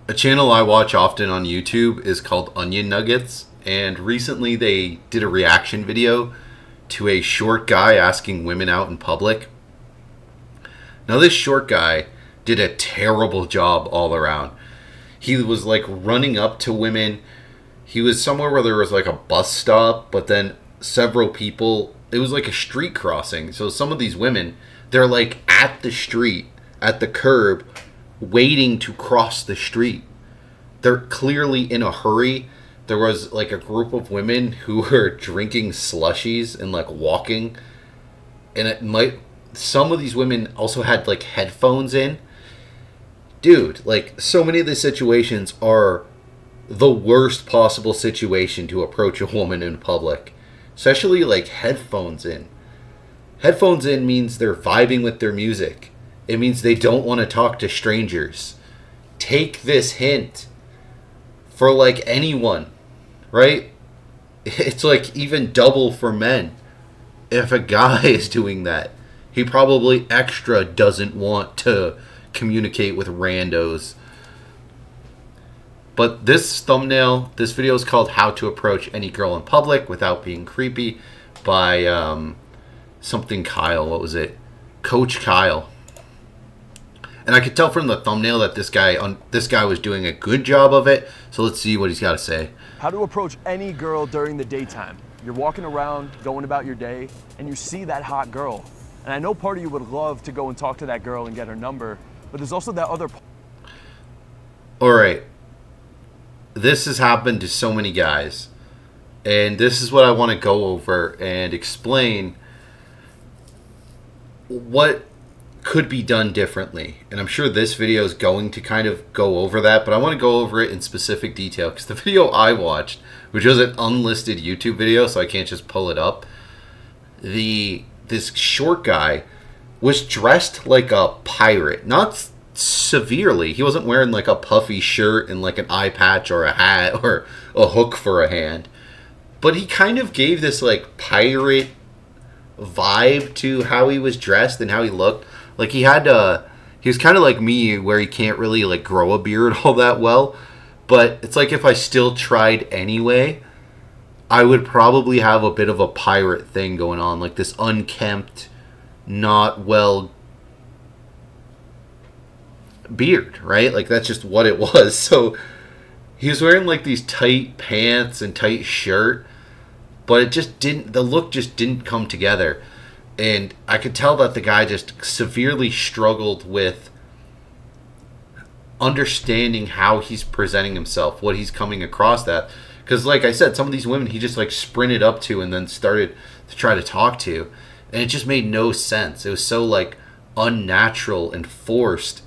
A channel I watch often on YouTube is called Onion Nuggets, and recently they did a reaction video to a short guy asking women out in public. Now, this short guy did a terrible job all around. He was like running up to women. He was somewhere where there was like a bus stop, but then several people, it was like a street crossing. So some of these women, they're like at the street, at the curb, waiting to cross the street. They're clearly in a hurry. There was like a group of women who were drinking slushies and like walking. And some of these women also had like headphones in. Dude, like so many of the situations are the worst possible situation to approach a woman in public. Especially like headphones in. Headphones in means they're vibing with their music. It means they don't want to talk to strangers. Take this hint for like anyone, right? It's like even double for men. If a guy is doing that, he probably extra doesn't want to communicate with randos. But this video is called How to Approach Any Girl in Public Without Being Creepy by something Kyle. What was it? Coach Kyle. And I could tell from the thumbnail that this guy was doing a good job of it. So let's see what he's got to say. How to approach any girl during the daytime. You're walking around, going about your day, and you see that hot girl. And I know part of you would love to go and talk to that girl and get her number, but there's also that other... All right. This has happened to so many guys. And this is what I want to go over and explain what could be done differently. And I'm sure this video is going to kind of go over that, but I want to go over it in specific detail because the video I watched, which was an unlisted YouTube video, so I can't just pull it up, this short guy was dressed like a pirate. Not severely. He wasn't wearing like a puffy shirt and like an eye patch or a hat or a hook for a hand. But he kind of gave this like pirate vibe to how he was dressed and how he looked. Like he was kind of like me where he can't really like grow a beard all that well. But it's like if I still tried anyway, I would probably have a bit of a pirate thing going on. Like this unkempt, not well beard, right? Like that's just what it was. So he was wearing like these tight pants and tight shirt, but the look just didn't come together. And I could tell that the guy just severely struggled with understanding how he's presenting himself, what he's coming across at. Because like I said, some of these women he just like sprinted up to and then started to try to talk to. And it just made no sense. It was so like unnatural and forced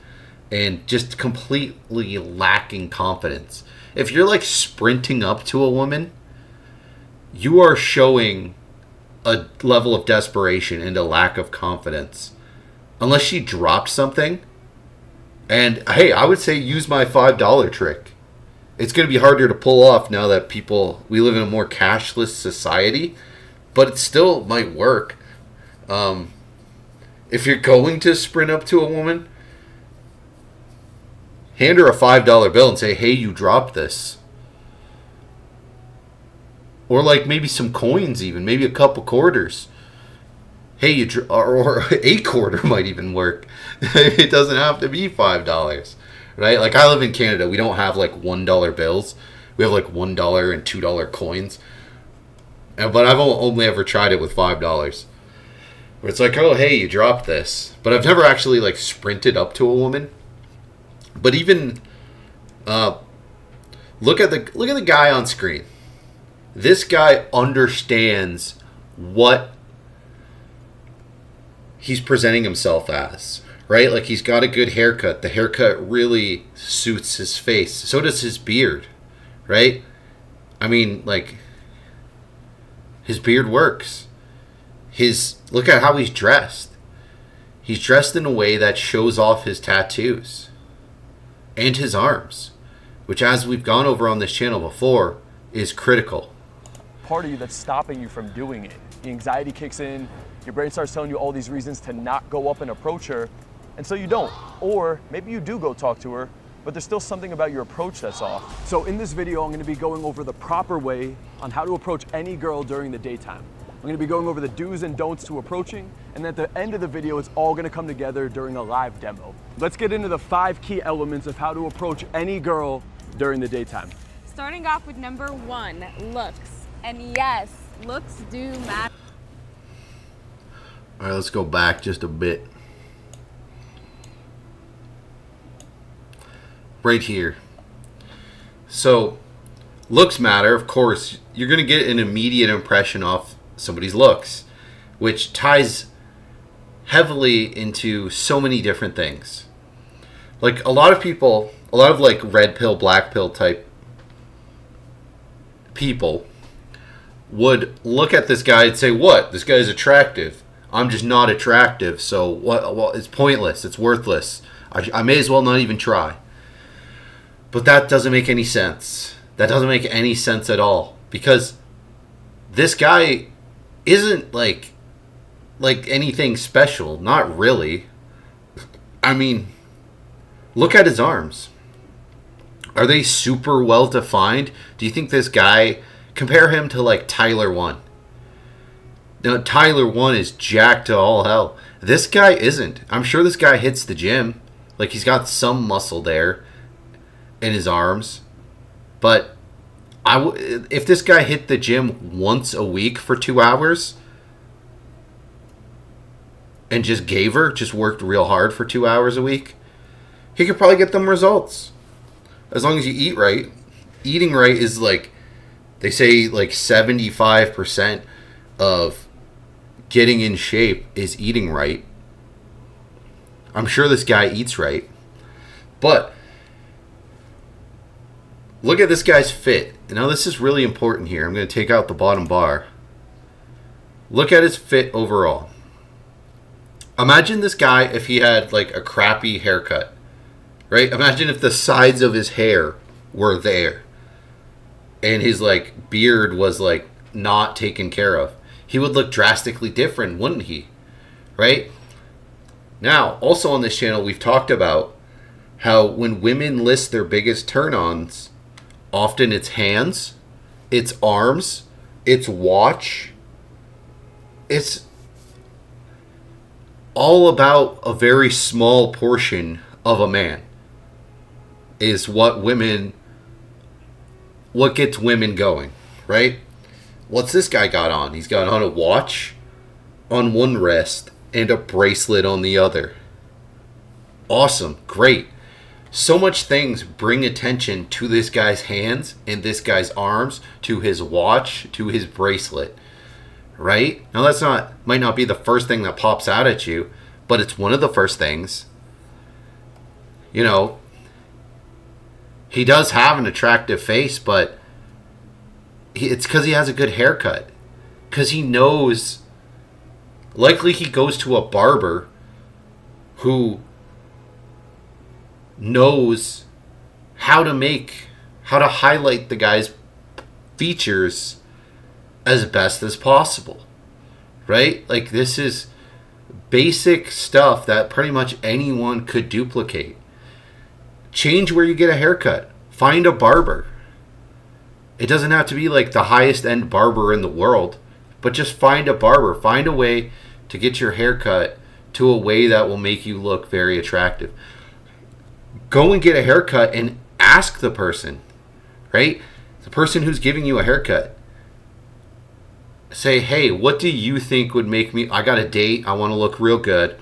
and just completely lacking confidence. If you're like sprinting up to a woman, you are showing a level of desperation and a lack of confidence. Unless she dropped something. And hey, I would say use my $5 trick. It's going to be harder to pull off now that we live in a more cashless society, but it still might work. If you're going to sprint up to a woman, hand her a $5 bill and say, hey, you dropped this. Or like maybe some coins even, maybe a couple quarters. Hey, or a quarter might even work. It doesn't have to be $5, right? Like I live in Canada, we don't have like $1 bills. We have like $1 and $2 coins. But I've only ever tried it with $5. Where it's like, oh, hey, you dropped this. But I've never actually like sprinted up to a woman. But even look at the guy on screen. This guy understands what he's presenting himself as, right? Like he's got a good haircut. The haircut really suits his face. So does his beard, right? I mean, like his beard works. Look at how he's dressed. He's dressed in a way that shows off his tattoos and his arms, which, as we've gone over on this channel before, is critical. Part of you that's stopping you from doing it. The anxiety kicks in, your brain starts telling you all these reasons to not go up and approach her, and so you don't. Or maybe you do go talk to her, but there's still something about your approach that's off. So in this video, I'm gonna be going over the proper way on how to approach any girl during the daytime. I'm gonna be going over the do's and don'ts to approaching, and at the end of the video, it's all gonna come together during a live demo. Let's get into the 5 key elements of how to approach any girl during the daytime. Starting off with number 1, looks. And yes, looks do matter. All right, let's go back just a bit. Right here. So, looks matter, of course. You're going to get an immediate impression off somebody's looks, which ties heavily into so many different things. Like, a lot of people, a lot of like red pill, black pill type people would look at this guy and say, what? This guy's attractive. I'm just not attractive, so what? Well, it's pointless. It's worthless. I may as well not even try. But that doesn't make any sense. That doesn't make any sense at all. Because this guy isn't like anything special. Not really. I mean, look at his arms. Are they super well defined? Do you think this guy, compare him to like Tyler 1? Now, Tyler 1 is jacked to all hell. This guy isn't. I'm sure this guy hits the gym. Like, he's got some muscle there in his arms. But if this guy hit the gym once a week for 2 hours and just worked real hard for 2 hours a week, he could probably get them results. As long as you eat right. Eating right is like, they say like 75% of getting in shape is eating right. I'm sure this guy eats right. But look at this guy's fit. Now this is really important here. I'm going to take out the bottom bar. Look at his fit overall. Imagine this guy if he had like a crappy haircut. Right? Imagine if the sides of his hair were there. And his like beard was like not taken care of. He would look drastically different, wouldn't he? Right? Now, also on this channel, we've talked about how when women list their biggest turn-ons, often it's hands, it's arms, it's watch. It's all about a very small portion of a man is what gets women going, right? What's this guy got on? He's got on a watch on one wrist and a bracelet on the other. Awesome. Great. So much things bring attention to this guy's hands and this guy's arms, to his watch, to his bracelet. Right? Now might not be the first thing that pops out at you, but it's one of the first things. You know, he does have an attractive face, but it's because he has a good haircut. Because he knows, likely he goes to a barber who knows how to highlight the guy's features as best as possible. Right? Like, this is basic stuff that pretty much anyone could duplicate. Change where you get a haircut. Find a barber. It doesn't have to be like the highest end barber in the world, but just find a barber. Find a way to get your hair cut to a way that will make you look very attractive. Go and get a haircut and ask the person, right? The person who's giving you a haircut. Say, hey, what do you think would make me, I got a date, I want to look real good.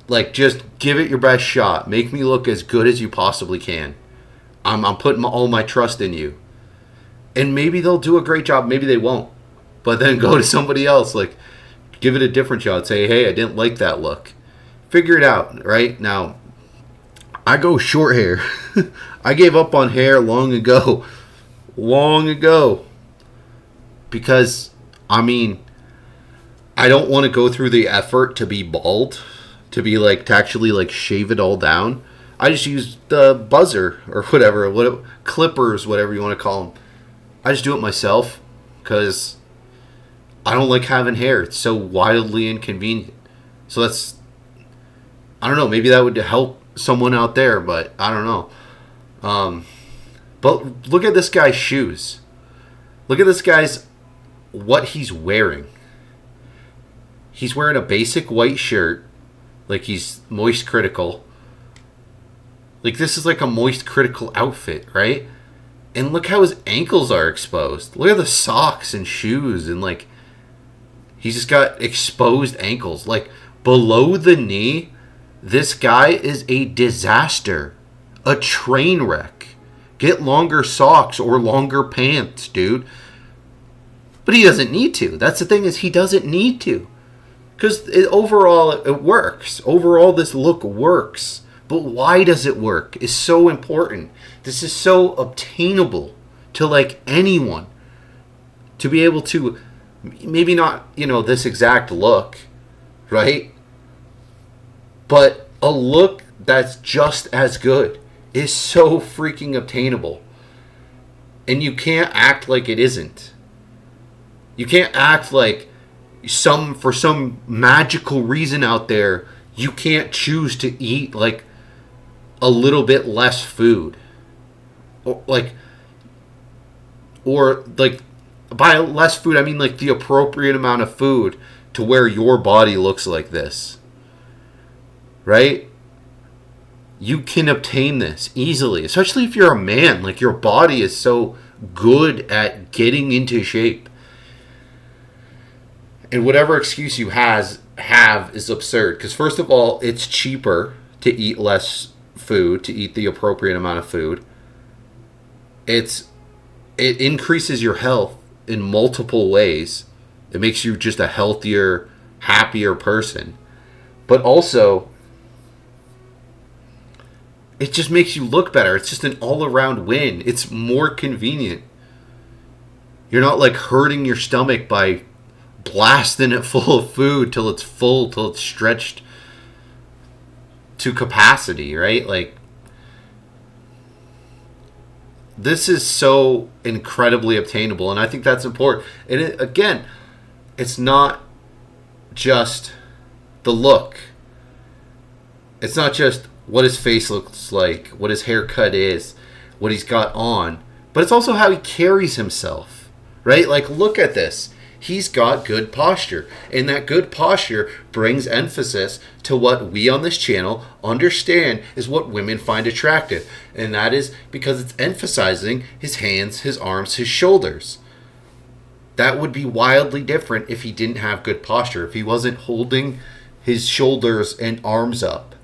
Like, just give it your best shot. Make me look as good as you possibly can. I'm putting all my trust in you. And maybe they'll do a great job. Maybe they won't. But then go to somebody else. Like, give it a different shot. Say, hey, I didn't like that look. Figure it out, right? Now, I go short hair. I gave up on hair long ago. Long ago. Because, I mean, I don't want to go through the effort to be bald. To actually like shave it all down. I just use the buzzer or whatever, clippers, whatever you want to call them. I just do it myself because I don't like having hair. It's so wildly inconvenient. So I don't know, maybe that would help someone out there, but I don't know. But look at this guy's shoes. Look at this guy's, what he's wearing. He's wearing a basic white shirt, like he's moist critical. Like this is like a moist critical outfit, right? And look how his ankles are exposed. Look at the socks and shoes, and like he's just got exposed ankles. Like below the knee, this guy is a disaster. A train wreck. Get longer socks or longer pants, dude. But he doesn't need to. That's the thing, is he doesn't need to. Because overall, it works. Overall, this look works. But why does it work is so important. This is so obtainable to like anyone. To be able to, maybe not, this exact look, right? But a look that's just as good is so freaking obtainable. And you can't act like it isn't. You can't act like for some magical reason out there, you can't choose to eat like a little bit less food. Or by less food, I mean like the appropriate amount of food to where your body looks like this. Right? You can obtain this easily, especially if you're a man. Like your body is so good at getting into shape. And whatever excuse you have is absurd. Because first of all, it's cheaper to eat less food, to eat the appropriate amount of food. It increases your health in multiple ways. It makes you just a healthier, happier person. But also, it just makes you look better. It's just an all-around win. It's more convenient. You're not like hurting your stomach by blasting it full of food till it's full, till it's stretched to capacity, right? Like, this is so incredibly obtainable, and I think that's important. And again, it's not just the look. It's not just what his face looks like, what his haircut is, what he's got on, but it's also how he carries himself, right? Like, look at this. He's got good posture, and that good posture brings emphasis to what we on this channel understand is what women find attractive, and that is because it's emphasizing his hands, his arms, his shoulders. That would be wildly different if he didn't have good posture, if he wasn't holding his shoulders and arms up.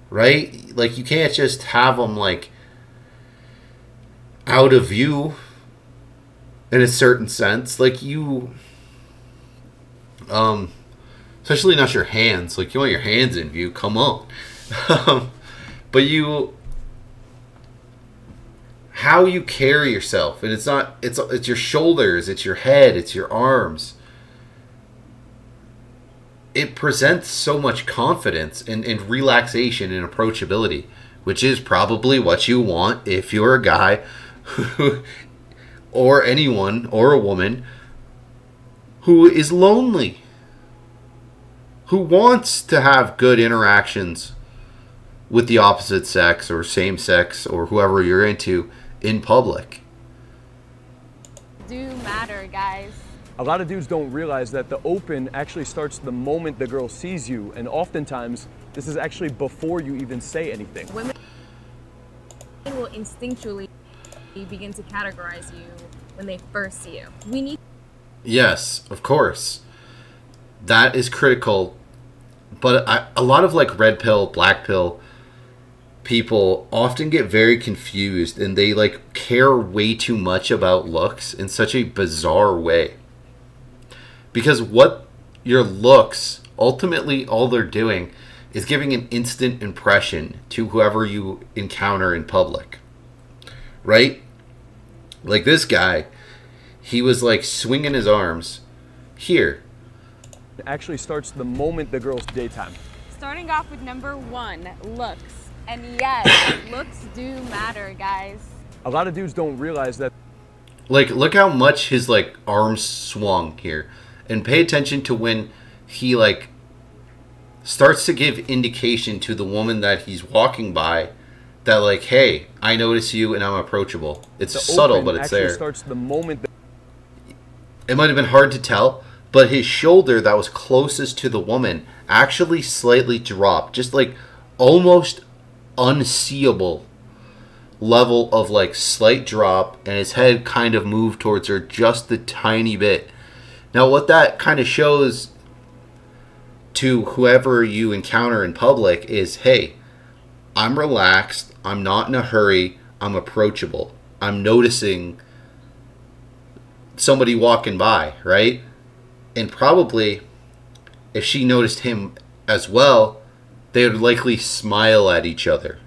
Right? Like, you can't just have them, like, out of view in a certain sense. Like, you... especially not your hands. Like, you want your hands in view. Come on. But you... how you carry yourself. And it's not... It's your shoulders. It's your head. It's your arms. It presents so much confidence and relaxation and approachability, which is probably what you want if you're a guy or anyone or a woman who is lonely, who wants to have good interactions with the opposite sex or same sex or whoever you're into in public. Do matter, guys. A lot of dudes don't realize that the open actually starts the moment the girl sees you, and oftentimes this is actually before you even say anything. Women will instinctually begin to categorize you when they first see you. We need... Yes, of course. That is critical. But a lot of like red pill, black pill people often get very confused, and they like care way too much about looks in such a bizarre way. Because what your looks, ultimately all they're doing is giving an instant impression to whoever you encounter in public. Right? Like this guy, he was like swinging his arms here. It actually starts the moment the girl's daytime. Starting off with number 1, looks. And yes, looks do matter, guys. A lot of dudes don't realize that. Like, look how much his like arms swung here. And pay attention to when he like starts to give indication to the woman that he's walking by that, like, hey, I notice you and I'm approachable. It's subtle, but it's there. Starts the moment it might have been hard to tell, but his shoulder that was closest to the woman actually slightly dropped, just like almost unseeable level of like slight drop, and his head kind of moved towards her just a tiny bit. Now what that kind of shows to whoever you encounter in public is, hey, I'm relaxed, I'm not in a hurry, I'm approachable, I'm noticing somebody walking by, right? And probably if she noticed him as well, they would likely smile at each other.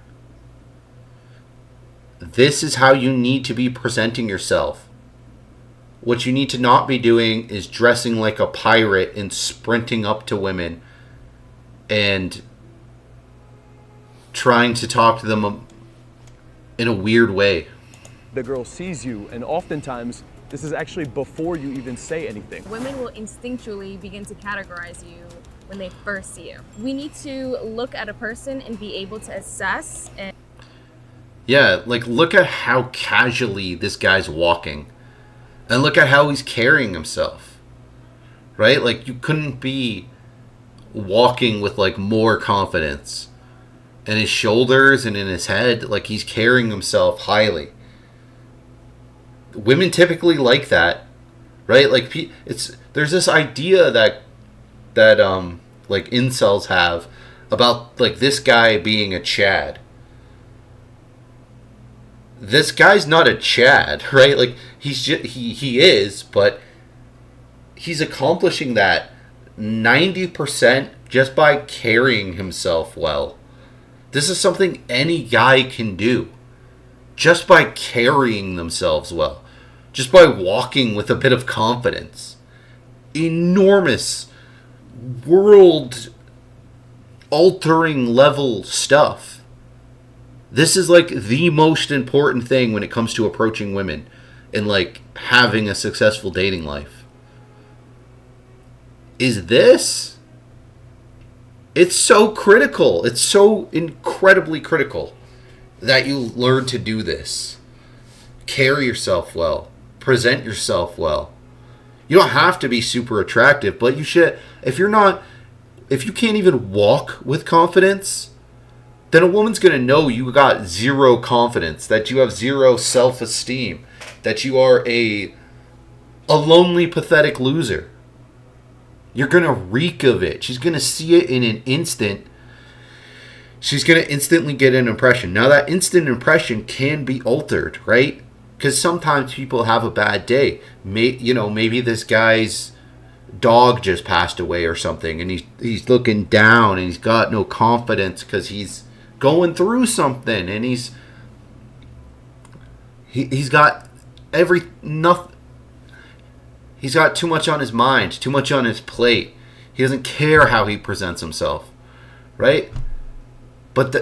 This is how you need to be presenting yourself. What you need to not be doing is dressing like a pirate and sprinting up to women and trying to talk to them in a weird way. the girl sees you, and oftentimes this is actually before you even say anything. Women will instinctually begin to categorize you when they first see you. We need to look at a person and be able to assess and yeah, like look at how casually this guy's walking. And look at how he's carrying himself. Right? Like you couldn't be walking with like more confidence. In his shoulders and in his head, like he's carrying himself highly. Women typically like that, right? Like there's this idea that like incels have about like this guy being a Chad. This guy's not a Chad, right? Like he is, but he's accomplishing that 90% just by carrying himself well. This is something any guy can do just by carrying themselves well, just by walking with a bit of confidence. Enormous world altering level stuff. This is like the most important thing when it comes to approaching women and like having a successful dating life. Is this? It's so critical. It's so incredibly critical that you learn to do this. Carry yourself well. Present yourself well. You don't have to be super attractive, but you should. If you can't even walk with confidence, then a woman's going to know you got zero confidence, that you have zero self-esteem, that you are a lonely, pathetic loser. You're going to reek of it. She's going to see it in an instant. She's going to instantly get an impression. Now, that instant impression can be altered, right? Because sometimes people have a bad day. Maybe this guy's dog just passed away or something, and he's looking down, and he's got no confidence because he's going through something, and he's got nothing. He's got too much on his mind, too much on his plate. He doesn't care how he presents himself, right? But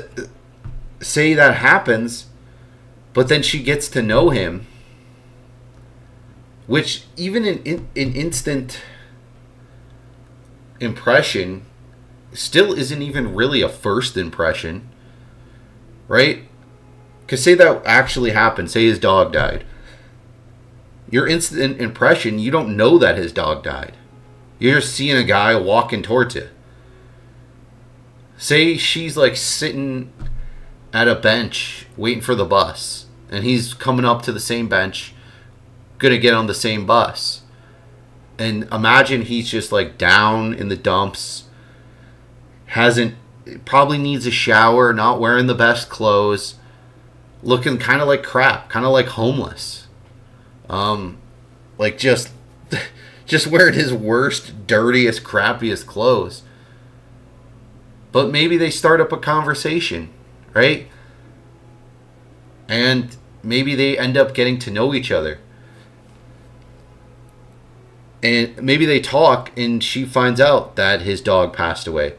say that happens, but then she gets to know him, which even an instant impression still isn't even really a first impression, right? Because say that actually happened, say his dog died. Your instant impression, you don't know that his dog died. You're just seeing a guy walking towards you. Say she's like sitting at a bench waiting for the bus, and he's coming up to the same bench, gonna get on the same bus. And imagine he's just like down in the dumps, probably needs a shower, not wearing the best clothes, looking kind of like crap, kind of like homeless. Like just wearing his worst, dirtiest, crappiest clothes. But maybe they start up a conversation, right? And maybe they end up getting to know each other. And maybe they talk and she finds out that his dog passed away.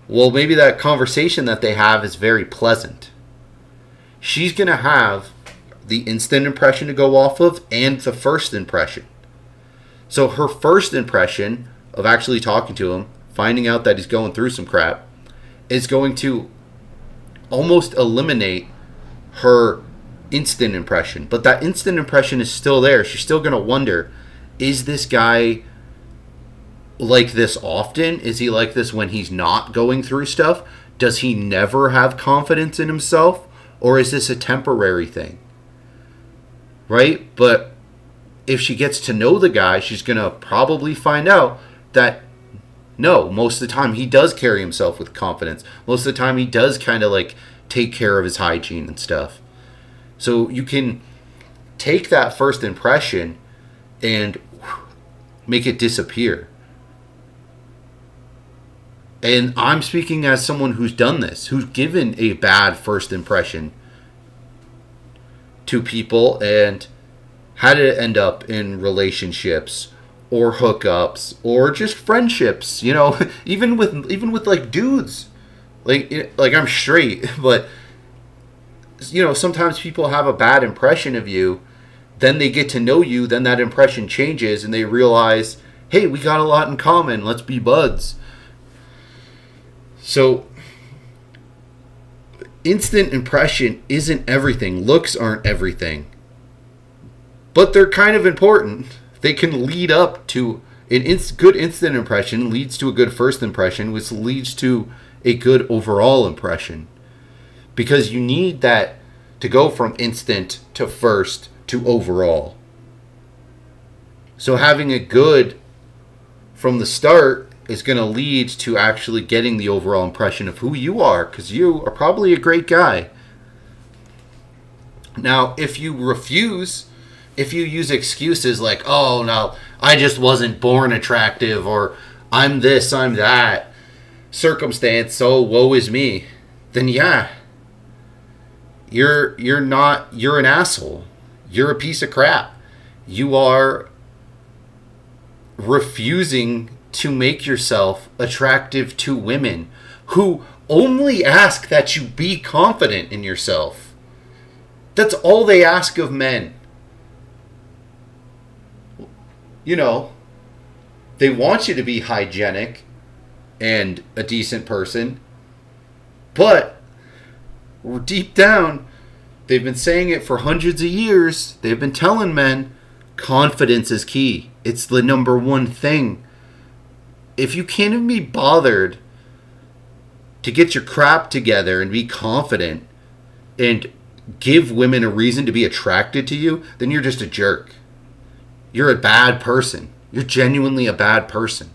Well, maybe that conversation that they have is very pleasant. She's going to have the instant impression to go off of and the first impression. So her first impression of actually talking to him, finding out that he's going through some crap, is going to almost eliminate her instant impression. But that instant impression is still there. She's still going to wonder, is this guy like this often? Is he like this when he's not going through stuff? Does he never have confidence in himself? Or is this a temporary thing? Right? But if she gets to know the guy, she's going to probably find out that no, most of the time he does carry himself with confidence. Most of the time he does kind of like take care of his hygiene and stuff. So you can take that first impression and make it disappear. And I'm speaking as someone who's done this, who's given a bad first impression to people and had it end up in relationships or hookups or just friendships, you know, even with like dudes. Like I'm straight, but you know, sometimes people have a bad impression of you, then they get to know you, then that impression changes and they realize, hey, we got a lot in common, let's be buds. So, instant impression isn't everything. Looks aren't everything. But they're kind of important. They can lead up to good instant impression leads to a good first impression, which leads to a good overall impression. Because you need that to go from instant to first to overall. So having it good from the start is going to lead to actually getting the overall impression of who you are, because you are probably a great guy. Now, if you use excuses like, oh, no, I just wasn't born attractive, or I'm this, I'm that, circumstance, so woe is me, then yeah, you're an asshole. You're a piece of crap. You are refusing to make yourself attractive to women who only ask that you be confident in yourself. That's all they ask of men. You know, they want you to be hygienic and a decent person, but deep down, they've been saying it for hundreds of years. They've been telling men, confidence is key. It's the number one thing. If you can't even be bothered to get your crap together and be confident and give women a reason to be attracted to you, then you're just a jerk. You're a bad person. You're genuinely a bad person.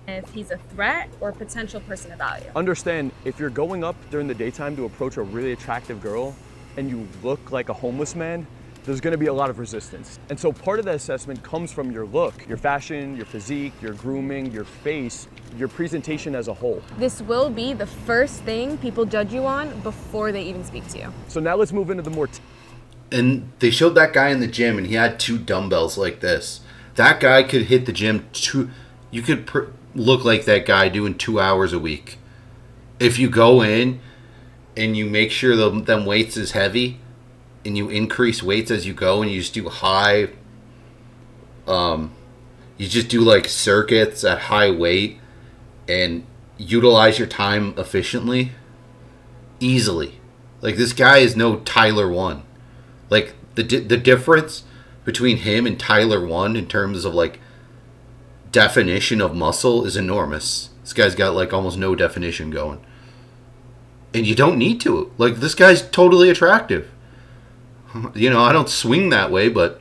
If he's a threat or a potential person of value. Understand, if you're going up during the daytime to approach a really attractive girl and you look like a homeless man, there's going to be a lot of resistance. And so part of that assessment comes from your look, your fashion, your physique, your grooming, your face, your presentation as a whole. This will be the first thing people judge you on before they even speak to you. So now let's move into the more... And they showed that guy in the gym and he had 2 dumbbells like this. That guy could hit the gym you could look like that guy doing 2 hours a week. If you go in and you make sure them weights is heavy, and you increase weights as you go, and you just do high, you just do like circuits at high weight, and utilize your time efficiently, easily. Like, this guy is no Tyler 1. Like, the difference between him and Tyler 1 in terms of like definition of muscle is enormous. This guy's got like almost no definition going. And you don't need to. Like, this guy's totally attractive. You know, I don't swing that way, but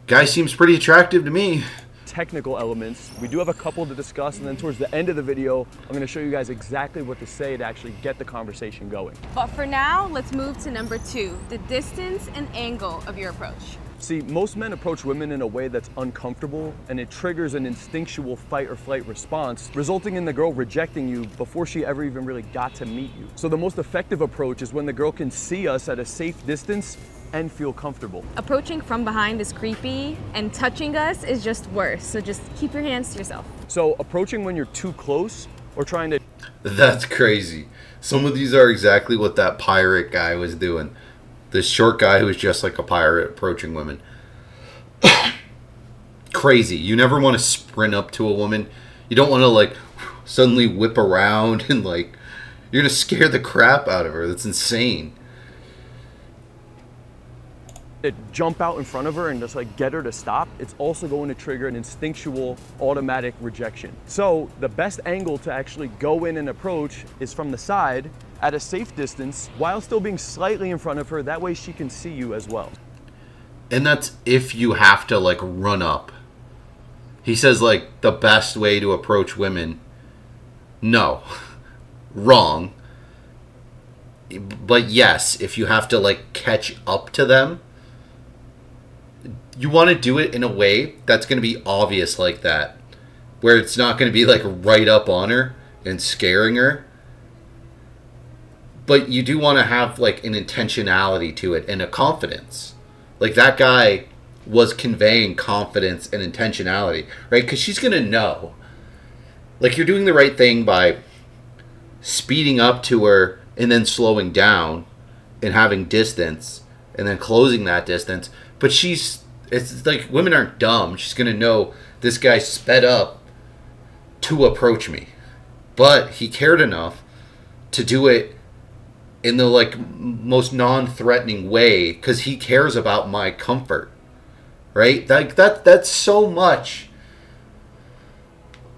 guy seems pretty attractive to me. Technical elements. We do have a couple to discuss, and then towards the end of the video, I'm going to show you guys exactly what to say to actually get the conversation going. But for now, let's move to number 2, the distance and angle of your approach. See, most men approach women in a way that's uncomfortable, and it triggers an instinctual fight or flight response, resulting in the girl rejecting you before she ever even really got to meet you. So the most effective approach is when the girl can see us at a safe distance and feel comfortable. Approaching from behind is creepy, and touching us is just worse. So just keep your hands to yourself. So approaching when you're too close or trying to... That's crazy. Some of these are exactly what that pirate guy was doing. This short guy who was just like a pirate approaching women. crazy. You never want to sprint up to a woman. You don't want to like suddenly whip around and like you're gonna scare the crap out of her. That's insane. To jump out in front of her and just like get her to stop, it's also going to trigger an instinctual automatic rejection. So the best angle to actually go in and approach is from the side at a safe distance while still being slightly in front of her. That way she can see you as well. And that's if you have to like run up. He says like the best way to approach women. No. Wrong. But yes, if you have to like catch up to them, you want to do it in a way that's going to be obvious like that, where it's not going to be like right up on her and scaring her. But you do want to have like an intentionality to it and a confidence. Like that guy was conveying confidence and intentionality, right? Because she's going to know. Like you're doing the right thing by speeding up to her and then slowing down and having distance and then closing that distance. But it's like women aren't dumb. She's going to know this guy sped up to approach me. But he cared enough to do it in the like most non-threatening way because he cares about my comfort. Right? Like that's so much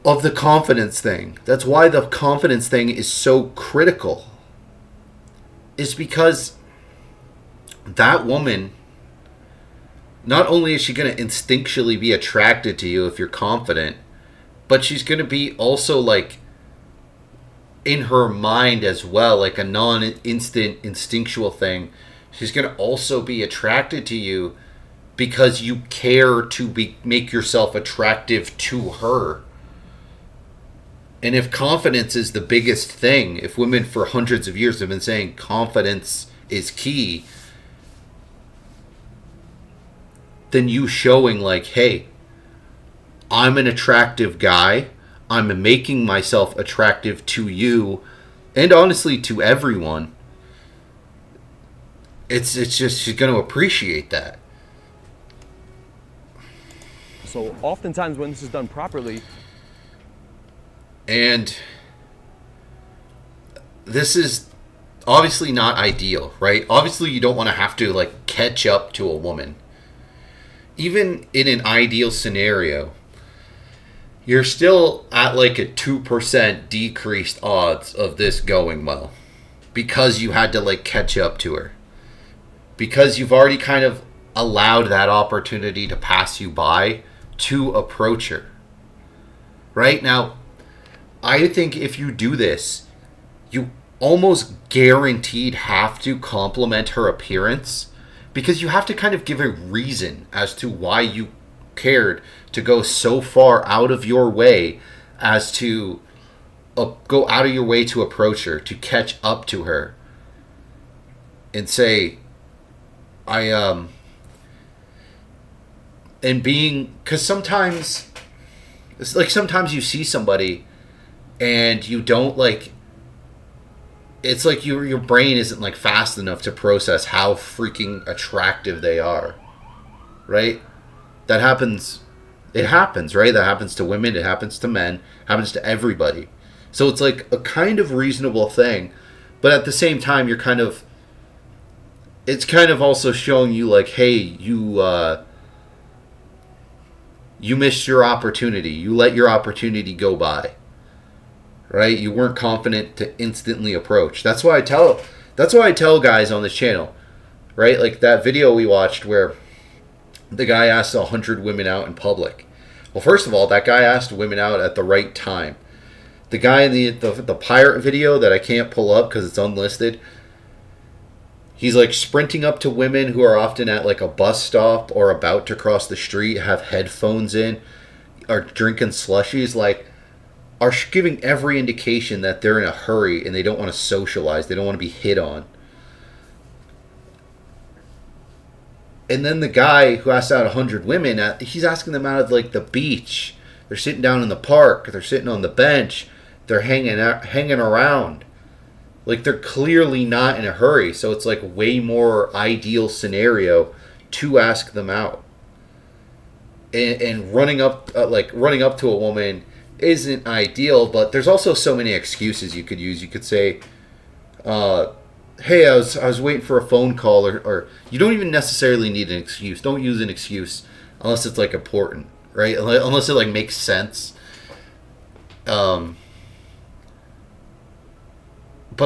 of the confidence thing. That's why the confidence thing is so critical. Is because that woman, not only is she going to instinctually be attracted to you if you're confident, but she's going to be also like in her mind as well, like a non-instant instinctual thing. She's going to also be attracted to you because you care to make yourself attractive to her. And if confidence is the biggest thing, if women for hundreds of years have been saying confidence is key, then you showing like, hey, I'm an attractive guy. I'm making myself attractive to you and honestly to everyone. It's just, she's going to appreciate that. So oftentimes when this is done properly, and this is obviously not ideal, right? Obviously you don't want to have to like catch up to a woman. Even in an ideal scenario, you're still at like a 2% decreased odds of this going well because you had to like catch up to her. Because you've already kind of allowed that opportunity to pass you by to approach her. Right? Now, I think if you do this, you almost guaranteed have to compliment her appearance because you have to kind of give a reason as to why you cared to go so far out of your way as to go out of your way to approach her, to catch up to her and say, and being, because sometimes, it's like sometimes you see somebody and you don't like, it's like your brain isn't like fast enough to process how freaking attractive they are, right? That happens. It happens, right? That happens to women. It happens to men. It happens to everybody. So it's like a kind of reasonable thing, but at the same time, you're kind of. It's kind of also showing you like, hey, you missed your opportunity. You let your opportunity go by. Right? You weren't confident to instantly approach. That's why I tell guys on this channel, right? Like that video we watched where the guy asked 100 women out in public. Well, first of all, that guy asked women out at the right time. The guy in the pirate video that I can't pull up because it's unlisted, he's like sprinting up to women who are often at like a bus stop or about to cross the street, have headphones in, are drinking slushies, like are giving every indication that they're in a hurry and they don't want to socialize. They don't want to be hit on. And then the guy who asked out 100 women, he's asking them out at like the beach. They're sitting down in the park. They're sitting on the bench. They're hanging around. Like they're clearly not in a hurry. So it's like way more ideal scenario to ask them out. and running up to a woman isn't ideal, but there's also so many excuses you could use. You could say, hey, I was waiting for a phone call, or you don't even necessarily need an excuse. Don't use an excuse unless it's like important, right? Unless it like makes sense. But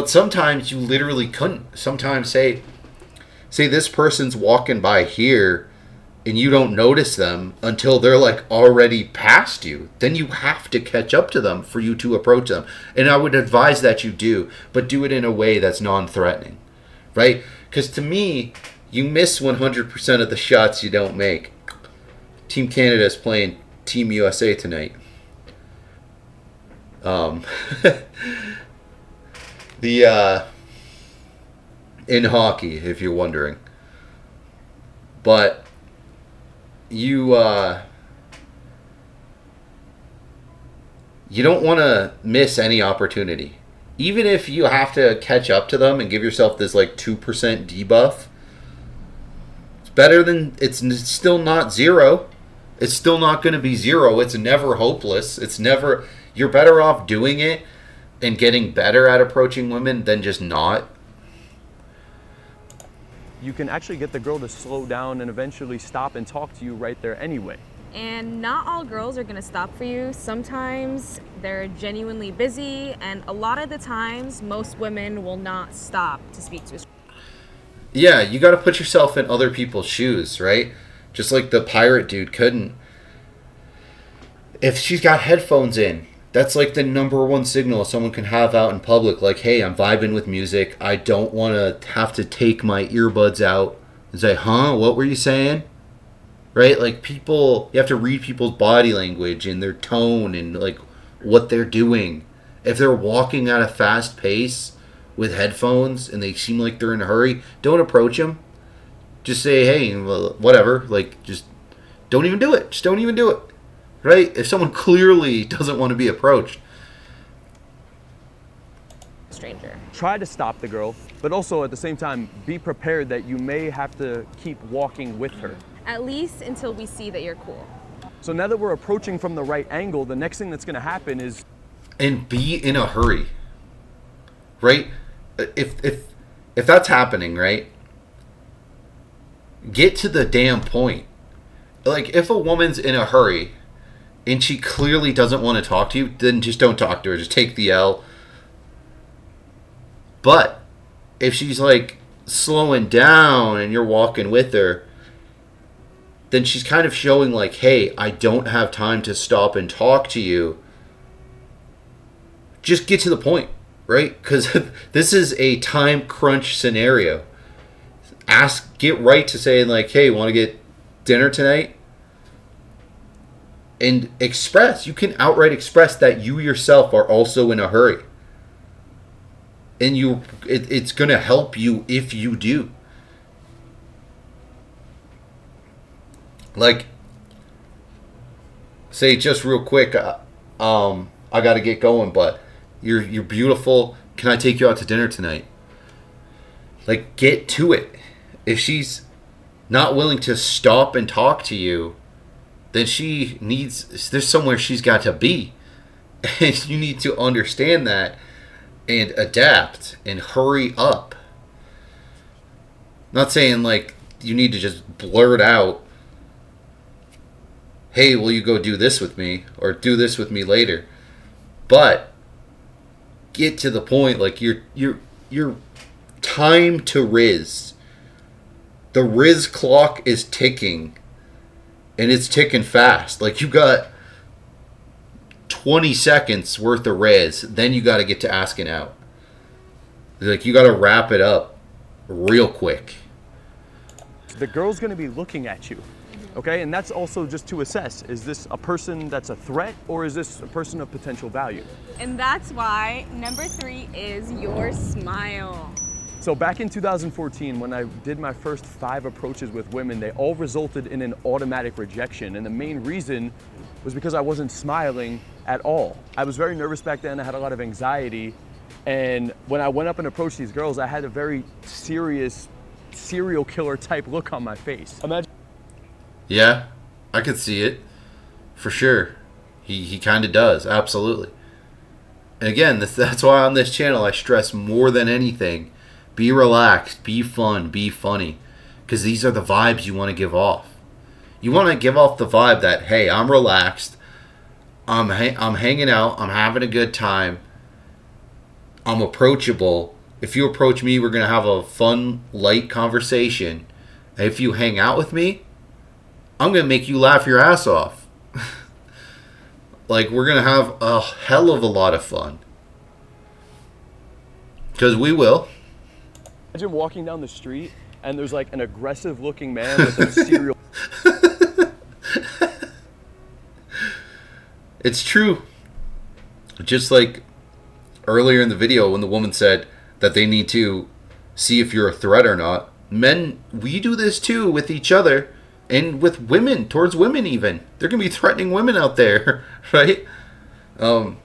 sometimes you literally couldn't. Sometimes say this person's walking by here and you don't notice them until they're like already past you. Then you have to catch up to them for you to approach them. And I would advise that you do, but do it in a way that's non-threatening, right? Because to me, you miss 100% of the shots you don't make. Team Canada is playing Team USA tonight. In hockey, if you're wondering. But you don't want to miss any opportunity. Even if you have to catch up to them and give yourself this like 2% debuff, it's better than, it's still not zero. It's still not going to be zero. It's never hopeless. You're better off doing it and getting better at approaching women than just not. You can actually get the girl to slow down and eventually stop and talk to you right there anyway. And not all girls are gonna stop for you. Sometimes they're genuinely busy, and a lot of the times, most women will not stop to speak to a stranger. Yeah, you got to put yourself in other people's shoes, right? Just like the pirate dude couldn't. If she's got headphones in, that's like the number one signal someone can have out in public. Like, hey, I'm vibing with music. I don't want to have to take my earbuds out and say, huh, what were you saying? Right? Like, people, you have to read people's body language and their tone and like what they're doing. If they're walking at a fast pace with headphones and they seem like they're in a hurry, don't approach them. Just say, hey, whatever. Like, just don't even do it. Just don't even do it. Right? If someone clearly doesn't want to be approached. Stranger. Try to stop the girl, but also at the same time, be prepared that you may have to keep walking with her. At least until we see that you're cool. So now that we're approaching from the right angle, the next thing that's going to happen is... And be in a hurry. Right? If that's happening, right? Get to the damn point. Like, if a woman's in a hurry and she clearly doesn't want to talk to you, then just don't talk to her. Just take the L. But if she's like slowing down and you're walking with her, then she's kind of showing like, hey, I don't have time to stop and talk to you. Just get to the point, right? Because this is a time crunch scenario. Get right to saying like, hey, want to get dinner tonight? And you can outright express that you yourself are also in a hurry. And it's going to help you if you do. Like, say just real quick, I got to get going, but you're beautiful. Can I take you out to dinner tonight? Like, get to it. If she's not willing to stop and talk to you, then there's somewhere she's got to be. And you need to understand that and adapt and hurry up. Not saying like you need to just blurt out, hey, will you go do this with me? Or do this with me later. But get to the point, like your time to Riz. The Riz clock is ticking. And it's ticking fast. Like, you got 20 seconds worth of Riz. Then you got to get to asking out. Like, you got to wrap it up real quick. The girl's going to be looking at you. Okay? And that's also just to assess. Is this a person that's a threat, or is this a person of potential value? And that's why number 3 is your smile. So back in 2014, when I did my first 5 approaches with women, they all resulted in an automatic rejection. And the main reason was because I wasn't smiling at all. I was very nervous back then. I had a lot of anxiety. And when I went up and approached these girls, I had a very serious serial killer type look on my face. Imagine. Yeah. I could see it for sure. He kind of does, absolutely. And again, that's why on this channel I stress more than anything: be relaxed, be fun, be funny, because these are the vibes you want to give off. You want to give off the vibe that, hey, I'm relaxed, I'm hanging out, I'm having a good time, I'm approachable. If you approach me, we're gonna have a fun, light conversation. And if you hang out with me, I'm gonna make you laugh your ass off. Like, we're going to have a hell of a lot of fun. Because we will. Imagine walking down the street and there's like an aggressive looking man with a cereal. It's true. Just like earlier in the video when the woman said that they need to see if you're a threat or not. Men, we do this too with each other. And with women, towards women even. They're going to be threatening women out there, right? I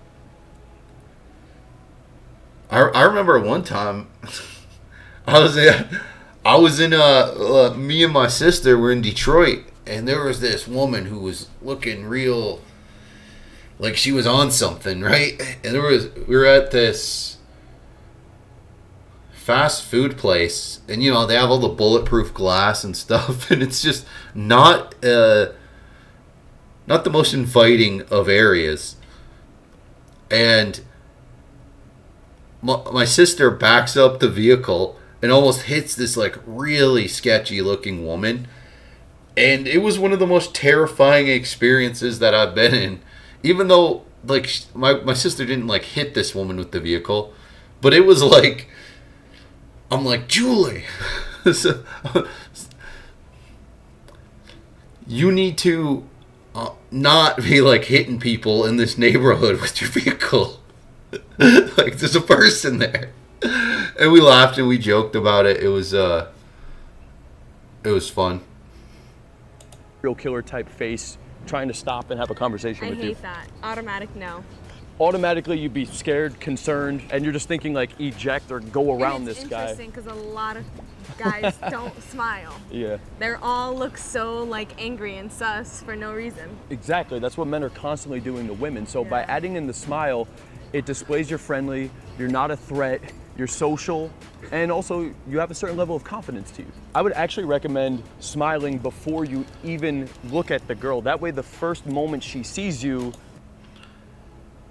remember one time, me and my sister were in Detroit, and there was this woman who was looking real, like she was on something, right? And we were at this fast food place, and you know they have all the bulletproof glass and stuff, and it's just not the most inviting of areas. And my sister backs up the vehicle and almost hits this like really sketchy looking woman, and it was one of the most terrifying experiences that I've been in. Even though like my sister didn't like hit this woman with the vehicle, but it was like, I'm like, Julie, you need to not be like hitting people in this neighborhood with your vehicle. Like, there's a person there. And we laughed and we joked about it. It was fun. Real killer type face trying to stop and have a conversation with you. I hate that. Automatic no. Automatically you'd be scared, concerned, and you're just thinking like eject or go around this guy. It's interesting because a lot of guys don't smile. Yeah. They all look so like angry and sus for no reason. Exactly. That's what men are constantly doing to women. So by adding in the smile, it displays you're friendly, you're not a threat, you're social, and also you have a certain level of confidence to you. I would actually recommend smiling before you even look at the girl. That way the first moment she sees you.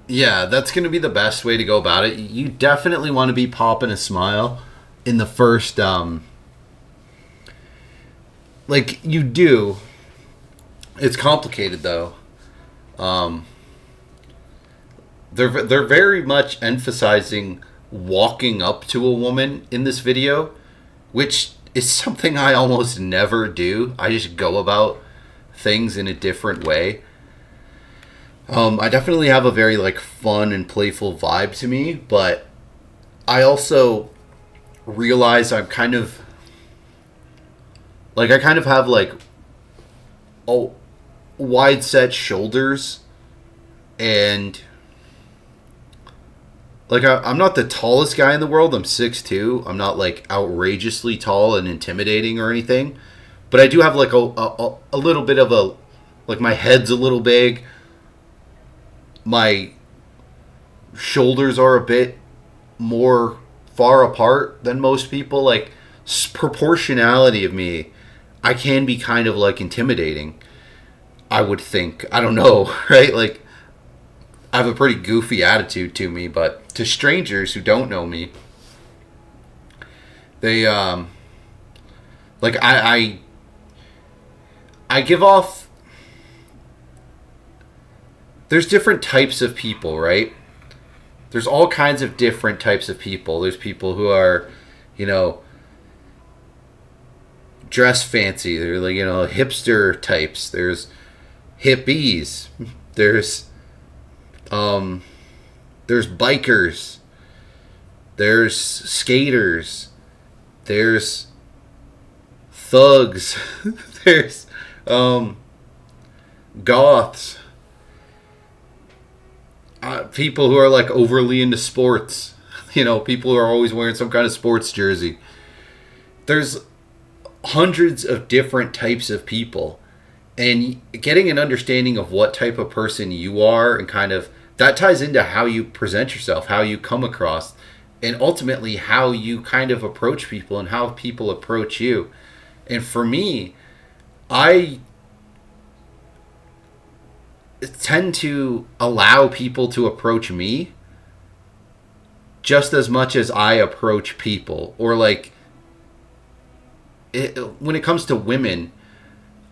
Yeah, that's going to be the best way to go about it. You definitely want to be popping a smile in the first, like you do. It's complicated though. They're very much emphasizing walking up to a woman in this video, which is something I almost never do. I just go about things in a different way. I definitely have a very like fun and playful vibe to me, but I also realize I'm kind of have like wide set shoulders, and like I'm not the tallest guy in the world. I'm 6'2". I'm not like outrageously tall and intimidating or anything, but I do have like a little bit of a, like my head's a little big. My shoulders are a bit more far apart than most people. Like, proportionality of me, I can be kind of like intimidating, I would think. I don't know, right? Like, I have a pretty goofy attitude to me, but to strangers who don't know me, they like I give off. There's different types of people, right? There's all kinds of different types of people. There's people who are, you know, dress fancy. They're like, you know, hipster types. There's hippies. There's bikers. There's skaters. There's thugs. There's goths. People who are like overly into sports, you know, people who are always wearing some kind of sports jersey. There's hundreds of different types of people, and getting an understanding of what type of person you are, and kind of that ties into how you present yourself, how you come across, and ultimately how you kind of approach people and how people approach you. And for me, I tend to allow people to approach me just as much as I approach people. Or like, when it comes to women,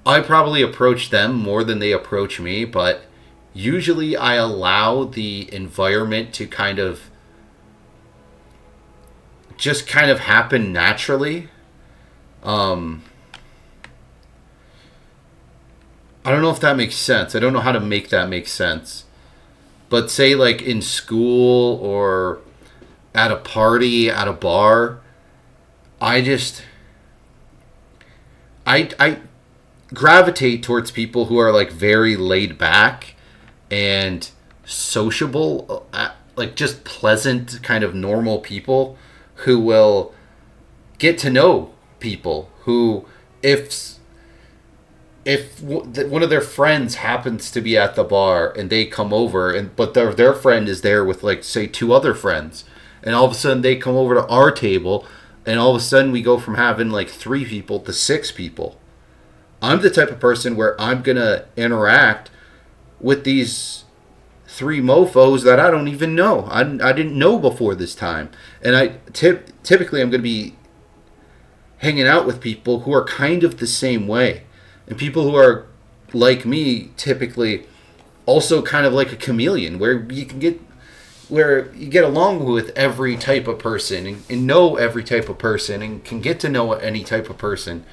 I probably approach them more than they approach me, but usually I allow the environment to kind of just kind of happen naturally. I don't know if that makes sense. I don't know how to make that make sense. But say like in school or at a party, at a bar, I gravitate towards people who are like very laid back and sociable, like just pleasant, kind of normal people who will get to know people who, if one of their friends happens to be at the bar and they come over, and but their friend is there with like say two other friends, and all of a sudden they come over to our table, and all of a sudden we go from having like 3 people to 6 people. I'm the type of person where I'm gonna interact with these 3 mofos that I don't even know. I didn't know before this time, and typically I'm gonna be hanging out with people who are kind of the same way. And people who are like me typically also kind of like a chameleon, where you get along with every type of person and know every type of person and can get to know any type of person.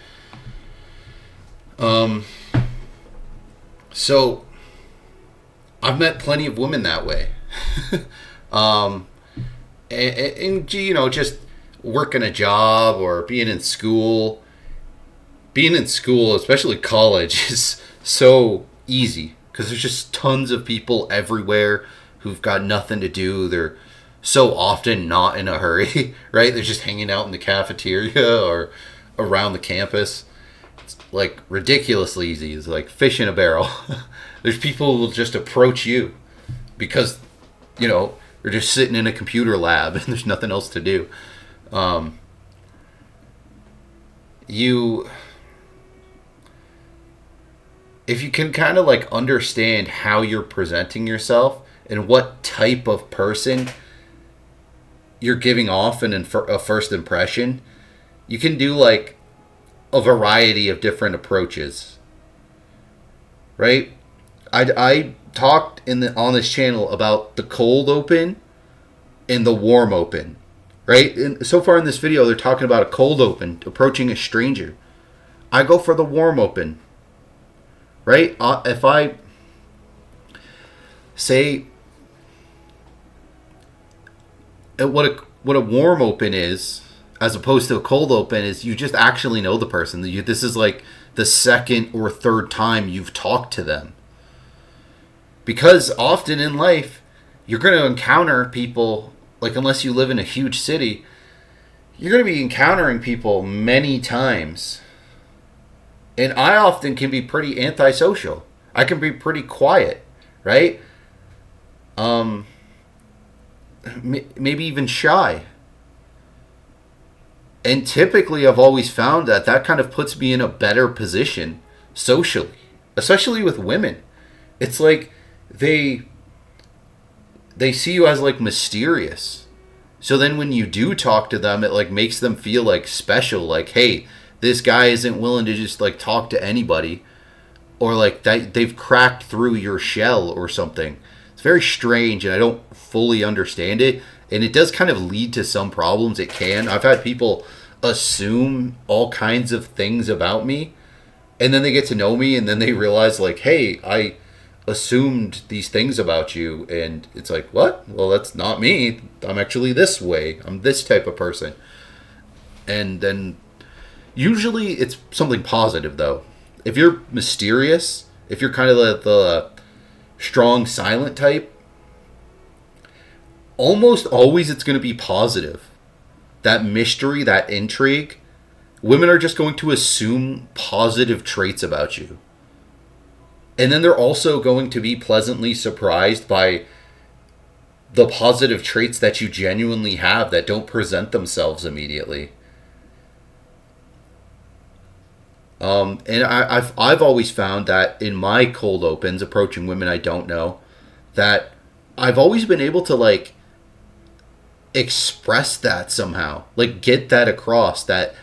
So I've met plenty of women that way. And you know, just working a job or being in school. Being in school, especially college, is so easy because there's just tons of people everywhere who've got nothing to do. They're so often not in a hurry, right? They're just hanging out in the cafeteria or around the campus. It's like ridiculously easy. It's like fish in a barrel. There's people who will just approach you because, you know, they're just sitting in a computer lab and there's nothing else to do. If you can kind of like understand how you're presenting yourself and what type of person you're giving off in a first impression, you can do like a variety of different approaches, right? I talked on this channel about the cold open and the warm open, right? And so far in this video, they're talking about a cold open, approaching a stranger. I go for the warm open. Right? If I say what a warm open is, as opposed to a cold open, is you just actually know the person. This is like the second or third time you've talked to them. Because often in life, you're going to encounter people, like unless you live in a huge city, you're going to be encountering people many times. And I often can be pretty antisocial. I can be pretty quiet, right? Maybe even shy. And typically I've always found that kind of puts me in a better position socially, especially with women. It's like they see you as like mysterious. So then when you do talk to them, it like makes them feel like special, like, hey, this guy isn't willing to just like talk to anybody, or like they've cracked through your shell or something. It's very strange, and I don't fully understand it, and it does kind of lead to some problems. It can. I've had people assume all kinds of things about me, and then they get to know me, and then they realize like, hey, I assumed these things about you, and it's like, what? Well, that's not me. I'm actually this way. I'm this type of person. And then usually it's something positive, though. If you're mysterious, if you're kind of the strong, silent type, almost always it's going to be positive. That mystery, that intrigue, women are just going to assume positive traits about you. And then they're also going to be pleasantly surprised by the positive traits that you genuinely have that don't present themselves immediately. And I've always found that in my cold opens approaching women I don't know, that I've always been able to like express that somehow, like get that across that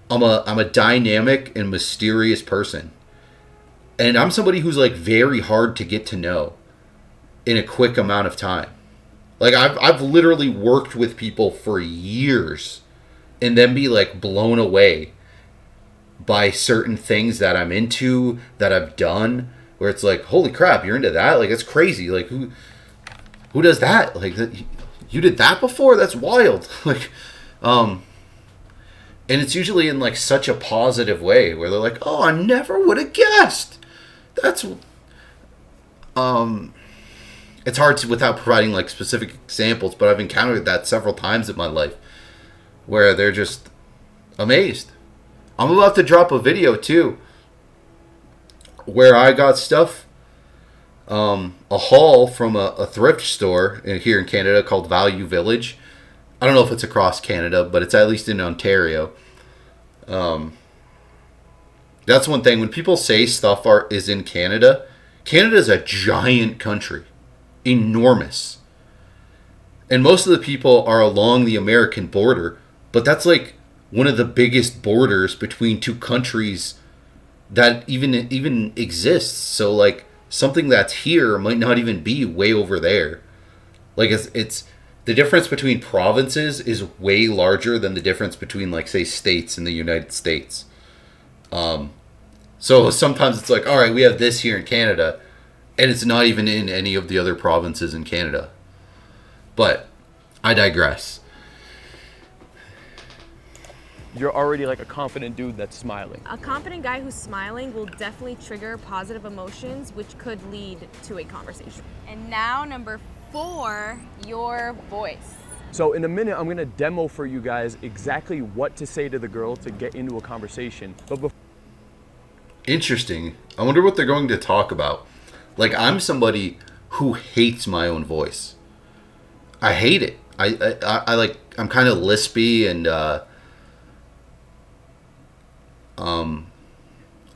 I'm a dynamic and mysterious person, and I'm somebody who's like very hard to get to know in a quick amount of time. Like I've literally worked with people for years and then be like blown away by certain things that I'm into, that I've done, where it's like, holy crap, you're into that? Like, that's crazy. Like, who does that? Like, you did that before? That's wild. Like, and it's usually in like such a positive way where they're like, oh, I never would have guessed. That's, it's hard to, without providing like specific examples, but I've encountered that several times in my life where they're just amazed. I'm about to drop a video too where I got stuff, a haul from a thrift store here in Canada called Value Village. I don't know if it's across Canada, but it's at least in Ontario. That's one thing. When people say stuff is in Canada, Canada's a giant country. Enormous. And most of the people are along the American border, but that's like one of the biggest borders between two countries that even exists. So like something that's here might not even be way over there. Like it's the difference between provinces is way larger than the difference between like say states in the United States. So sometimes it's like, all right, we have this here in Canada, and it's not even in any of the other provinces in Canada. But I digress. You're already like a confident dude that's smiling. A confident guy who's smiling will definitely trigger positive emotions, which could lead to a conversation. And now, number 4, your voice. So in a minute, I'm gonna demo for you guys exactly what to say to the girl to get into a conversation. But Interesting. I wonder what they're going to talk about. Like, I'm somebody who hates my own voice. I hate it. I like, I'm kind of lispy and I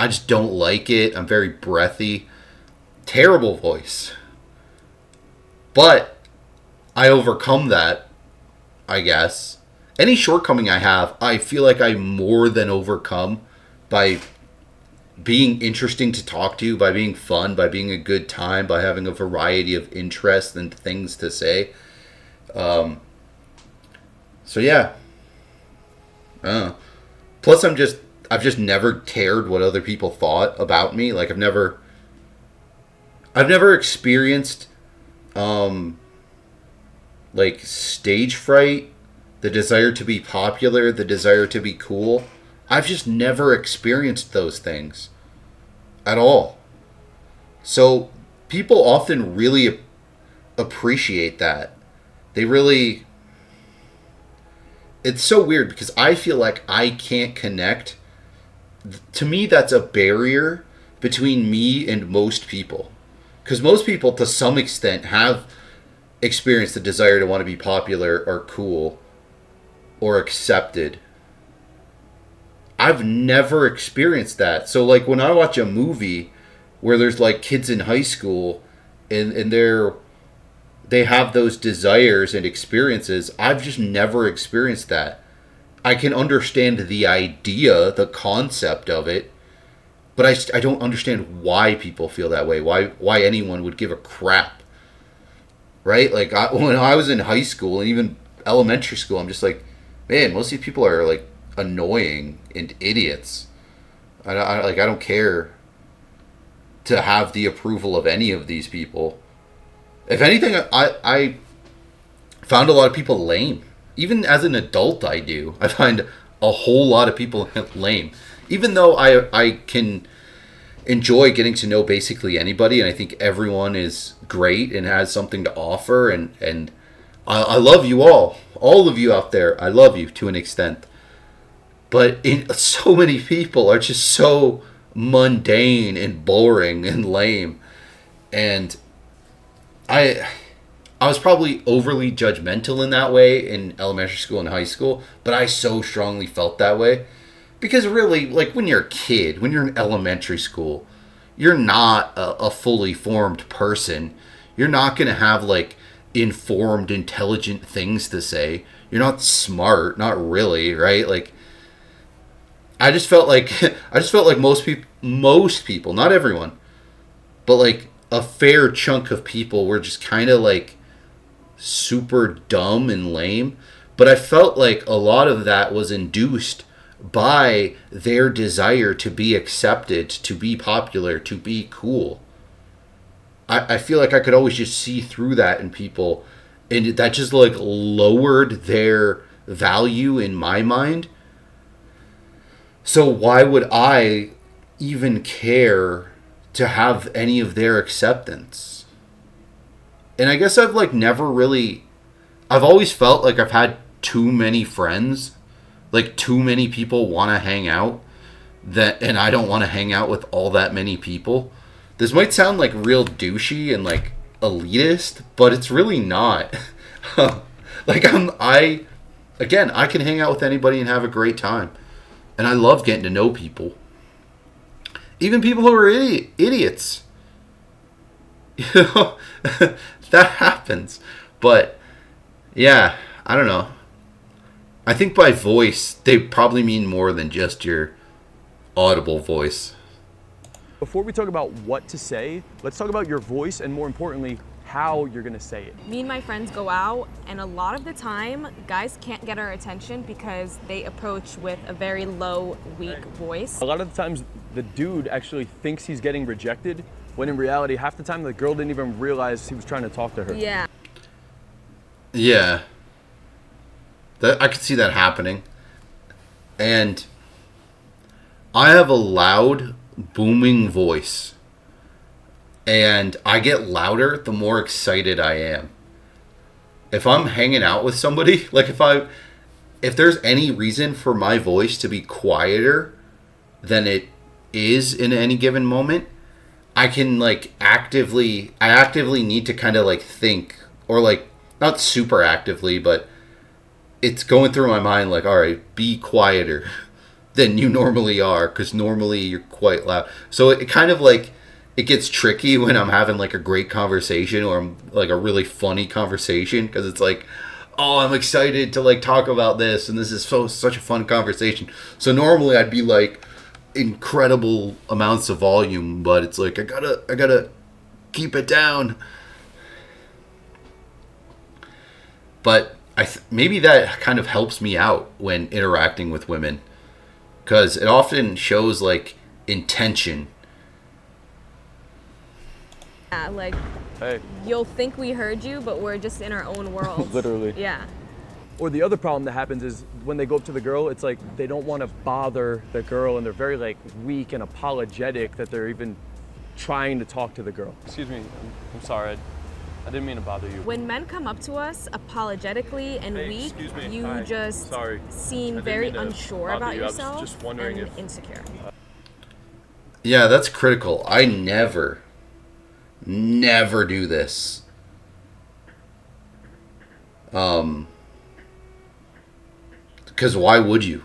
just don't like it. I'm very breathy. Terrible voice. But I overcome that, I guess. Any shortcoming I have, I feel like I more than overcome by being interesting to talk to, by being fun, by being a good time, by having a variety of interests and things to say. So yeah. Plus I've just never cared what other people thought about me. Like I've never experienced like stage fright, the desire to be popular, the desire to be cool. I've just never experienced those things at all. So people often really appreciate that. They really... It's so weird because I feel like I can't connect. To me, that's a barrier between me and most people. Because most people, to some extent, have experienced the desire to want to be popular or cool or accepted. I've never experienced that. So like when I watch a movie where there's like kids in high school and they have those desires and experiences, I've just never experienced that. I can understand the idea, the concept of it, but I don't understand why people feel that way. Why anyone would give a crap. Right? Like when I was in high school and even elementary school, I'm just like, man, most of these people are like annoying and idiots. I don't care to have the approval of any of these people. If anything, I found a lot of people lame. Even as an adult, I do. I find a whole lot of people lame. Even though I can enjoy getting to know basically anybody, and I think everyone is great and has something to offer, and I love you all of you out there. I love you to an extent. But so many people are just so mundane and boring and lame. And I was probably overly judgmental in that way in elementary school and high school, but I so strongly felt that way. Because really, like when you're a kid, when you're in elementary school, you're not a fully formed person. You're not going to have like informed, intelligent things to say. You're not smart, not really, right? Like I just felt like most people, not everyone, but like a fair chunk of people were just kind of like super dumb and lame. But I felt like a lot of that was induced by their desire to be accepted, to be popular, to be cool. I feel like I could always just see through that in people, and that just like lowered their value in my mind. So why would I even care to have any of their acceptance? And I guess I've like never really, I've always felt like I've had too many friends, like too many people want to hang out, and I don't want to hang out with all that many people. This might sound like real douchey and like elitist, but it's really not. Like I can hang out with anybody and have a great time. And I love getting to know people. Even people who are idiots. You know, that happens. But yeah, I don't know. I think by voice, they probably mean more than just your audible voice. Before we talk about what to say, let's talk about your voice and more importantly, how you're gonna say it. Me and my friends go out, and a lot of the time, guys can't get our attention because they approach with a very low, weak voice. A lot of the times, the dude actually thinks he's getting rejected, when in reality, half the time, the girl didn't even realize he was trying to talk to her. Yeah. Yeah. I could see that happening. And I have a loud, booming voice. And I get louder the more excited I am. If I'm hanging out with somebody, like if there's any reason for my voice to be quieter than it is in any given moment, I can like I actively need to kind of like think, or like not super actively, but it's going through my mind like, all right, be quieter than you normally are, because normally you're quite loud. So it kind of like, it gets tricky when I'm having like a great conversation, or I'm like a really funny conversation, because it's like, oh, I'm excited to like talk about this, and this is such a fun conversation. So normally I'd be like incredible amounts of volume, but it's like I gotta keep it down. But maybe that kind of helps me out when interacting with women, because it often shows like intention. Yeah, like, Hey. You'll think we heard you, but we're just in our own world. Literally. Yeah. Or the other problem that happens is when they go up to the girl, it's like they don't want to bother the girl, and they're very like weak and apologetic that they're even trying to talk to the girl. Excuse me, I'm sorry. I didn't mean to bother you. When men come up to us apologetically and Hey, weak, excuse me. you Hi. just Sorry. seem I didn't very mean to unsure bother about you. I was yourself just wondering and if- insecure. Yeah, that's critical. I never do this. Because why would you?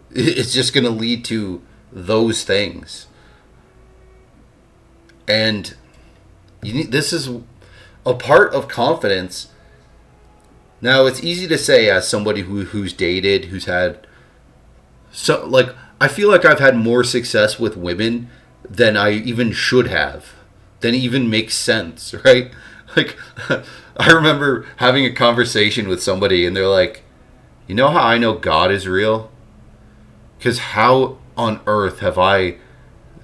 It's just going to lead to those things. And this is a part of confidence. Now, it's easy to say as somebody who's dated, who's had... So, like, I feel like I've had more success with women than I even should have. Than even makes sense, right? Like, I remember having a conversation with somebody, and they're like, you know how I know God is real? Because how on earth have I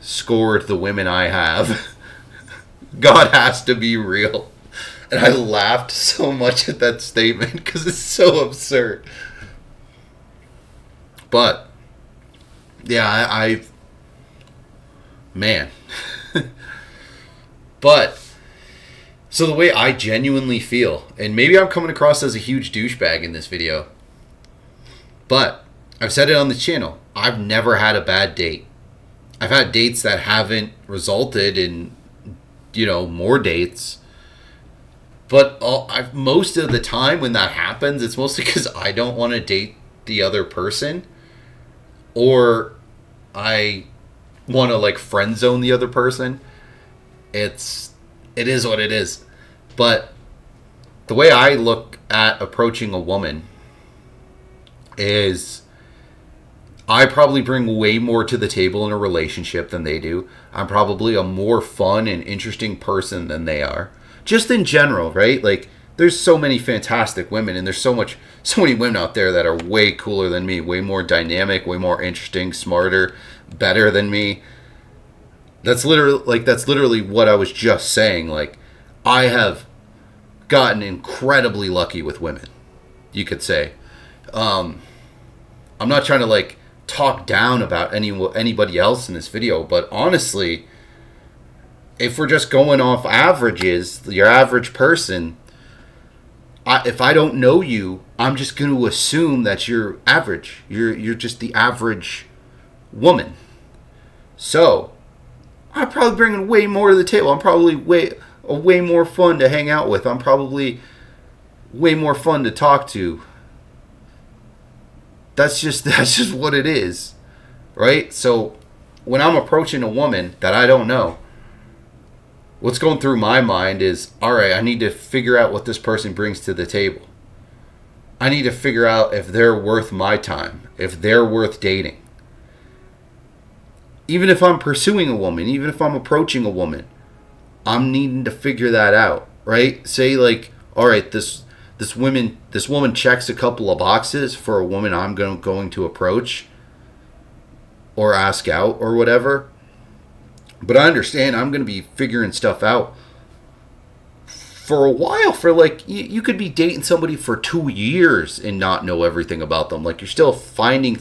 scored the women I have? God has to be real. And I laughed so much at that statement because it's so absurd. But, yeah, man. But, so the way I genuinely feel, and maybe I'm coming across as a huge douchebag in this video, but I've said it on the channel, I've never had a bad date. I've had dates that haven't resulted in, more dates. But most of the time when that happens, it's mostly because I don't want to date the other person, or I want to like friend zone the other person. It is what it is. But the way I look at approaching a woman is I probably bring way more to the table in a relationship than they do. I'm probably a more fun and interesting person than they are. Just in general, right? Like, there's so many fantastic women, and there's so many women out there that are way cooler than me, way more dynamic, way more interesting, smarter, better than me. That's literally what I was just saying. Like, I have gotten incredibly lucky with women, you could say. I'm not trying to like talk down about anybody else in this video, but honestly, if we're just going off averages, your average person, if I don't know you, I'm just going to assume that you're average. You're just the average woman. So I'm probably bringing way more to the table. I'm probably way more fun to hang out with. I'm probably way more fun to talk to. That's just what it is, right? So when I'm approaching a woman that I don't know, what's going through my mind is, all right, I need to figure out what this person brings to the table. I need to figure out if they're worth my time, if they're worth dating. Even if I'm pursuing a woman, even if I'm approaching a woman, I'm needing to figure that out, right? Say like, all right, this woman checks a couple of boxes for a woman I'm going to approach or ask out or whatever. But I understand I'm going to be figuring stuff out for a while. For like, you could be dating somebody for 2 years and not know everything about them. Like, you're still finding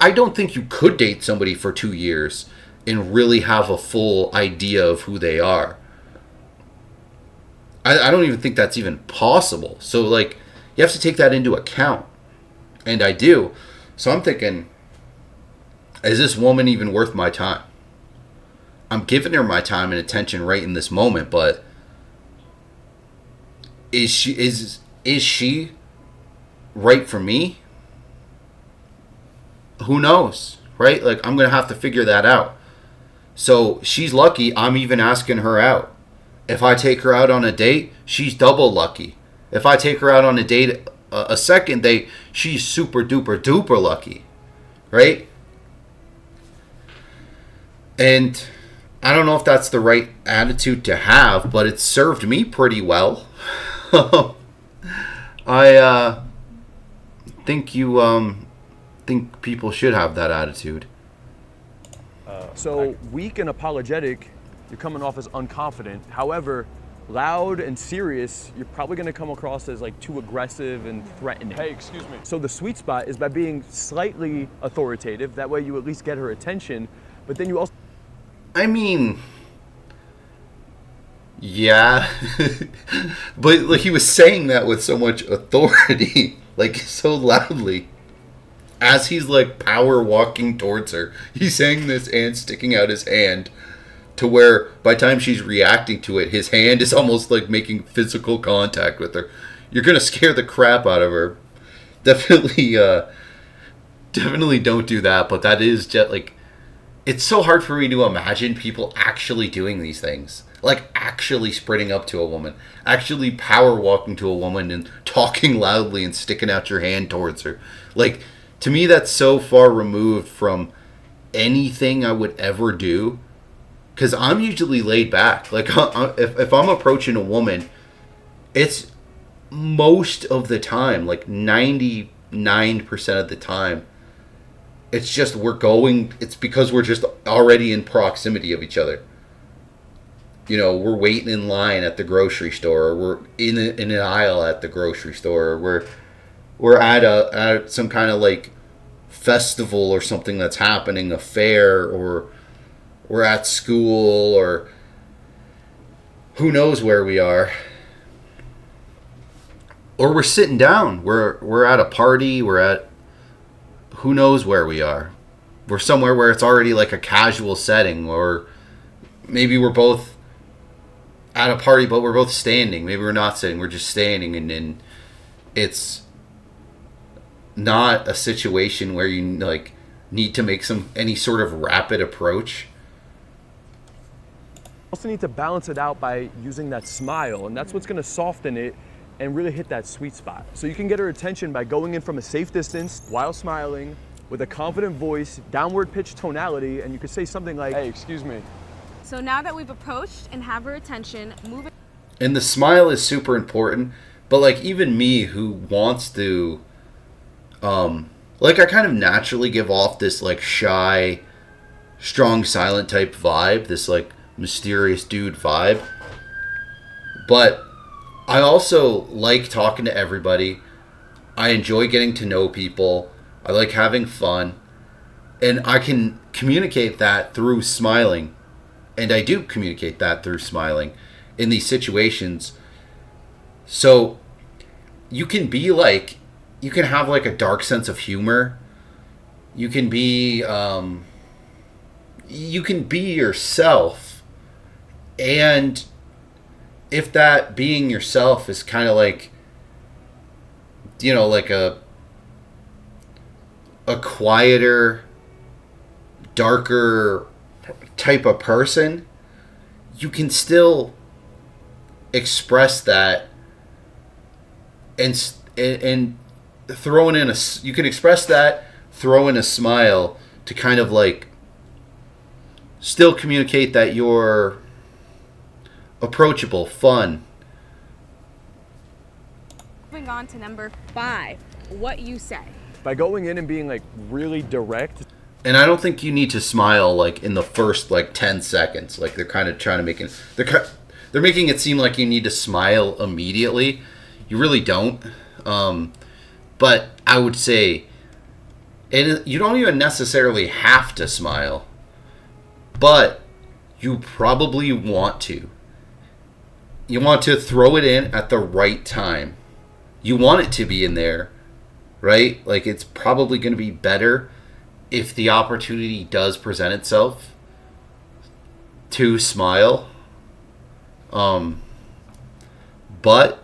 I don't think you could date somebody for 2 years and really have a full idea of who they are. I don't even think that's even possible. So, like, you have to take that into account. And I do. So I'm thinking, is this woman even worth my time? I'm giving her my time and attention right in this moment, but is she right for me? Who knows, right? Like, I'm going to have to figure that out. So she's lucky I'm even asking her out. If I take her out on a date, she's double lucky. If I take her out on a date, a second date, she's super duper duper lucky, right? And I don't know if that's the right attitude to have, but it's served me pretty well. I think think people should have that attitude. So weak and apologetic, you're coming off as unconfident. However, loud and serious, you're probably going to come across as like too aggressive and threatening. Hey, excuse me. So the sweet spot is by being slightly authoritative. That way you at least get her attention, but then you also... I mean, yeah, but like, he was saying that with so much authority, like so loudly, as he's like power walking towards her. He's saying this and sticking out his hand, to where by the time she's reacting to it, his hand is almost like making physical contact with her. You're gonna scare the crap out of her. Definitely don't do that. But that is just like, it's so hard for me to imagine people actually doing these things. Like, actually sprinting up to a woman, actually power walking to a woman and talking loudly and sticking out your hand towards her. Like, to me, that's so far removed from anything I would ever do. Because I'm usually laid back. Like, if I'm approaching a woman, it's most of the time, like 99% of the time, it's just it's because we're just already in proximity of each other. You know, we're waiting in line at the grocery store, or we're in an aisle at the grocery store, or we're at some kind of like festival or something that's happening, a fair, or we're at school, or who knows where we are. Or we're sitting down, we're at a party, we're at who knows where we are. we're somewhere where it's already like a casual setting, or maybe we're both at a party but we're both standing. Maybe we're not sitting, we're just standing, and then it's not a situation where you like need to make any sort of rapid approach. Also need to balance it out by using that smile, and that's what's going to soften it and really hit that sweet spot. So you can get her attention by going in from a safe distance while smiling with a confident voice, downward pitch tonality, and you could say something like, "Hey, excuse me." So now that we've approached and have her attention, move it. And the smile is super important, but like even me who wants to like I kind of naturally give off this like shy, strong silent type vibe, this like mysterious dude vibe. But I also like talking to everybody. I enjoy getting to know people. I like having fun. And I can communicate that through smiling. And I do communicate that through smiling in these situations. So you can be like, you can have like a dark sense of humor. You can be yourself. And if that being yourself is kind of like, you know, like a quieter, darker type of person, you can still express that and throwing in you can express that, throw in a smile to kind of like still communicate that you're approachable, fun. Moving on to number 5, what you say. By going in and being like really direct. And I don't think you need to smile like in the first like 10 seconds. Like they're kind of trying to make it, they're making it seem like you need to smile immediately. You really don't. But I would say, and you don't even necessarily have to smile, but you probably want to. You want to throw it in at the right time. You want it to be in there, right? Like it's probably going to be better if the opportunity does present itself to smile. But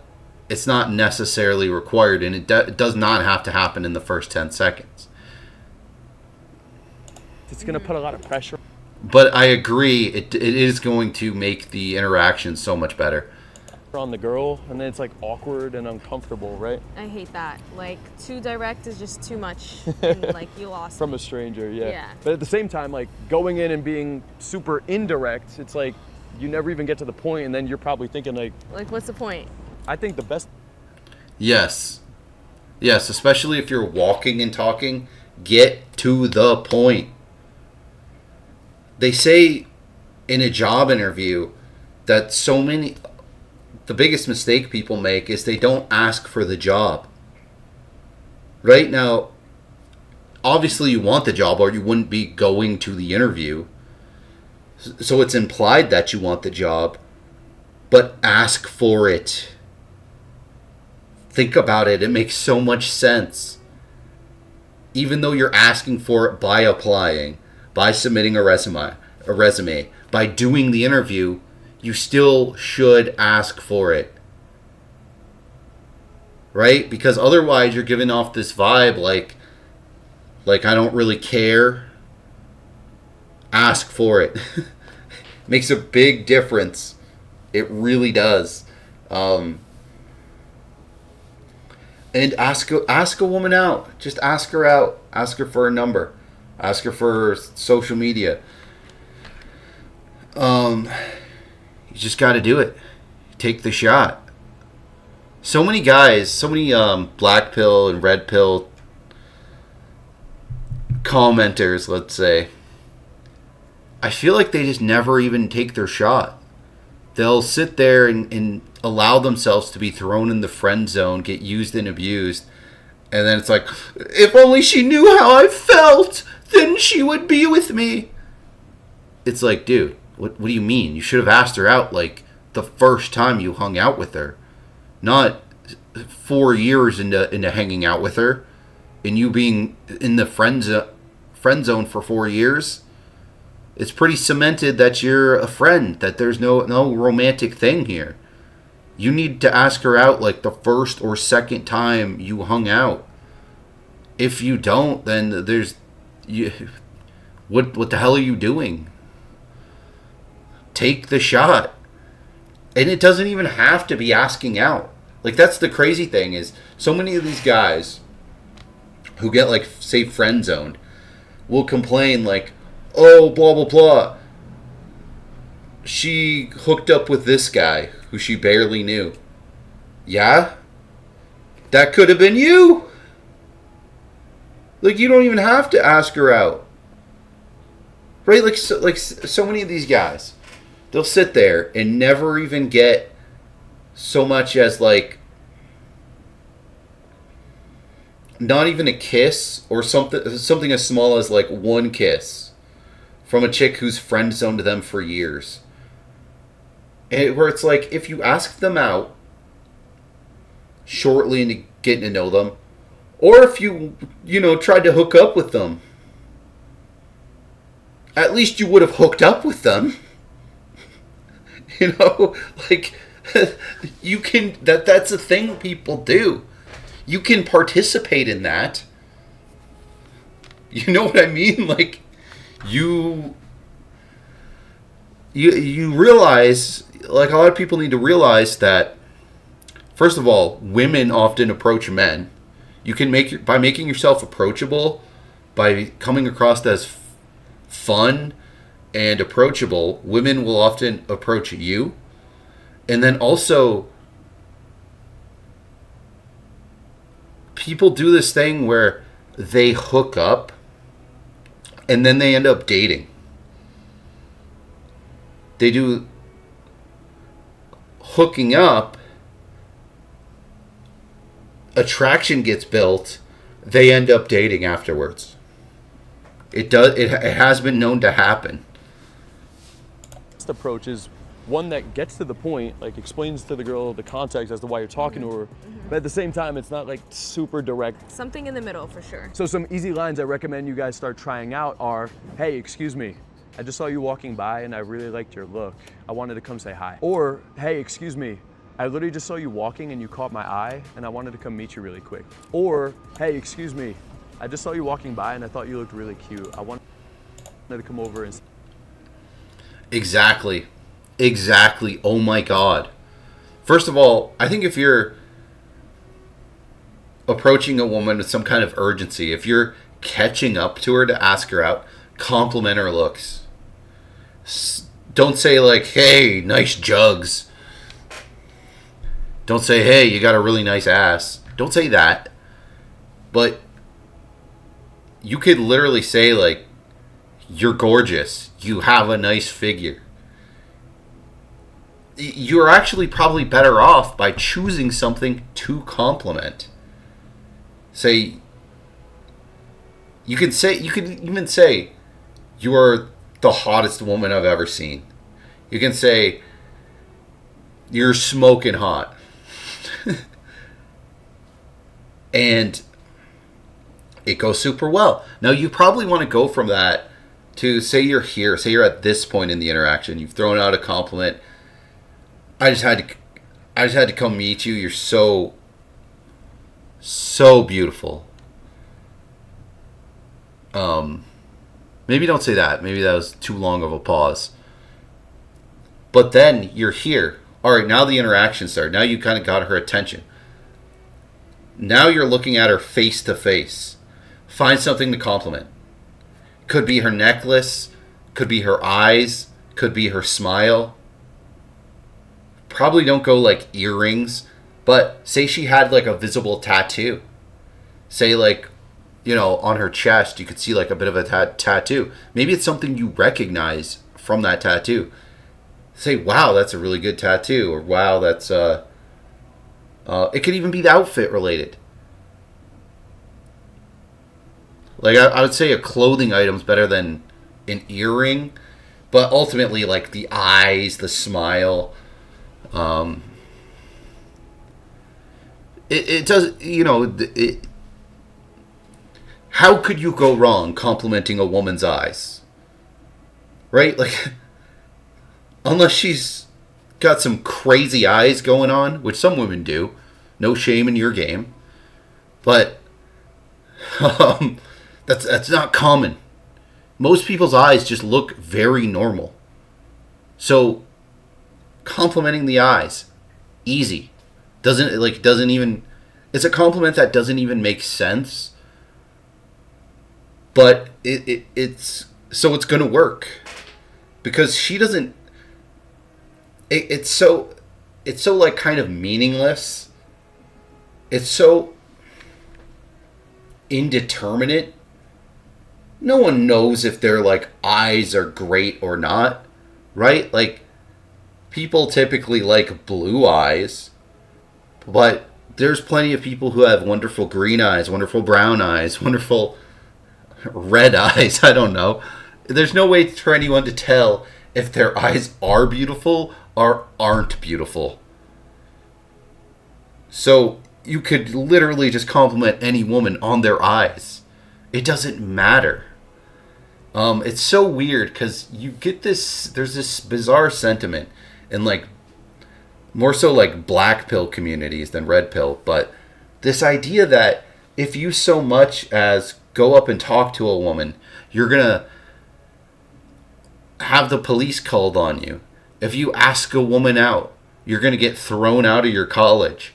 it's not necessarily required, and it does not have to happen in the first 10 seconds. It's going to put a lot of pressure. But I agree, it is going to make the interaction so much better. On the girl, and then it's like awkward and uncomfortable, right? I hate that. Like too direct is just too much, and like you lost From me. a stranger, yeah. Yeah. But at the same time, like going in and being super indirect, it's like you never even get to the point, and then you're probably thinking like what's the point? I think the best. Yes, especially if you're walking and talking, get to the point. They say in a job interview that the biggest mistake people make is they don't ask for the job. Right now, obviously you want the job or you wouldn't be going to the interview. So it's implied that you want the job, but ask for it. Think about it. It makes so much sense. Even though you're asking for it by applying, by submitting a resume, by doing the interview, you still should ask for it. Right? Because otherwise you're giving off this vibe like I don't really care. Ask for it. Makes a big difference. It really does. And ask a woman out. Just ask her out. Ask her for a number. Ask her for social media. You just got to do it. Take the shot. So many guys, so many black pill and red pill commenters, let's say, I feel like they just never even take their shot. They'll sit there and allow themselves to be thrown in the friend zone, get used and abused, and then it's like, if only she knew how I felt, then she would be with me. It's like, dude, what do you mean? You should have asked her out like the first time you hung out with her, not 4 years into hanging out with her, and you being in the friend friend zone for 4 years, it's pretty cemented that you're a friend, that there's no romantic thing here. You need to ask her out like the first or second time you hung out. If you don't, then what the hell are you doing? Take the shot. And it doesn't even have to be asking out. Like, that's the crazy thing, is so many of these guys who get, like, say, friend zoned will complain like, oh, blah, blah, blah, she hooked up with this guy who she barely knew. Yeah? That could have been you. Like, you don't even have to ask her out. Right? Like so many of these guys, they'll sit there and never even get so much as, like, not even a kiss, or something as small as, like, one kiss from a chick who's friend zoned them for years. And where it's like, if you ask them out shortly into getting to know them, or if you tried to hook up with them, at least you would have hooked up with them. Like, you can, that's a thing people do. You can participate in that. You know what I mean? Like, you realize, like, a lot of people need to realize that, first of all, women often approach men. You can by making yourself approachable, by coming across as fun and approachable, women will often approach you. And then also, people do this thing where they hook up and then they end up dating. They do hooking up, attraction gets built, they end up dating afterwards. It has been known to happen. This approach is one that gets to the point, like explains to the girl the context as to why you're talking to her, but at the same time, it's not like super direct. Something in the middle for sure. So some easy lines I recommend you guys start trying out are, hey, excuse me, I just saw you walking by and I really liked your look. I wanted to come say hi. Or, hey, excuse me, I literally just saw you walking and you caught my eye and I wanted to come meet you really quick. Or, hey, excuse me, I just saw you walking by and I thought you looked really cute. I wanted to come over and... Exactly. Oh my God. First of all, I think if you're approaching a woman with some kind of urgency, if you're catching up to her to ask her out, compliment her looks. Don't say like, hey, nice jugs. Don't say, hey, you got a really nice ass. Don't say that. But you could literally say, like, you're gorgeous. You have a nice figure. You're actually probably better off by choosing something to compliment. Say, you could even say, you are the hottest woman I've ever seen. You can say, you're smoking hot. And it goes super well. Now, you probably want to go from that to, say you're here, say you're at this point in the interaction, you've thrown out a compliment. I just had to come meet you. You're so beautiful. Maybe don't say that. Maybe that was too long of a pause. But then you're here. All right, now the interaction started. Now you kind of got her attention. Now you're looking at her face to face. Find something to compliment. Could be her necklace. Could be her eyes. Could be her smile. Probably don't go like earrings. But say she had like a visible tattoo. Say like, on her chest, you could see like a bit of a tattoo. Maybe it's something you recognize from that tattoo. Say, wow, that's a really good tattoo. Or wow, that's it could even be the outfit related. Like, I would say a clothing item's better than an earring. But ultimately, like, the eyes, the smile. It does, how could you go wrong complimenting a woman's eyes? Right? Like, unless she's got some crazy eyes going on, which some women do. No shame in your game. But that's not common. Most people's eyes just look very normal. So complimenting the eyes, easy. Doesn't even, it's a compliment that doesn't even make sense. But it's going to work. Because she doesn't, it's so like kind of meaningless. It's so indeterminate. No one knows if their like eyes are great or not, right? Like, people typically like blue eyes, but there's plenty of people who have wonderful green eyes, wonderful brown eyes, wonderful red eyes. I don't know. There's no way for anyone to tell if their eyes are beautiful or aren't beautiful. So you could literally just compliment any woman on their eyes. It doesn't matter. It's so weird because you get there's this bizarre sentiment in like, more so like black pill communities than red pill, but this idea that if you so much as go up and talk to a woman, you're gonna have the police called on you. If you ask a woman out, you're gonna get thrown out of your college.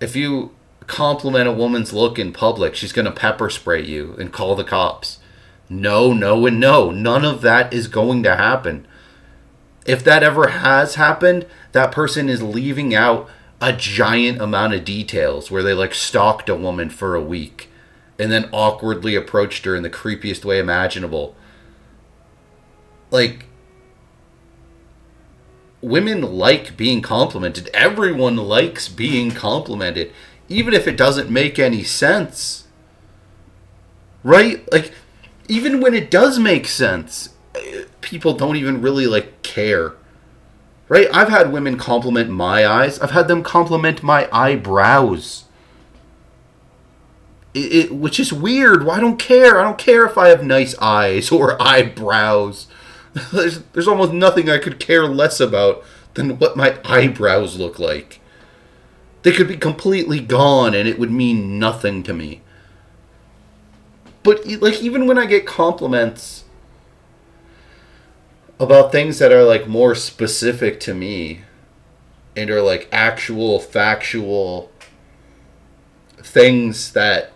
If you compliment a woman's look in public, she's gonna pepper spray you and call the cops. No, no, and no. None of that is going to happen. If that ever has happened, that person is leaving out a giant amount of details where they like stalked a woman for a week and then awkwardly approached her in the creepiest way imaginable. Like, women like being complimented. Everyone likes being complimented, even if it doesn't make any sense. Right? Like, even when it does make sense, people don't even really like care. Right? I've had women compliment my eyes. I've had them compliment my eyebrows. Which is weird. Well, I don't care. I don't care if I have nice eyes or eyebrows. There's almost nothing I could care less about than what my eyebrows look like. They could be completely gone and it would mean nothing to me. But like, even when I get compliments about things that are like more specific to me and are like actual factual things that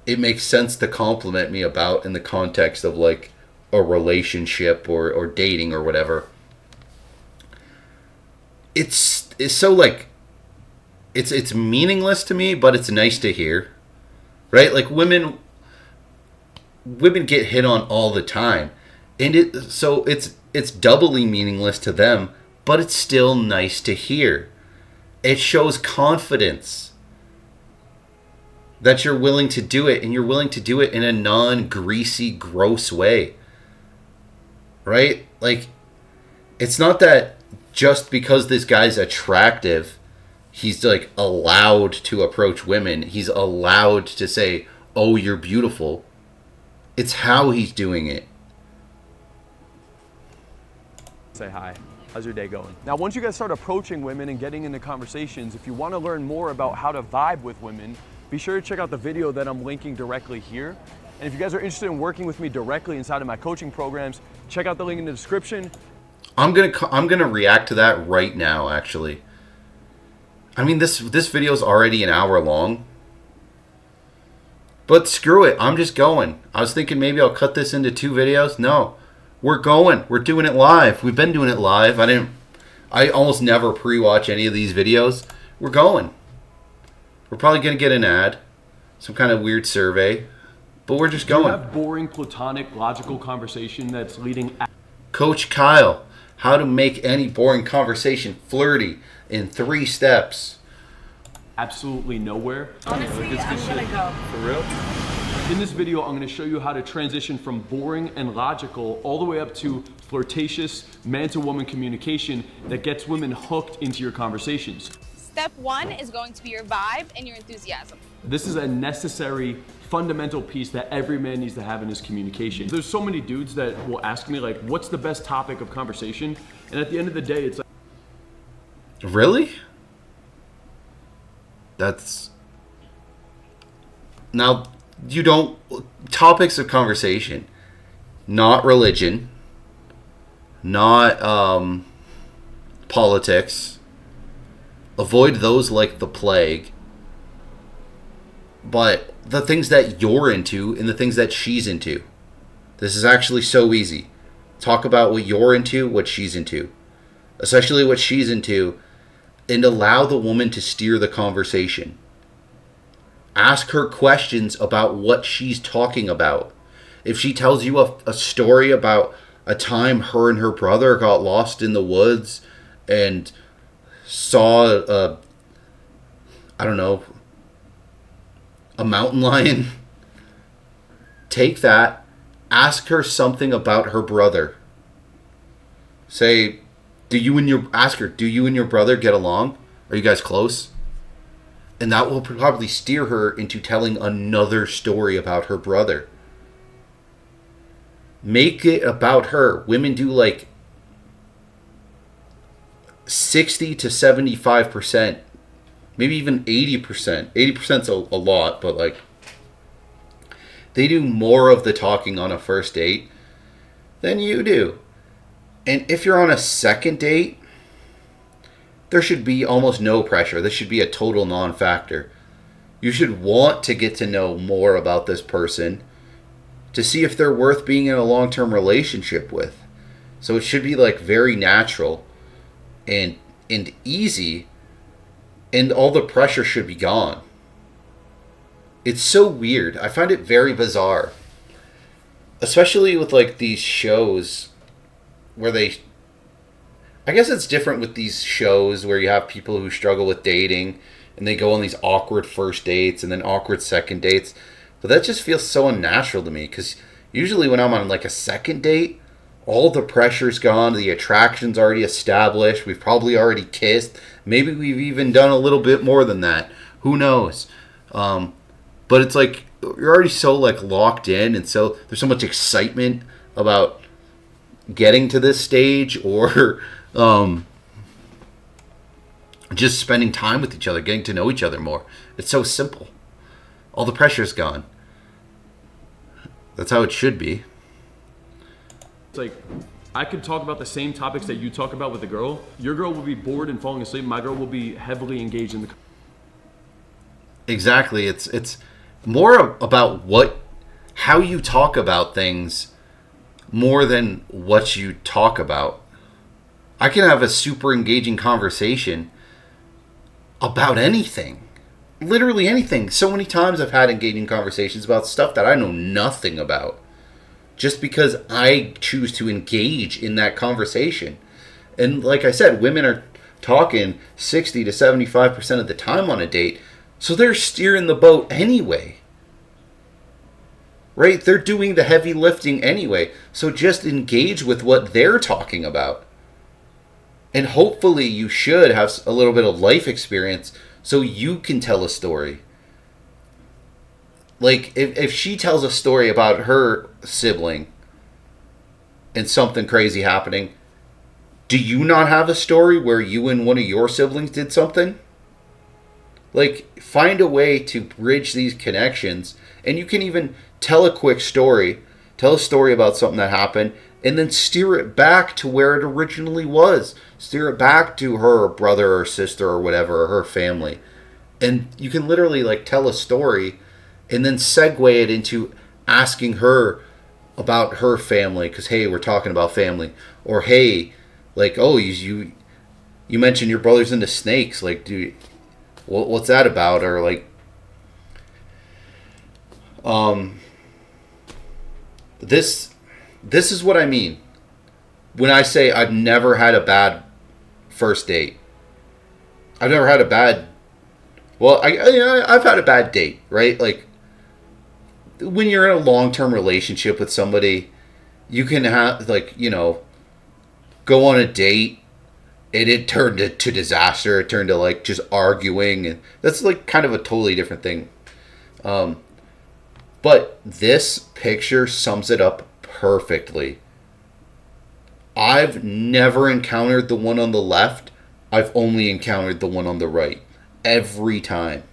it makes sense to compliment me about in the context of like a relationship or dating or whatever, it's so like it's meaningless to me, but it's nice to hear. Right? Like, women get hit on all the time, and it's doubly meaningless to them, but it's still nice to hear. It shows confidence that you're willing to do it, and you're willing to do it in a non-greasy, gross way. Right? Like, it's not that just because this guy's attractive, he's like allowed to approach women. He's allowed to say, "Oh, you're beautiful." It's how he's doing it. Say hi. How's your day going? Now, once you guys start approaching women and getting into conversations, if you want to learn more about how to vibe with women, be sure to check out the video that I'm linking directly here. And if you guys are interested in working with me directly inside of my coaching programs, check out the link in the description. I'm gonna react to that right now, actually. I mean, this video is already an hour long. But screw it, I'm just going. I was thinking maybe I'll cut this into 2 videos. No, we're going. We're doing it live. We've been doing it live. I almost never pre-watch any of these videos. We're going. We're probably going to get an ad, some kind of weird survey, but we're just going. Do you have boring, platonic, logical conversation that's leading... Coach Kyle, how to make any boring conversation flirty in 3 steps. Absolutely nowhere. Honestly, I'm gonna go. For real? In this video, I'm gonna show you how to transition from boring and logical all the way up to flirtatious man-to-woman communication that gets women hooked into your conversations. Step 1 is going to be your vibe and your enthusiasm. This is a necessary, fundamental piece that every man needs to have in his communication. There's so many dudes that will ask me like, what's the best topic of conversation? And at the end of the day, it's like, really? That's... Now, you don't... Topics of conversation. Not religion. Not politics. Avoid those like the plague. But the things that you're into and the things that she's into. This is actually so easy. Talk about what you're into, what she's into. Especially what she's into. And allow the woman to steer the conversation. Ask her questions about what she's talking about. If she tells you a story about a time her and her brother got lost in the woods and saw I don't know, a mountain lion, take that, ask her something about her brother. Say, ask her, do you and your brother get along? Are you guys close? And that will probably steer her into telling another story about her brother. Make it about her. Women do like 60 to 75%, maybe even 80%. 80%'s a lot, but like they do more of the talking on a first date than you do. And if you're on a second date, there should be almost no pressure. This should be a total non-factor. You should want to get to know more about this person to see if they're worth being in a long-term relationship with. So it should be like very natural and easy, and all the pressure should be gone. It's so weird. I find it very bizarre. Especially with like these shows where I guess it's different with these shows where you have people who struggle with dating and they go on these awkward first dates and then awkward second dates. But that just feels so unnatural to me, because usually when I'm on like a second date, all the pressure's gone, the attraction's already established, we've probably already kissed, maybe we've even done a little bit more than that. Who knows? But it's like you're already so like locked in, and so there's so much excitement about getting to this stage, or just spending time with each other, getting to know each other more. It's so simple. All the pressure's gone. That's how it should be. it's like, I could talk about the same topics that you talk about with a girl. Your girl will be bored and falling asleep. My girl will be heavily engaged in the... Exactly. It's more about how you talk about things more than what you talk about. I can have a super engaging conversation about anything. Literally anything. So many times I've had engaging conversations about stuff that I know nothing about, just because I choose to engage in that conversation. And like I said, women are talking 60 to 75% of the time on a date, so they're steering the boat anyway. Right? They're doing the heavy lifting anyway, so just engage with what they're talking about. And hopefully you should have a little bit of life experience so you can tell a story. Like, if she tells a story about her sibling and something crazy happening, do you not have a story where you and one of your siblings did something? Like, find a way to bridge these connections. And you can even tell a quick story. Tell a story about something that happened, and then steer it back to where it originally was. Steer it back to her brother or sister or whatever, or her family. And you can literally like tell a story and then segue it into asking her about her family, because hey, we're talking about family. Or hey, like, oh, you mentioned your brother's into snakes. Like, what's that about? Or like, this is what I mean when I say I've never had a bad first date. I've never had a bad... Well, I've had a bad date, right? Like, when you're in a long-term relationship with somebody, you can have, like, go on a date, and it turned to disaster. It turned to, like, just arguing. And that's, like, kind of a totally different thing. But this picture sums it up perfectly. I've never encountered the one on the left. I've only encountered the one on the right. Every time.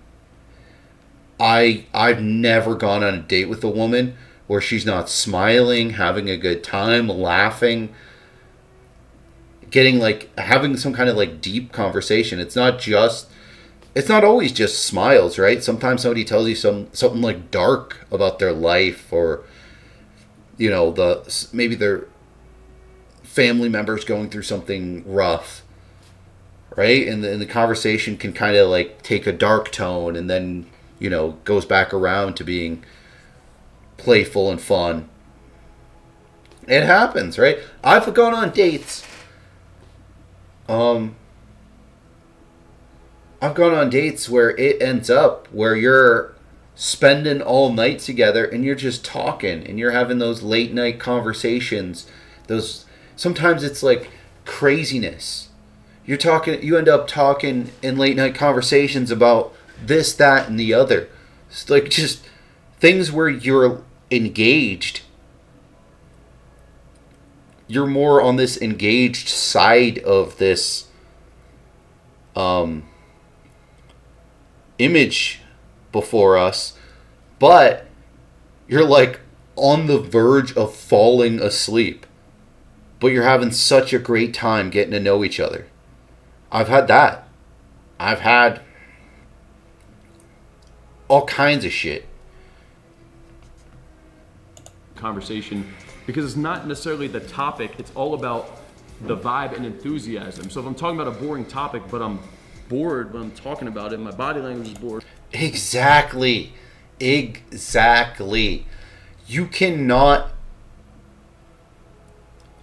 I've never gone on a date with a woman where she's not smiling, having a good time, laughing, getting having some kind of deep conversation. It's not always just smiles, right? Sometimes somebody tells you something dark about their life, or maybe their family members going through something rough, right? And the conversation can kind of take a dark tone, and then goes back around to being playful and fun. It happens, right? I've gone on dates. I've gone on dates where it ends up where you're spending all night together and you're just talking and you're having those late night conversations. Sometimes it's craziness. You end up talking in late night conversations about this, that, and the other. It's just things where you're engaged. You're more on this engaged side of this image before us, but you're on the verge of falling asleep, but you're having such a great time getting to know each other. I've had that. I've had all kinds of shit. Conversation, because it's not necessarily the topic, it's all about the vibe and enthusiasm. So if I'm talking about a boring topic, but I'm bored when I'm talking about it, my body language is bored. Exactly. You cannot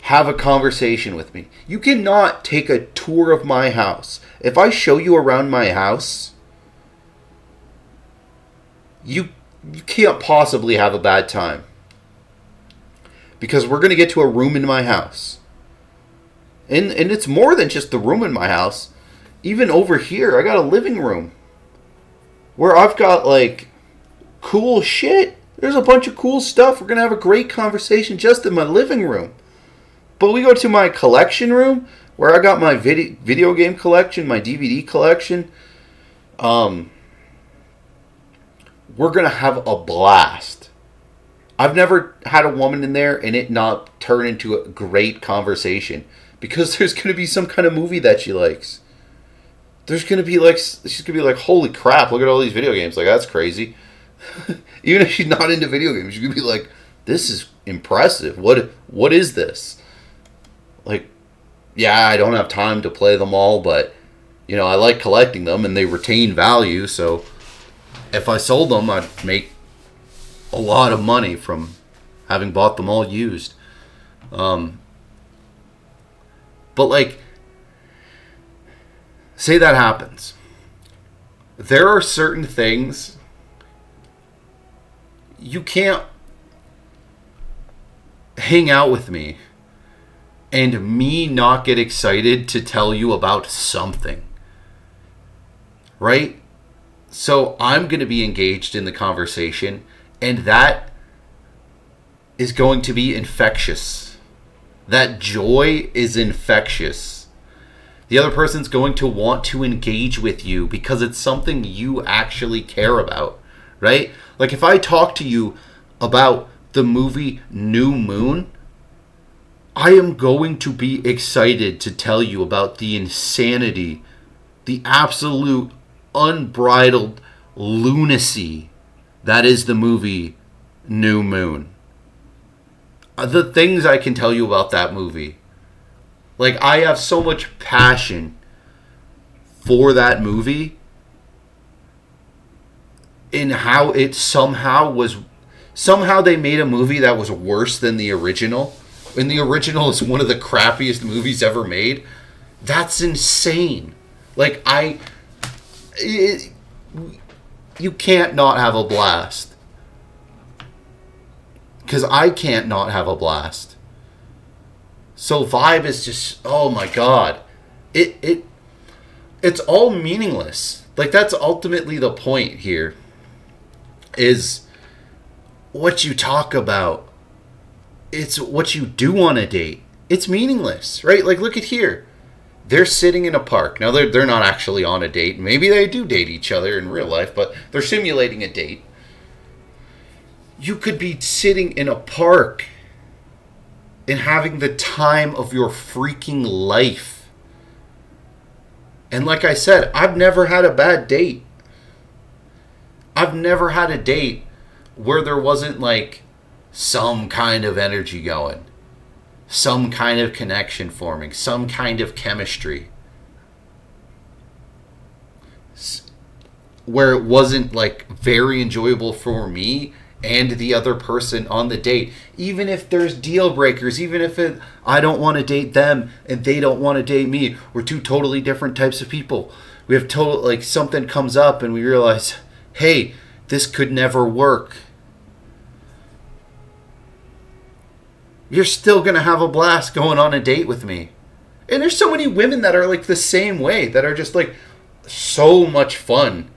have a conversation with me. You cannot take a tour of my house. If I show you around my house, you can't possibly have a bad time. Because we're going to get to a room in my house. And it's more than just the room in my house. Even over here, I got a living room. Where I've got cool shit. There's a bunch of cool stuff. We're going to have a great conversation just in my living room. But we go to my collection room, where I got my video game collection, my DVD collection. We're going to have a blast. I've never had a woman in there and it not turn into a great conversation. Because there's going to be some kind of movie that she likes. There's going to be she's going to be holy crap, look at all these video games. That's crazy. Even if she's not into video games, she's going to be this is impressive. What is this? Yeah, I don't have time to play them all, but, I like collecting them and they retain value. So if I sold them, I'd make a lot of money from having bought them all used. But say that happens. There are certain things you can't hang out with me and me not get excited to tell you about something. Right? So I'm going to be engaged in the conversation, and that is going to be infectious. That joy is infectious. The other person's going to want to engage with you because it's something you actually care about, right? If I talk to you about the movie New Moon, I am going to be excited to tell you about the insanity, the absolute unbridled lunacy that is the movie New Moon. The things I can tell you about that movie. I have so much passion for that movie in how it somehow they made a movie that was worse than the original. And the original is one of the crappiest movies ever made. That's insane. You can't not have a blast. Because I can't not have a blast. So vibe is just, oh my god. It's all meaningless. That's ultimately the point here. is what you talk about. It's what you do on a date. It's meaningless, right? Like, look at here. They're sitting in a park. Now, they're not actually on a date. Maybe they do date each other in real life, but they're simulating a date. You could be sitting in a park and having the time of your freaking life. And like I said, I've never had a bad date. I've never had a date where there wasn't like some kind of energy going, some kind of connection forming, some kind of chemistry, where it wasn't like very enjoyable for me and the other person on the date. Even if there's deal breakers, even if I don't want to date them and they don't want to date me, we're two totally different types of people. We have total, like, something comes up and we realize, hey, this could never work. You're still going to have a blast going on a date with me. And there's so many women that are like the same way, that are just like so much fun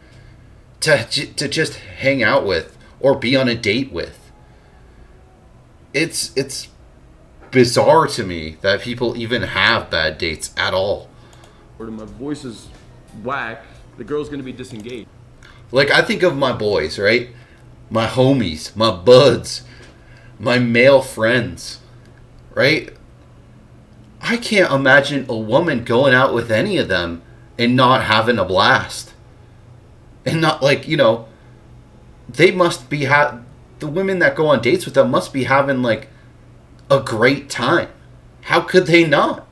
to just hang out with or be on a date with. It's bizarre to me that people even have bad dates at all. Or my voice is whack, the girl's going to be disengaged. Like, I think of my boys, right? My homies, my buds, my male friends, right? I can't imagine a woman going out with any of them and not having a blast. And not, like, you know, they must be, the women that go on dates with them must be having, like, a great time. How could they not?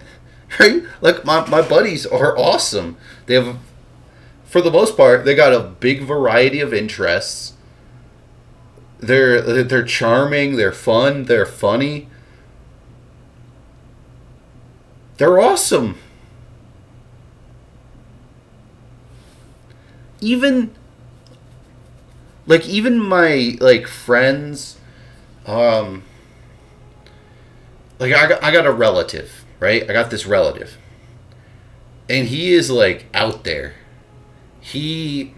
Right? Like, my buddies are awesome. They have, for the most part, they got a big variety of interests. They're charming, they're fun, they're funny. They're awesome. Even my, like, friends, like, I got a relative, right? I got this relative. And he is, like, out there. He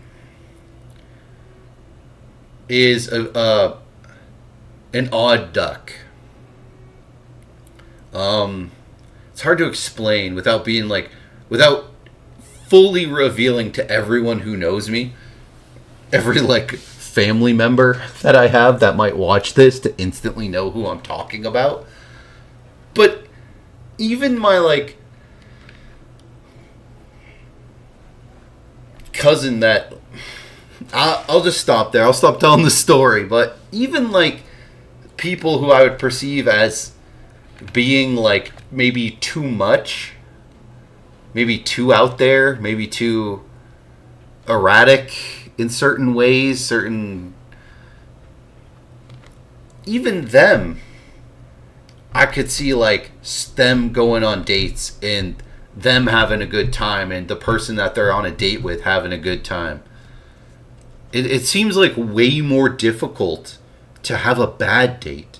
is an odd duck. It's hard to explain without being like, without fully revealing to everyone who knows me, every like family member that I have that might watch this to instantly know who I'm talking about. But even my like cousin that I'll just stop there. I'll stop telling the story. But even like people who I would perceive as being like maybe too much, maybe too out there, maybe too erratic in certain ways, even them, I could see like them going on dates and them having a good time and the person that they're on a date with having a good time. It seems like way more difficult to have a bad date.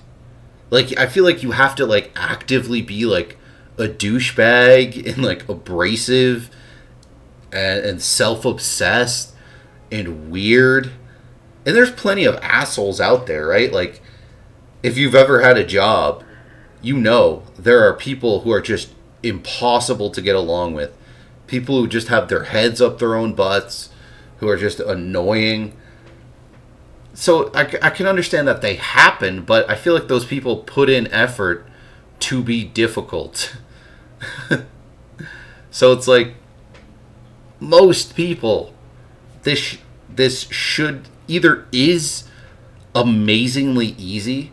Like, I feel like you have to like actively be like a douchebag and like abrasive and self-obsessed and weird. And there's plenty of assholes out there, right? Like, if you've ever had a job, you know there are people who are just impossible to get along with. People who just have their heads up their own butts, who are just annoying. So I can understand that they happen, but I feel like those people put in effort to be difficult. So it's like, most people, this should either is amazingly easy,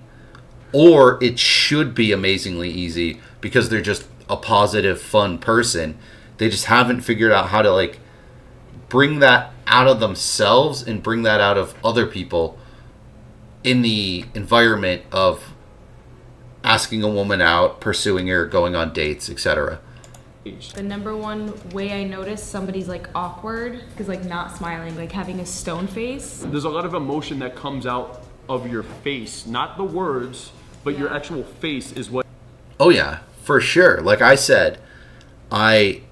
or it should be amazingly easy because they're just a positive, fun person. They just haven't figured out how to like bring that out of themselves and bring that out of other people in the environment of asking a woman out, pursuing her, going on dates, etc. The number one way I notice somebody's like awkward is like not smiling, like having a stone face. There's a lot of emotion that comes out of your face, not the words, but your actual face is what. Oh yeah, for sure. Like I said, I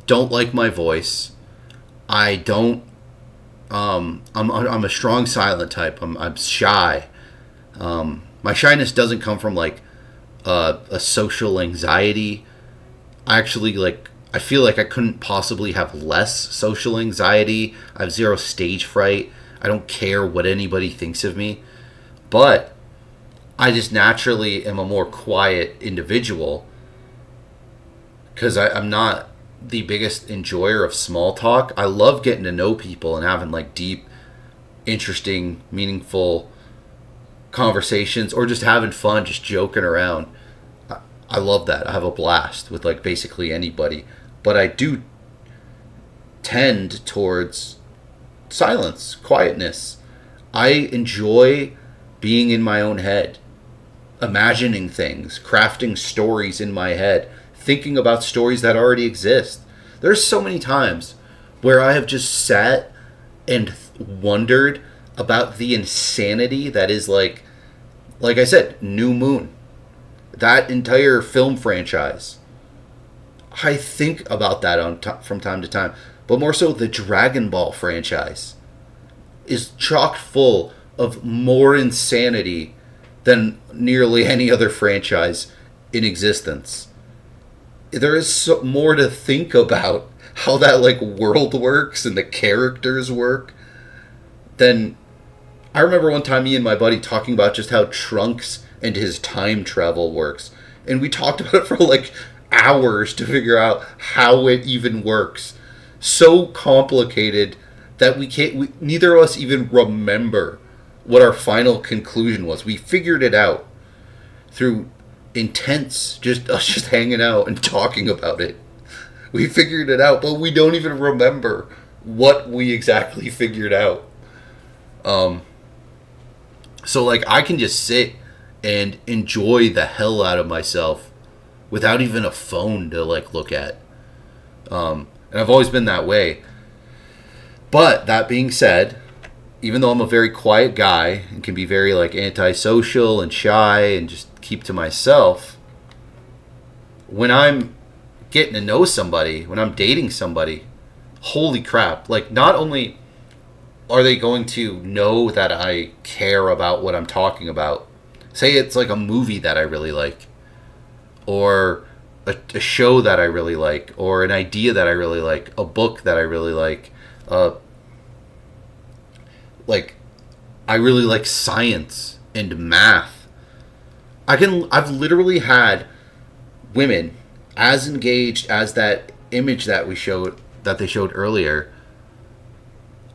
don't like my voice. I don't I'm a strong silent type. I'm shy. My shyness doesn't come from like a social anxiety. I actually I feel like I couldn't possibly have less social anxiety. I have zero stage fright. I don't care what anybody thinks of me. But I just naturally am a more quiet individual because I'm not the biggest enjoyer of small talk. I love getting to know people and having like deep, interesting, meaningful conversations, or just having fun, just joking around. I love that. I have a blast with like basically anybody. But I do tend towards silence, quietness. I enjoy being in my own head, imagining things, crafting stories in my head, thinking about stories that already exist. There's so many times where I have just sat and wondered about the insanity that is like I said, New Moon. That entire film franchise. I think about that from time to time. But more so, the Dragon Ball franchise is chock full of more insanity than nearly any other franchise in existence. There is more to think about how that like world works and the characters work than... I remember one time me and my buddy talking about just how Trunks and his time travel works. And we talked about it for like hours to figure out how it even works. So complicated that neither of us even remember what our final conclusion was. We figured it out through intense, us just hanging out and talking about it. We figured it out, but we don't even remember what we exactly figured out. So like I can just sit and enjoy the hell out of myself without even a phone to like look at. And I've always been that way. But that being said, even though I'm a very quiet guy and can be very like antisocial and shy and just keep to myself, when I'm getting to know somebody, when I'm dating somebody, holy crap, like not only are they going to know that I care about what I'm talking about, say it's like a movie that I really like, or a show that I really like, or an idea that I really like, a book that I really like, I really like science and math. I've literally had women as engaged as that image that they showed earlier,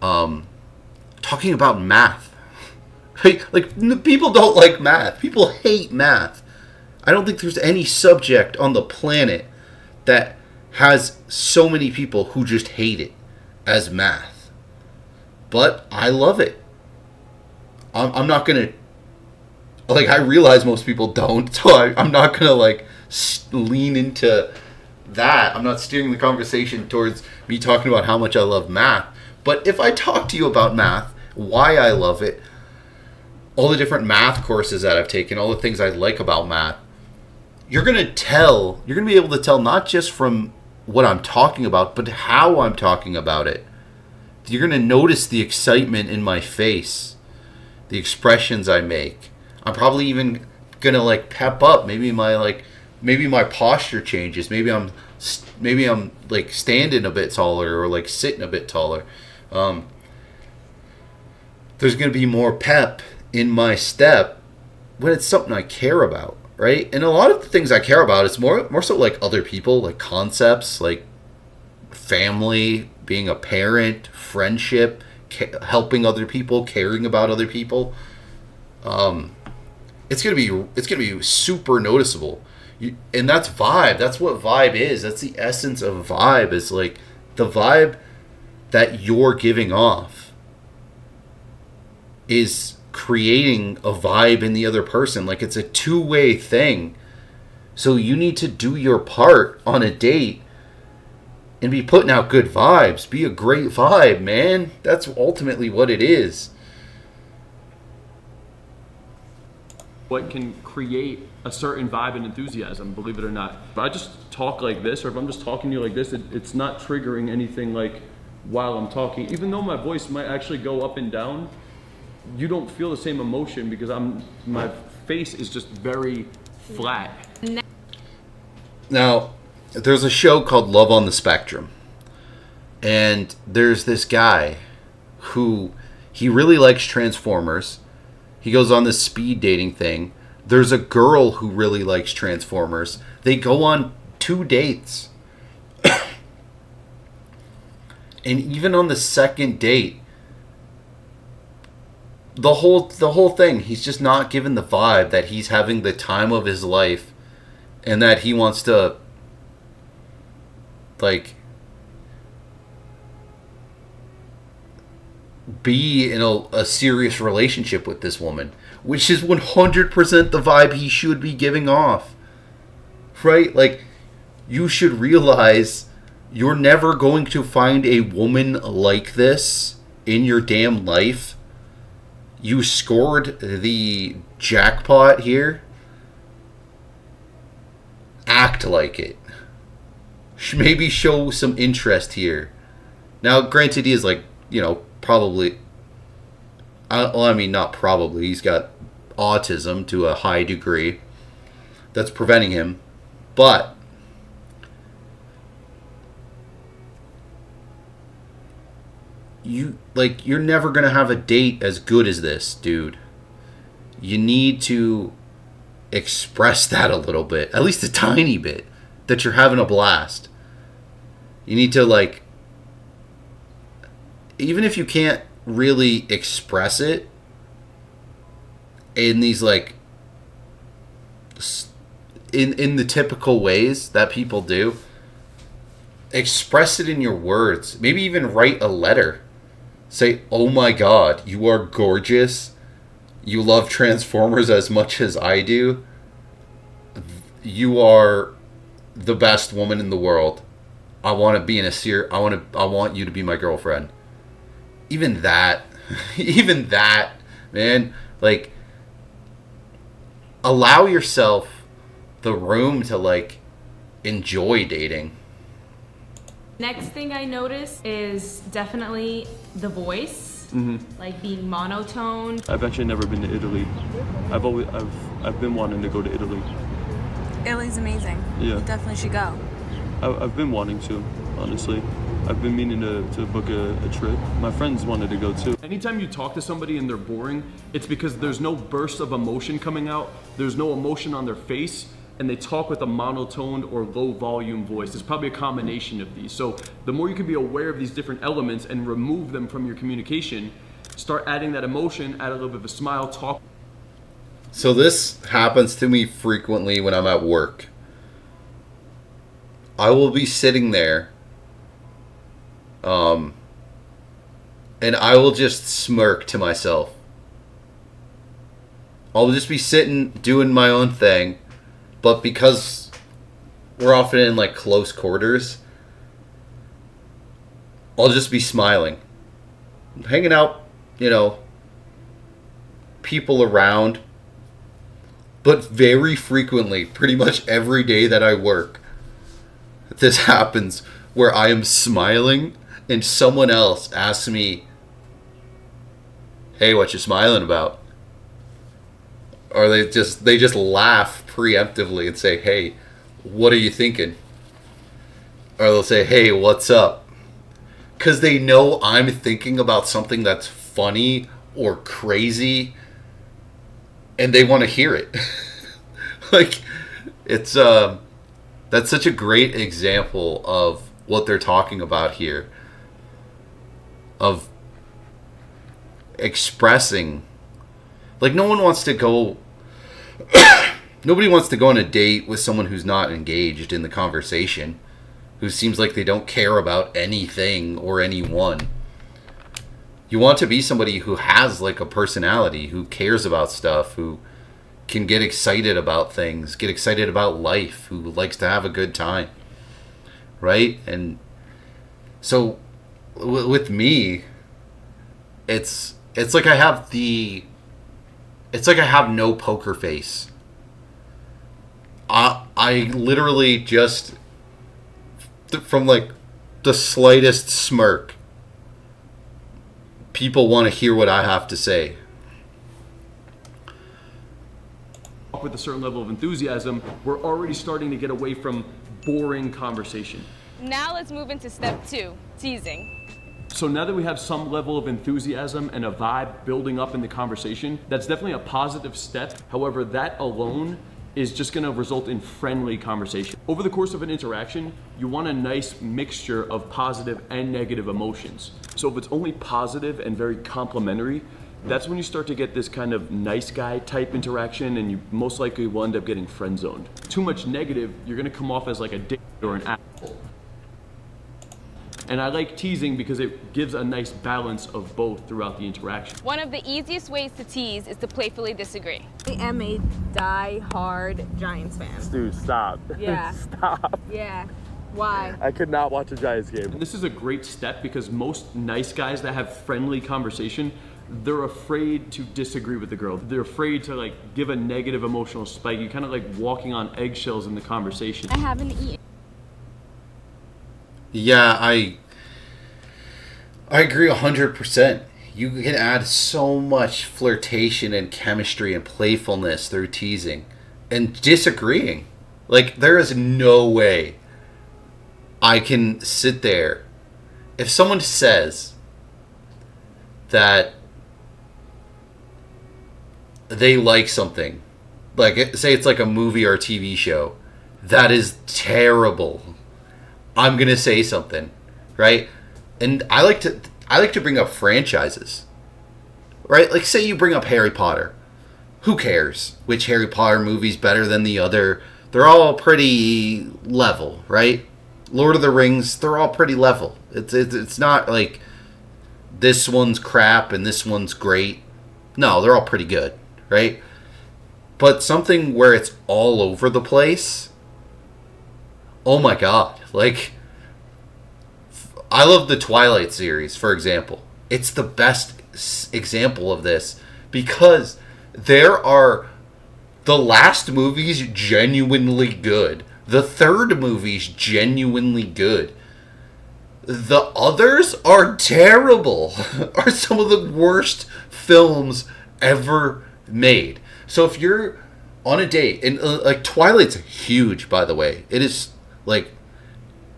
talking about math. Like people don't like math. People hate math. I don't think there's any subject on the planet that has so many people who just hate it as math. But I love it. I'm not gonna, like, I realize most people don't, so I'm not gonna like lean into that. I'm not steering the conversation towards me talking about how much I love math. But if I talk to you about math, why I love it, all the different math courses that I've taken, all the things I like about math, you're going to be able to tell not just from what I'm talking about, but how I'm talking about it. You're going to notice the excitement in my face, the expressions I make. I'm probably even going to like pep up. Maybe my posture changes. Maybe I'm like standing a bit taller or like sitting a bit taller. There's going to be more pep in my step when it's something I care about, right? And a lot of the things I care about is more so like other people, like concepts, like family, being a parent, friendship, helping other people, caring about other people. It's gonna be super noticeable, and that's vibe. That's what vibe is. That's the essence of vibe. Is like the vibe that you're giving off is creating a vibe in the other person. Like it's a two-way thing. So you need to do your part on a date and be putting out good vibes. Be a great vibe, man. That's ultimately what it is. What can create a certain vibe and enthusiasm, believe it or not. If I just talk like this, or if I'm just talking to you like this, it's not triggering anything like while I'm talking. Even though my voice might actually go up and down, you don't feel the same emotion because my face is just very flat. Now, there's a show called Love on the Spectrum. And there's this guy who, he really likes Transformers. He goes on this speed dating thing. There's a girl who really likes Transformers. They go on 2 dates. And even on the second date, the whole thing, he's just not given the vibe that he's having the time of his life and that he wants to, like, be in a serious relationship with this woman, which is 100% the vibe he should be giving off, right? Like, you should realize you're never going to find a woman like this in your damn life. You scored the jackpot here. Act like it. Maybe show some interest here. Now, granted, he is, like, you know, probably, well, I mean, not probably, he's got autism to a high degree that's preventing him, but you're never gonna have a date as good as this, dude. You need to express that a little bit, at least a tiny bit, that you're having a blast. You need to, like, even if you can't really express it in these, like, in the typical ways that people do, express it in your words. Maybe even write a letter. Say, "Oh my God, you are gorgeous. You love Transformers as much as I do. You are the best woman in the world. I want to be in a I want you to be my girlfriend." Even that, man, like, allow yourself the room to, like, enjoy dating. Next thing I noticed is definitely the voice, like being monotone. I've actually never been to Italy. I've been wanting to go to Italy. Italy's amazing. Yeah. You definitely should go. I've been wanting to, honestly. I've been meaning to book a trip. My friends wanted to go too. Anytime you talk to somebody and they're boring, it's because there's no burst of emotion coming out. There's no emotion on their face, and they talk with a monotoned or low volume voice. It's probably a combination of these. So the more you can be aware of these different elements and remove them from your communication, start adding that emotion, add a little bit of a smile, talk. So this happens to me frequently when I'm at work. I will be sitting there, and I will just smirk to myself. I'll just be sitting doing my own thing, but because we're often in, like, close quarters, I'll just be smiling, hanging out, you know, people around. But very frequently, pretty much every day that I work, this happens where I am smiling and someone else asks me, "Hey, what you smiling about?" Or they just laugh preemptively and say, "Hey, what are you thinking?" Or they'll say, "Hey, what's up?" Because they know I'm thinking about something that's funny or crazy, and they want to hear it. Like, it's that's such a great example of what they're talking about here, of expressing. Like, no one wants to go nobody wants to go on a date with someone who's not engaged in the conversation, who seems like they don't care about anything or anyone. You want to be somebody who has, like, a personality, who cares about stuff, who can get excited about things, get excited about life, who likes to have a good time, right? And so with me, it's like I have no poker face. I literally just, from, like, the slightest smirk, people want to hear what I have to say. With a certain level of enthusiasm, we're already starting to get away from boring conversation. Now let's move into step 2, teasing. So now that we have some level of enthusiasm and a vibe building up in the conversation, that's definitely a positive step. However, that alone is just gonna result in friendly conversation. Over the course of an interaction, you want a nice mixture of positive and negative emotions. So if it's only positive and very complimentary, that's when you start to get this kind of nice guy type interaction, and you most likely will end up getting friend zoned. Too much negative, you're gonna come off as like a dick or an asshole. And I like teasing because it gives a nice balance of both throughout the interaction. One of the easiest ways to tease is to playfully disagree. I am a die-hard Giants fan. Dude, stop. Yeah. Stop. Yeah. Why? I could not watch a Giants game. And this is a great step because most nice guys that have friendly conversation, they're afraid to disagree with the girl. They're afraid to like give a negative emotional spike. You're kind of like walking on eggshells in the conversation. I haven't eaten. Yeah, I agree 100%. You can add so much flirtation and chemistry and playfulness through teasing and disagreeing. Like, there is no way I can sit there. If someone says that they like something, like, say it's like a movie or a TV show, that is terrible. I'm gonna say something, right? And I like to bring up franchises, right? Like, say you bring up Harry Potter. Who cares which Harry Potter movie's better than the other? They're all pretty level, right? Lord of the Rings, they're all pretty level. It's not like this one's crap and this one's great. No, they're all pretty good, right? But something where it's all over the place, oh my god. Like, I love the Twilight series, for example. It's the best example of this because there are the last movie's genuinely good. The third movie's genuinely good. The others are terrible. Are some of the worst films ever made. So if you're on a date, and like Twilight's huge, by the way. It is like,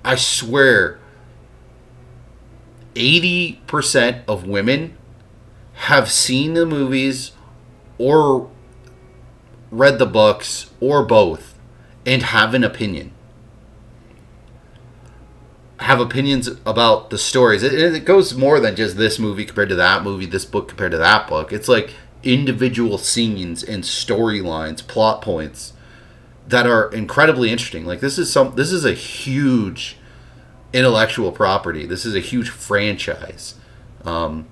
I swear, 80% of women have seen the movies or read the books or both and have an opinion. Have opinions about the stories. It goes more than just this movie compared to that movie, this book compared to that book. It's like individual scenes and storylines, plot points that are incredibly interesting. Like, this is a huge intellectual property. This is a huge franchise. And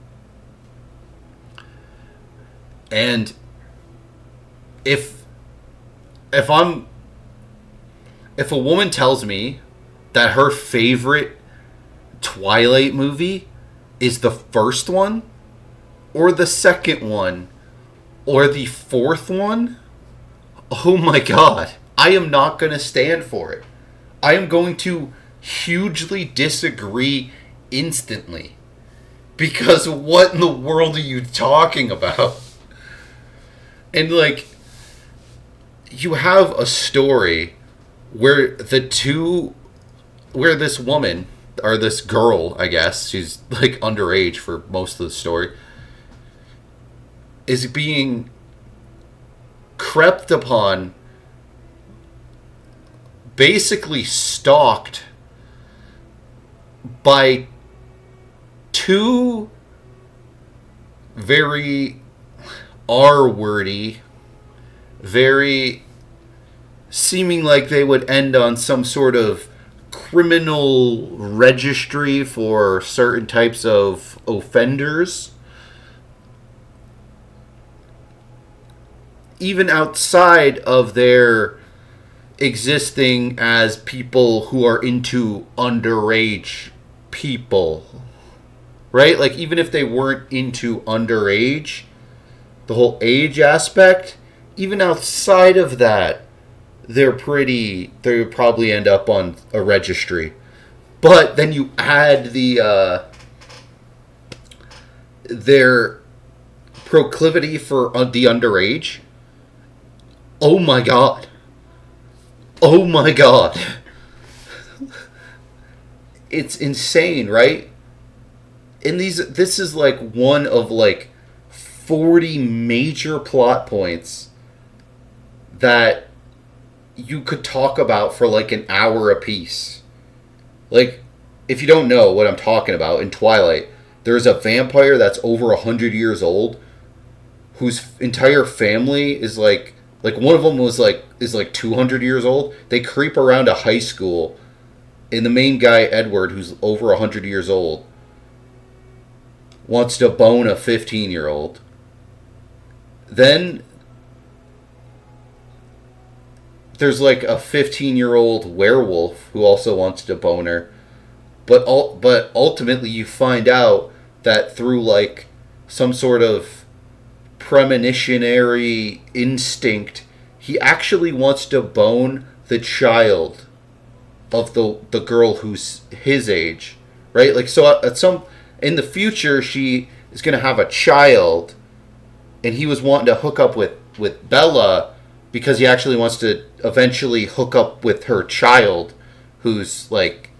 if a woman tells me that her favorite Twilight movie is the first one, or the second one, or the fourth one, oh my god, I am not going to stand for it. I am going to hugely disagree instantly. Because what in the world are you talking about? And like, you have a story where where this woman, or this girl, I guess, she's like underage for most of the story, is being crept upon, basically stalked by two very R-wordy, very seeming like they would end on some sort of criminal registry for certain types of offenders. Even outside of their existing as people who are into underage people, right? Like, even if they weren't into underage, the whole age aspect, even outside of that, they would probably end up on a registry. But then you add the their proclivity for the underage. Oh my god. Oh my god. It's insane, right? And this is like one of like 40 major plot points that you could talk about for like an hour apiece. Like, if you don't know what I'm talking about, in Twilight, there's a vampire that's over 100 years old whose entire family is like one of them is like 200 years old. They creep around a high school, and the main guy, Edward, who's over 100 years old, wants to bone a 15-year-old. Then there's like a 15-year-old werewolf who also wants to bone her. But ultimately you find out that through like some sort of premonitionary instinct, he actually wants to bone the child of the girl who's his age, right? Like, so in the future she is going to have a child, and he was wanting to hook up with Bella because he actually wants to eventually hook up with her child, who's like,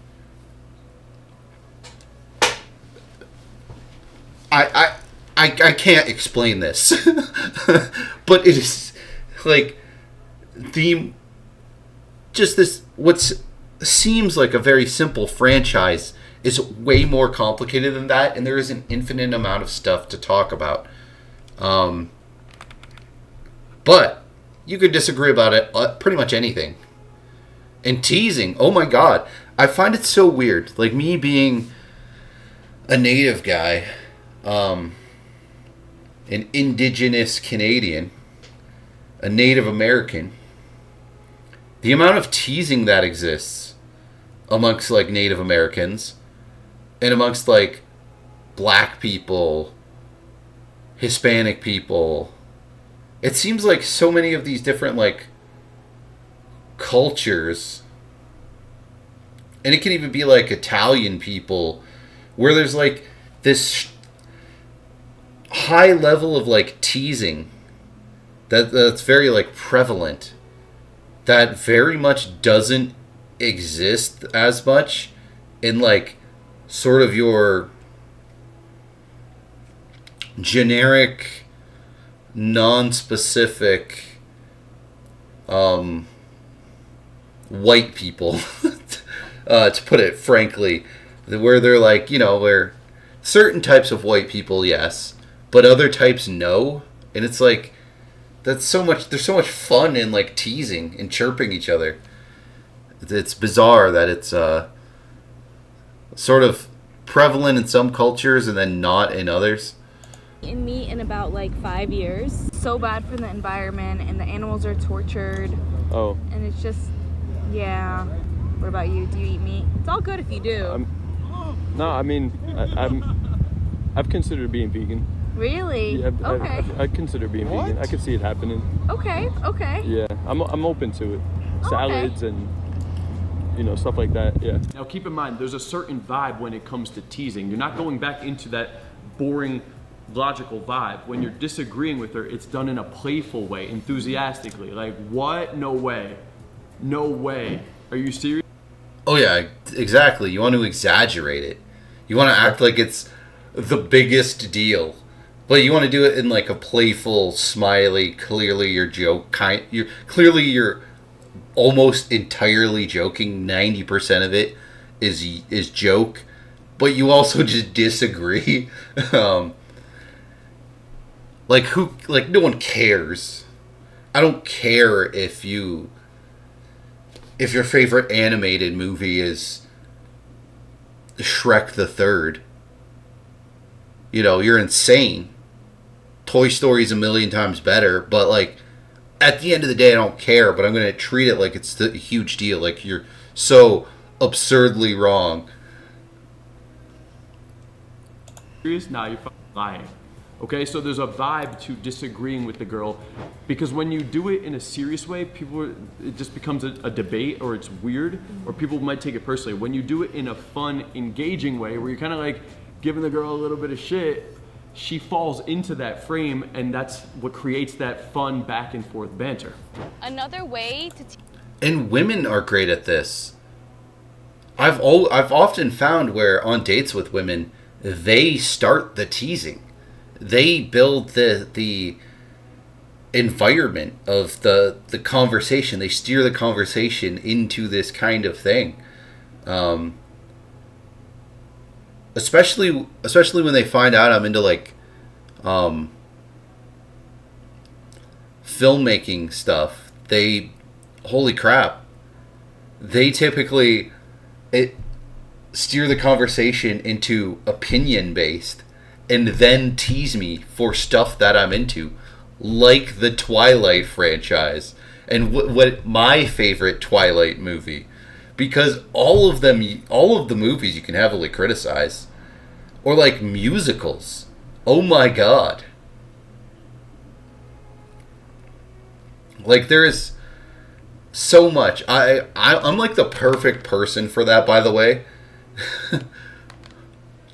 I can't explain this, but it is like what seems like a very simple franchise is way more complicated than that, and there is an infinite amount of stuff to talk about. But you could disagree about it, pretty much anything. And teasing, oh my god, I find it so weird. Like, me being a native guy, an indigenous Canadian, a Native American, the amount of teasing that exists amongst like Native Americans and amongst like black people, Hispanic people. It seems like so many of these different like cultures, and it can even be like Italian people, where there's like this high level of like teasing that's very like prevalent, that very much doesn't exist as much in like sort of your generic, non-specific white people, to put it frankly, where they're like, you know, where certain types of white people, yes, but other types, no. And it's like, there's so much fun in like teasing and chirping each other. It's bizarre that it's sort of prevalent in some cultures and then not in others. In meat in about like 5 years. So bad for the environment, and the animals are tortured. Oh. And it's just, yeah. What about you? Do you eat meat? It's all good if you do. No, I mean, I've considered being vegan. Really? Yeah, okay. I consider being vegan. I could see it happening. Okay. Yeah, I'm open to it. Oh, Salads and, you know, stuff like that, yeah. Now keep in mind, there's a certain vibe when it comes to teasing. You're not going back into that boring, logical vibe. When you're disagreeing with her, it's done in a playful way, enthusiastically. Like, what? No way. No way. Are you serious? Oh yeah, exactly. You want to exaggerate it. You want to act like it's the biggest deal. But you want to do it in like a playful, smiley, clearly you're you're almost entirely joking. 90% of it is joke, but you also just disagree. Like no one cares. I don't care if your favorite animated movie is Shrek the Third. You know, you're insane. Toy Story's a million times better, but like at the end of the day I don't care, but I'm going to treat it like it's a huge deal. Like, you're so absurdly wrong. Serious? Nah, you're fucking lying. Okay, so there's a vibe to disagreeing with the girl, because when you do it in a serious way, it just becomes a debate, or it's weird, or people might take it personally. When you do it in a fun, engaging way, where you're kind of like giving the girl a little bit of shit, she falls into that frame, and that's what creates that fun back and forth banter. Another way to And women are great at this. I've often found where on dates with women, they start the teasing. They build the environment of the conversation. They steer the conversation into this kind of thing. Especially when they find out I'm into like filmmaking stuff. Holy crap. They typically steer the conversation into opinion based and then tease me for stuff that I'm into, like the Twilight franchise and what my favorite Twilight movie, because all of the movies you can heavily criticize, or like musicals. Oh my god. Like there is so much. I'm like the perfect person for that, by the way.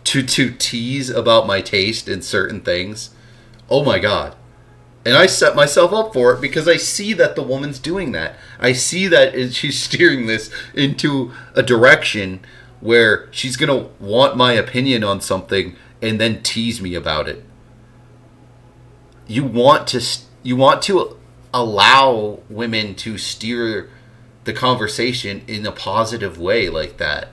to tease about my taste in certain things. Oh my god. And I set myself up for it because I see that the woman's doing that. I see that she's steering this into a direction where she's going to want my opinion on something and then tease me about it. You want to allow women to steer the conversation in a positive way like that.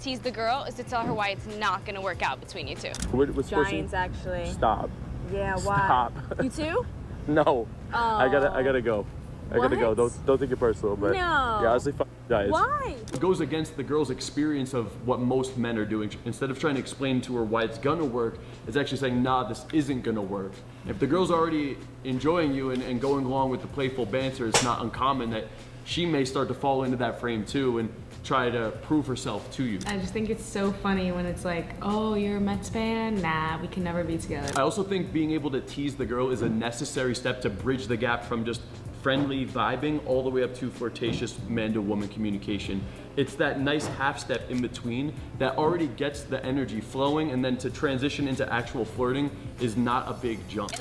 tease the girl is to tell her why it's not going to work out between you two. What's Giants, actually. Stop. Yeah, why? Stop. You too? No. Oh. I gotta go. I gotta go. Don't take it personal, but No. yeah, honestly, guys. Why? It goes against the girl's experience of what most men are doing. Instead of trying to explain to her why it's gonna work, it's actually saying, nah, this isn't gonna work. If the girl's already enjoying you and going along with the playful banter, it's not uncommon that she may start to fall into that frame too and try to prove herself to you. I just think it's so funny when it's like, oh, you're a Mets fan? Nah, we can never be together. I also think being able to tease the girl is a necessary step to bridge the gap from just friendly vibing all the way up to flirtatious man to woman communication. It's that nice half step in between that already gets the energy flowing, and then to transition into actual flirting is not a big jump.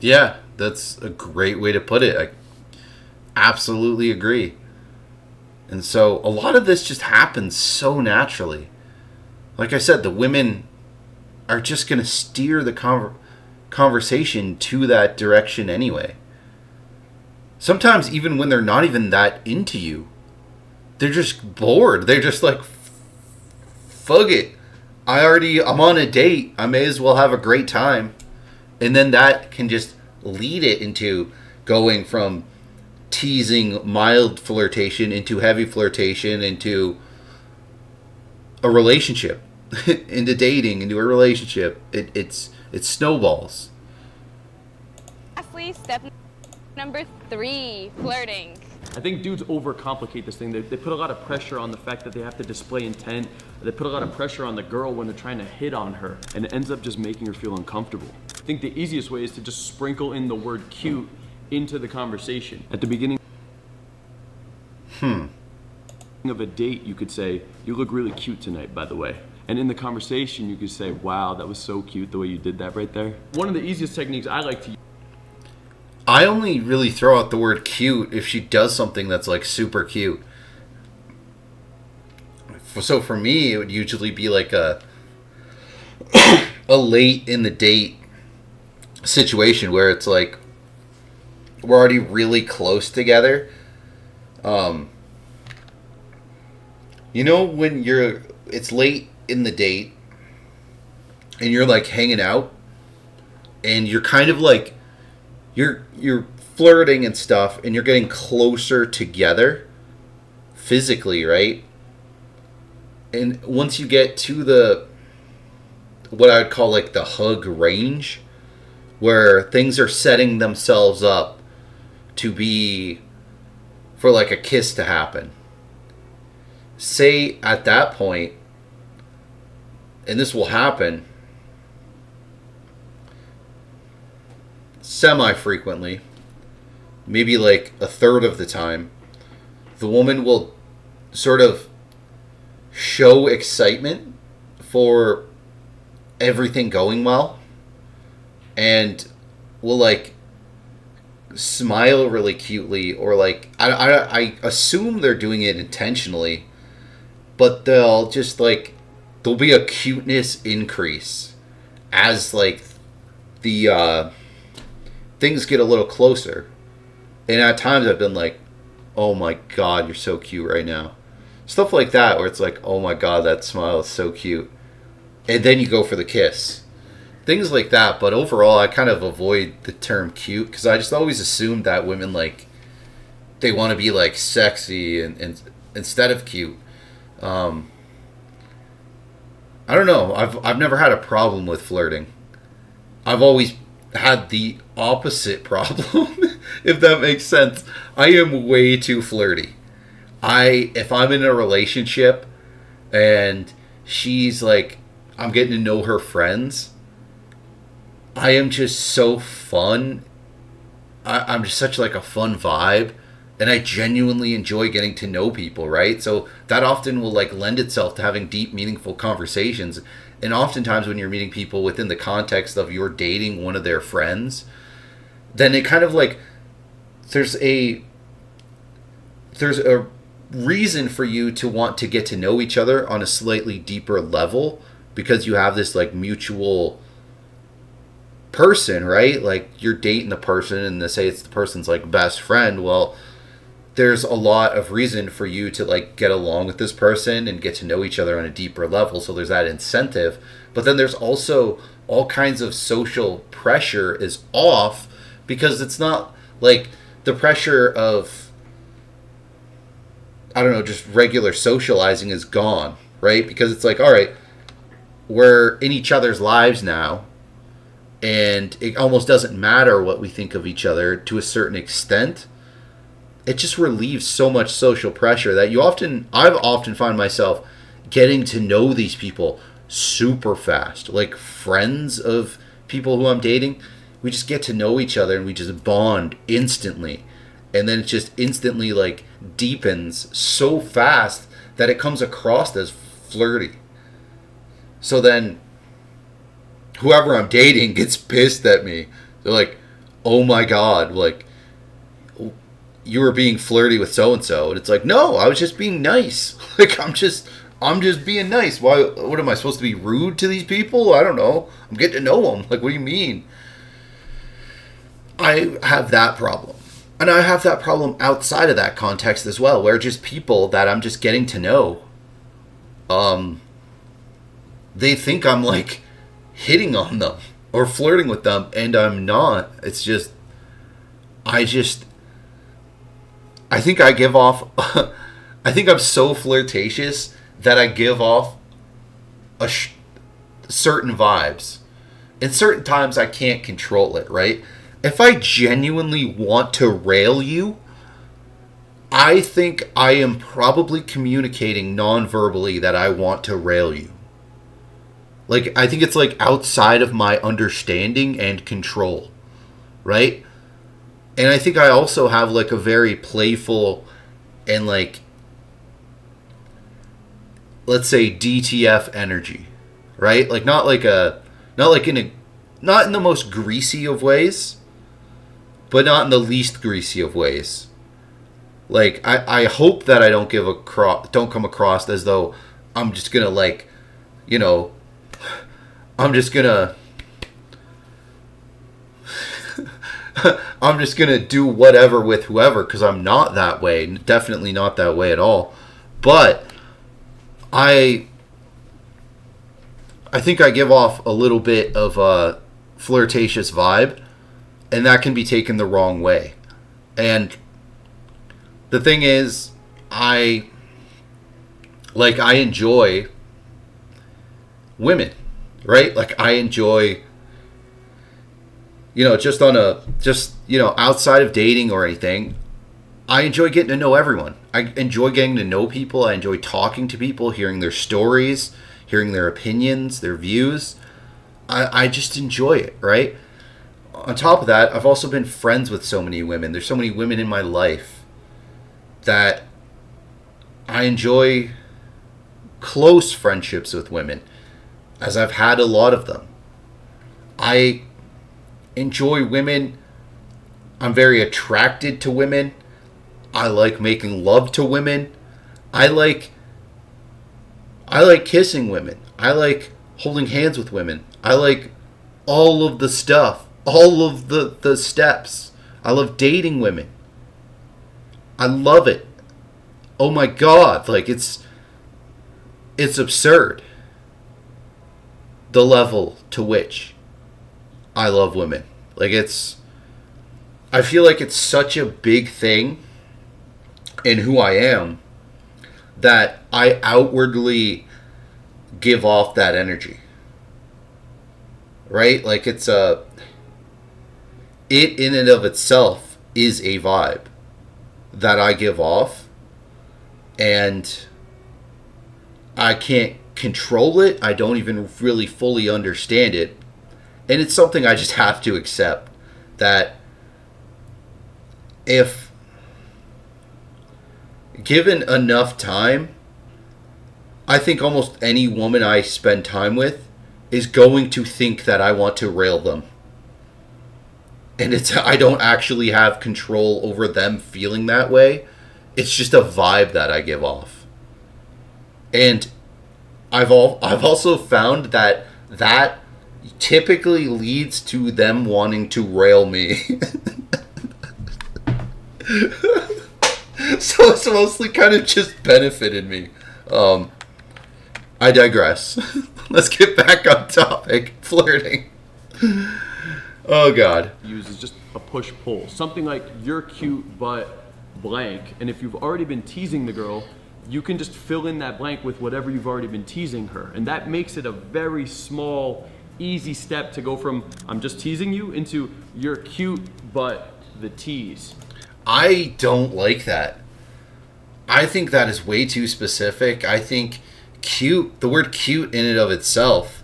Yeah, that's a great way to put it. I absolutely agree. And so a lot of this just happens so naturally. Like I said, the women are just going to steer the conversation to that direction anyway. Sometimes even when they're not even that into you, they're just bored. They're just like, fuck it. I'm on a date. I may as well have a great time. And then that can just lead it into going from teasing, mild flirtation into heavy flirtation, into a relationship, into dating, into a relationship. It snowballs. Lastly, step number 3, flirting. I think dudes overcomplicate this thing. They put a lot of pressure on the fact that they have to display intent. They put a lot of pressure on the girl when they're trying to hit on her, and it ends up just making her feel uncomfortable. I think the easiest way is to just sprinkle in the word cute into the conversation. At the beginning of a date, you could say, "You look really cute tonight, by the way." And in the conversation, you could say, "Wow, that was so cute the way you did that right there." One of the easiest techniques I like to use. I only really throw out the word cute if she does something that's like super cute. So for me, it would usually be like a late in the date situation where it's like we're already really close together. You know, when it's late in the date and you're like hanging out and you're kind of like you're flirting and stuff, and you're getting closer together physically, right? And once you get to what I would call like the hug range, where things are setting themselves up to be for like a kiss to happen. Say at that point, and this will happen semi-frequently, maybe like a third of the time, the woman will sort of show excitement for everything going well and will like smile really cutely, or like I assume they're doing it intentionally, but they'll just like there'll be a cuteness increase as like the things get a little closer. And at times I've been like, oh my god, you're so cute right now. Stuff like that, where it's like, oh my god, that smile is so cute. And then you go for the kiss. Things like that. But overall, I kind of avoid the term cute, because I just always assumed that women, like, they want to be, like, sexy and instead of cute. I don't know. I've never had a problem with flirting. I've always had the opposite problem, if that makes sense. I am way too flirty. If I'm in a relationship and she's like, I'm getting to know her friends, I am just so fun. I'm just such like a fun vibe, and I genuinely enjoy getting to know people, right? So that often will like lend itself to having deep, meaningful conversations. And oftentimes when you're meeting people within the context of you're dating one of their friends, then it kind of like there's a reason for you to want to get to know each other on a slightly deeper level, because you have this like mutual person, right? Like you're dating the person, and they say it's the person's like best friend. Well, there's a lot of reason for you to like get along with this person and get to know each other on a deeper level. So there's that incentive. But then there's also all kinds of social pressure is off, because it's not like the pressure of, I don't know, just regular socializing is gone, right? Because it's like, all right, we're in each other's lives now, and it almost doesn't matter what we think of each other to a certain extent. It just relieves so much social pressure that I've often find myself getting to know these people super fast. Like friends of people who I'm dating, we just get to know each other and we just bond instantly. And then it just instantly like deepens so fast that it comes across as flirty. So then whoever I'm dating gets pissed at me. They're like, oh my god, like, you were being flirty with so-and-so. And it's like, no, I was just being nice. Like, I'm just being nice. Why? What am I supposed to be rude to these people? I don't know. I'm getting to know them. Like, what do you mean? I have that problem. And I have that problem outside of that context as well, where just people that I'm just getting to know, they think I'm like hitting on them or flirting with them, and I'm not. It's just, I think I give off, I think I'm so flirtatious that I give off certain vibes. And certain times I can't control it, right? If I genuinely want to rail you, I think I am probably communicating non-verbally that I want to rail you. Like, I think it's like outside of my understanding and control, right? And I think I also have like a very playful and like, let's say DTF energy, right? Like not in the most greasy of ways, but not in the least greasy of ways. Like I hope that I don't come across as though I'm just gonna like, you know, I'm just gonna do whatever with whoever, because I'm not that way. Definitely not that way at all. But I think I give off a little bit of a flirtatious vibe, and that can be taken the wrong way. And the thing is, I enjoy women, right? Like I enjoy, you know, outside of dating or anything, I enjoy getting to know everyone. I enjoy getting to know people. I enjoy talking to people, hearing their stories, hearing their opinions, their views. I just enjoy it, right? On top of that, I've also been friends with so many women. There's so many women in my life that I enjoy close friendships with women. as I've had a lot of them. I enjoy women. I'm very attracted to women. I like making love to women. I like kissing women. I like holding hands with women. I like all of the stuff, all of the steps. I love dating women. I love it. Oh my God, like it's absurd the level to which I love women. Like I feel like it's such a big thing in who I am that I outwardly give off that energy. Right? Like it in and of itself is a vibe that I give off, and I can't control it. I don't even really fully understand it. And it's something I just have to accept, that if given enough time, I think almost any woman I spend time with is going to think that I want to rail them. And I don't actually have control over them feeling that way. It's just a vibe that I give off. And I've also found that typically leads to them wanting to rail me. So it's mostly kind of just benefited me. I digress. Let's get back on topic. Flirting. Oh God. Uses just a push-pull. Something like, you're cute, but blank. And if you've already been teasing the girl, you can just fill in that blank with whatever you've already been teasing her. And that makes it a very small, easy step to go from, I'm just teasing you, into, you're cute, but the tease. I don't like that. I think that is way too specific. I think cute, the word cute in and of itself,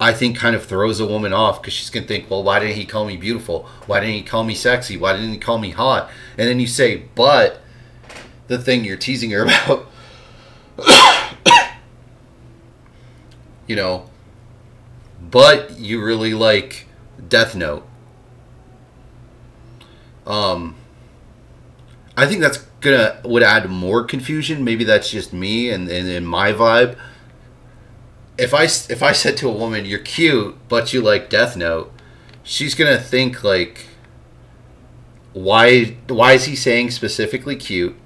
I think kind of throws a woman off, because she's going to think, well, why didn't he call me beautiful? Why didn't he call me sexy? Why didn't he call me hot? And then you say, but the thing you're teasing her about, you know, but you really like Death Note. I think that's would add more confusion. Maybe that's just me and my vibe. If I said to a woman, you're cute, but you like Death Note, she's gonna think like, why is he saying specifically cute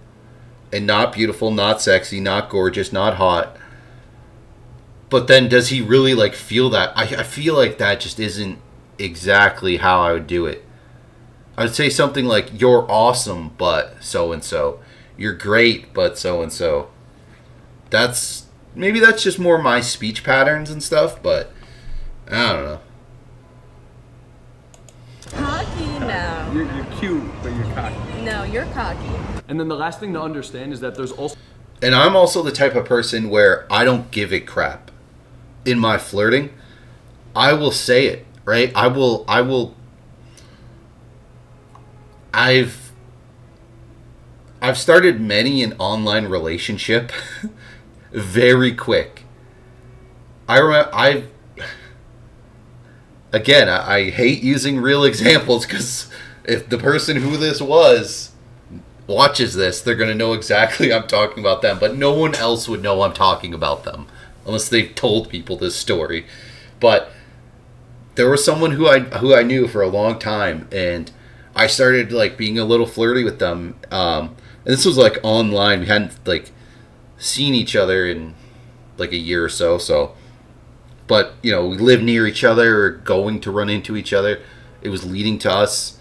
and not beautiful, not sexy, not gorgeous, not hot? But then does he really like feel that? I feel like that just isn't exactly how I would do it. I'd say something like, you're awesome, but so-and-so. You're great, but so-and-so. Maybe that's just more my speech patterns and stuff, but I don't know. Cocky? No. You're cute, but you're cocky. No, you're cocky. And then the last thing to understand is that there's also... And I'm also the type of person where I don't give a crap. In my flirting, I will say it, right? I've started many an online relationship very quick. I hate using real examples, because if the person who this was watches this, they're going to know exactly I'm talking about them, but no one else would know I'm talking about them unless they've told people this story. But there was someone who I knew for a long time, and I started like being a little flirty with them. And this was like online. We hadn't like seen each other in like a year or so. But, you know, we lived near each other or going to run into each other. It was leading to us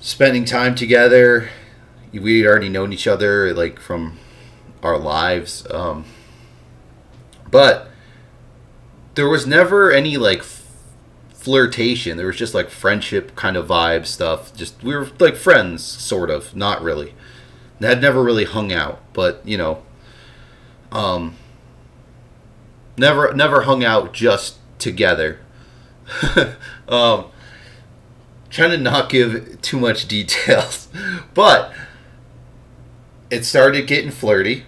spending time together. We had already known each other like from our lives. But there was never any like flirtation. There was just like friendship kind of vibe stuff. Just we were like friends, sort of, not really. They had never really hung out, but you know, never hung out just together. Trying to not give too much details, but it started getting flirty,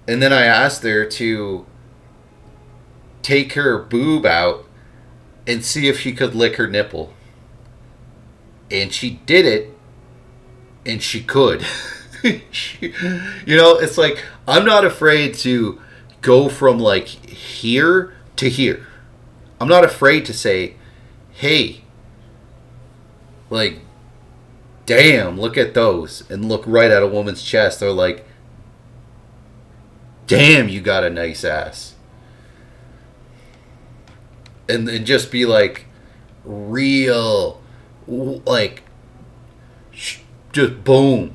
and then I asked her to take her boob out and see if she could lick her nipple. And she did it, and she could. It's like, I'm not afraid to go from like here to here. I'm not afraid to say, hey, like, damn, look at those, and look right at a woman's chest. They're like, damn, you got a nice ass. And just be like, real, like, just boom.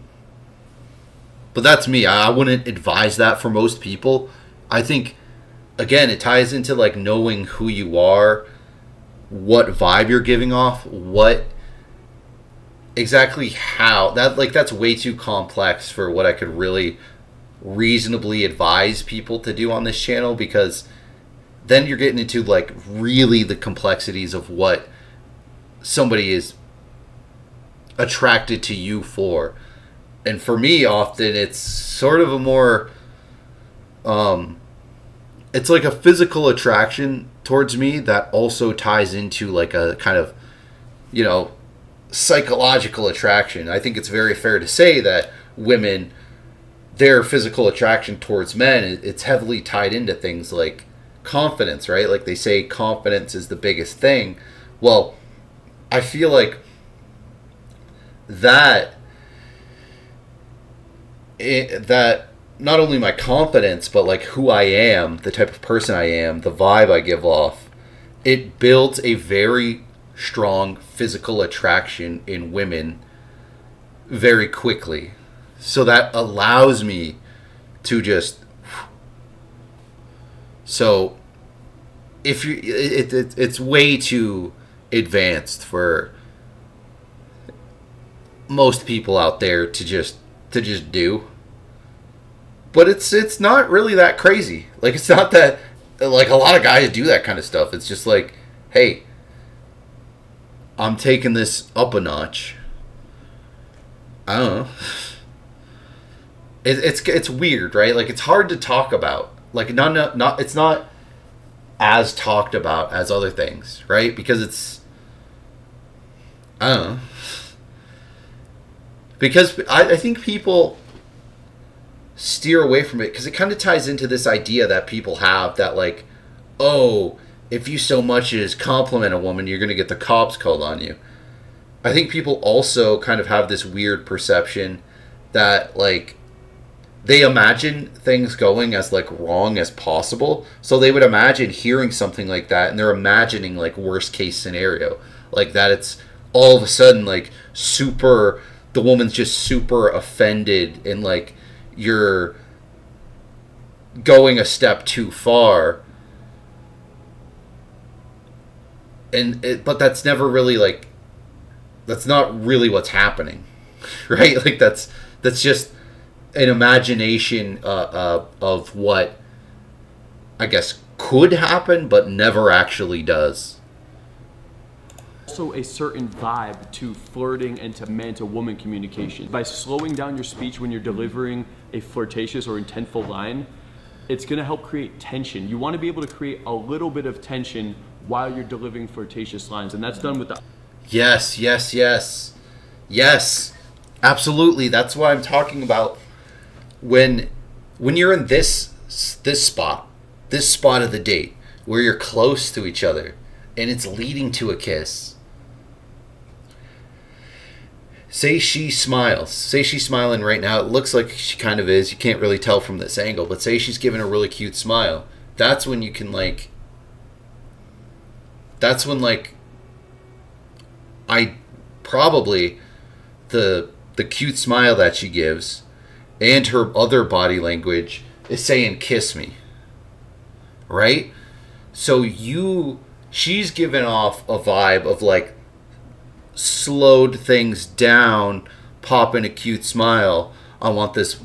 But that's me. I wouldn't advise that for most people. I think, again, it ties into like knowing who you are, what vibe you're giving off, what exactly how that's way too complex for what I could really reasonably advise people to do on this channel, because then you're getting into like really the complexities of what somebody is attracted to you for. And for me, often it's sort of a more it's like a physical attraction towards me that also ties into like a kind of, psychological attraction. I think it's very fair to say that women, their physical attraction towards men, it's heavily tied into things like confidence, right? Like they say confidence is the biggest thing. Well, I feel like that not only my confidence, but like who I am, the type of person I am, the vibe I give off, it builds a very strong physical attraction in women very quickly. So that allows me to just, so if you, it's way too advanced for most people out there to just do. But it's not really that crazy. Like, it's not that, like, a lot of guys do that kind of stuff. It's just like, hey, I'm taking this up a notch. I don't know. It's weird, right? Like, it's hard to talk about. Like, not it's not as talked about as other things, right? Because it's, I don't know. Because I think people steer away from it because it kind of ties into this idea that people have that, like, oh, if you so much as compliment a woman, you're going to get the cops called on you. I think people also kind of have this weird perception that, like, they imagine things going as, like, wrong as possible. So they would imagine hearing something like that, and they're imagining, like, worst case scenario. Like, that it's all of a sudden, like, super, the woman's just super offended, and, like, you're going a step too far. But that's never really, like, that's not really what's happening, right? Like, that's just an imagination of what I guess could happen, but never actually does. Also a certain vibe to flirting and to man-to-woman communication. By slowing down your speech when you're delivering a flirtatious or intentful line, it's going to help create tension. You want to be able to create a little bit of tension while you're delivering flirtatious lines, and that's done with the... Yes, absolutely. That's what I'm talking about. When you're in this spot of the date where you're close to each other and it's leading to a kiss. Say she's smiling right now. It looks like she kind of is. You can't really tell from this angle, but say she's giving a really cute smile. That's when you can, like, that's when, like, I probably the cute smile that she gives and her other body language is saying kiss me, right? So she's giving off a vibe of, like, slowed things down, popping a cute smile. I want this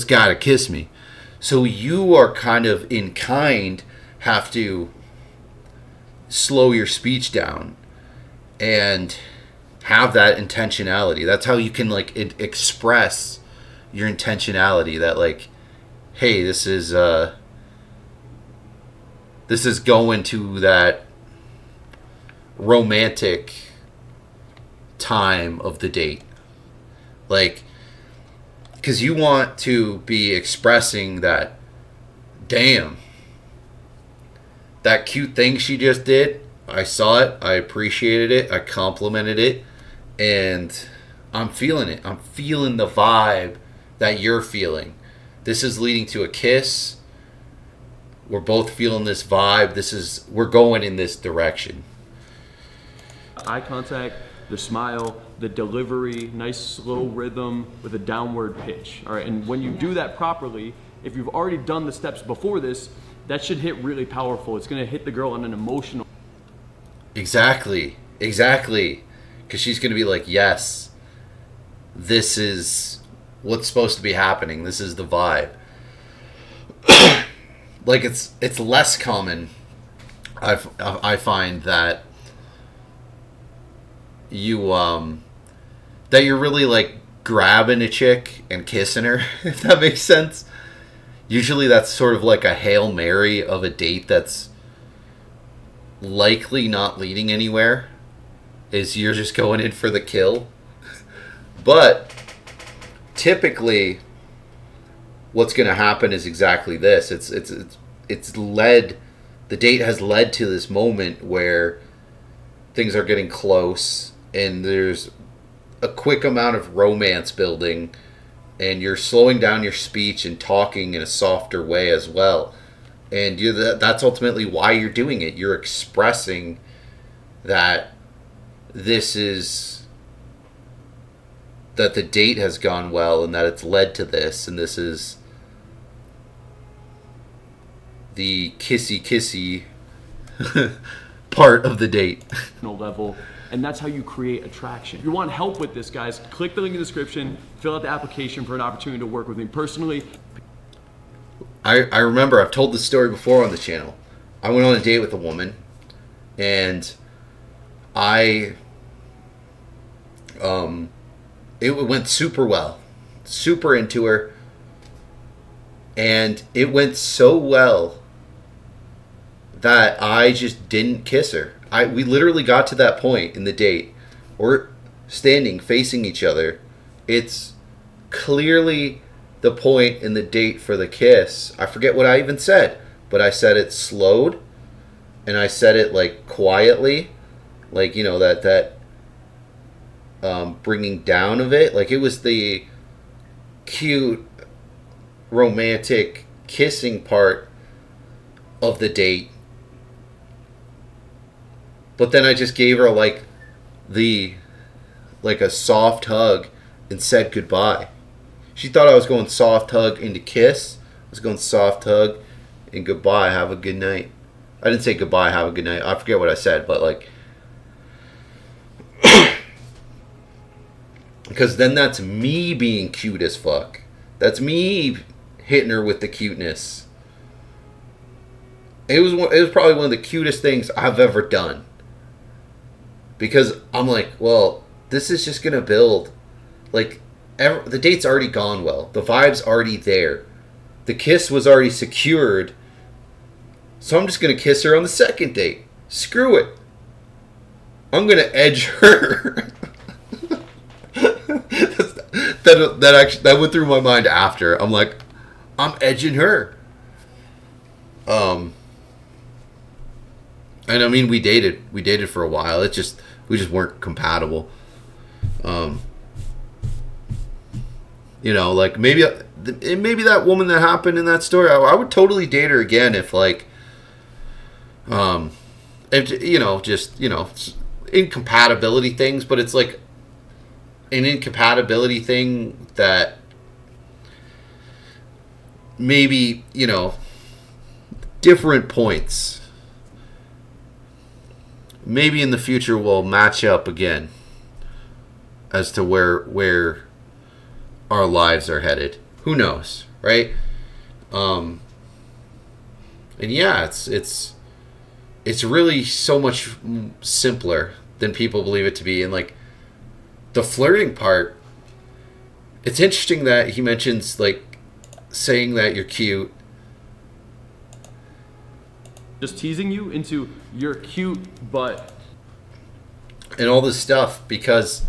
guy to kiss me. So you are kind of in kind have to slow your speech down and have that intentionality. That's how you can, like, express your intentionality, that, like, hey, this is this is going to that romantic time of the date. Like, because you want to be expressing that, damn, that cute thing she just did, I saw it, I appreciated it, I complimented it, and I'm feeling it. I'm feeling the vibe that you're feeling. This is leading to a kiss. We're both feeling this vibe. We're going in this direction. Eye contact, the smile, the delivery, nice slow rhythm with a downward pitch. All right, and when you do that properly, if you've already done the steps before this, that should hit really powerful. It's gonna hit the girl on an emotional. Exactly. Because she's going to be like, yes, this is what's supposed to be happening. This is the vibe. Like, it's less common, I find, that you're really like grabbing a chick and kissing her, if that makes sense. Usually that's sort of like a Hail Mary of a date that's likely not leading anywhere, is you're just going in for the kill. But typically what's going to happen is exactly this. It's led, the date has led to this moment where things are getting close and there's a quick amount of romance building, and you're slowing down your speech and talking in a softer way as well. And that's ultimately why you're doing it. You're expressing that that the date has gone well and that it's led to this, and this is the kissy part of the date. Level, and that's how you create attraction. If you want help with this, guys, click the link in the description, fill out the application for an opportunity to work with me personally. I remember I've told this story before on the channel. I went on a date with a woman, and it went super well, super into her, and it went so well that I just didn't kiss her. We literally got to that point in the date. We're standing facing each other. It's clearly the point in the date for the kiss. I forget what I even said, but I said it slowed, and I said it like quietly, like, you know, that bringing down of it. Like, it was the cute, romantic kissing part of the date. But then I just gave her like a soft hug and said goodbye. She thought I was going soft hug into kiss. I was going soft hug and goodbye, have a good night. I didn't say goodbye, have a good night. I forget what I said, but like, because then that's me being cute as fuck. That's me hitting her with the cuteness. It was probably one of the cutest things I've ever done. Because I'm like, well, this is just going to build. Like, the date's already gone well. The vibe's already there. The kiss was already secured. So I'm just going to kiss her on the second date. Screw it. I'm going to edge her. that went through my mind after. I'm like, I'm edging her. And I mean, we dated for a while. We just weren't compatible. You know, like, maybe that woman that happened in that story, I would totally date her again if, like, if, you know, just, you know, incompatibility things, but it's like an incompatibility thing that maybe, you know, different points maybe in the future we'll match up again as to where our lives are headed. Who knows, right? And yeah, it's really so much simpler than people believe it to be. And like the flirting part, it's interesting that he mentions like saying that you're cute just teasing you into you're cute, but and all this stuff, because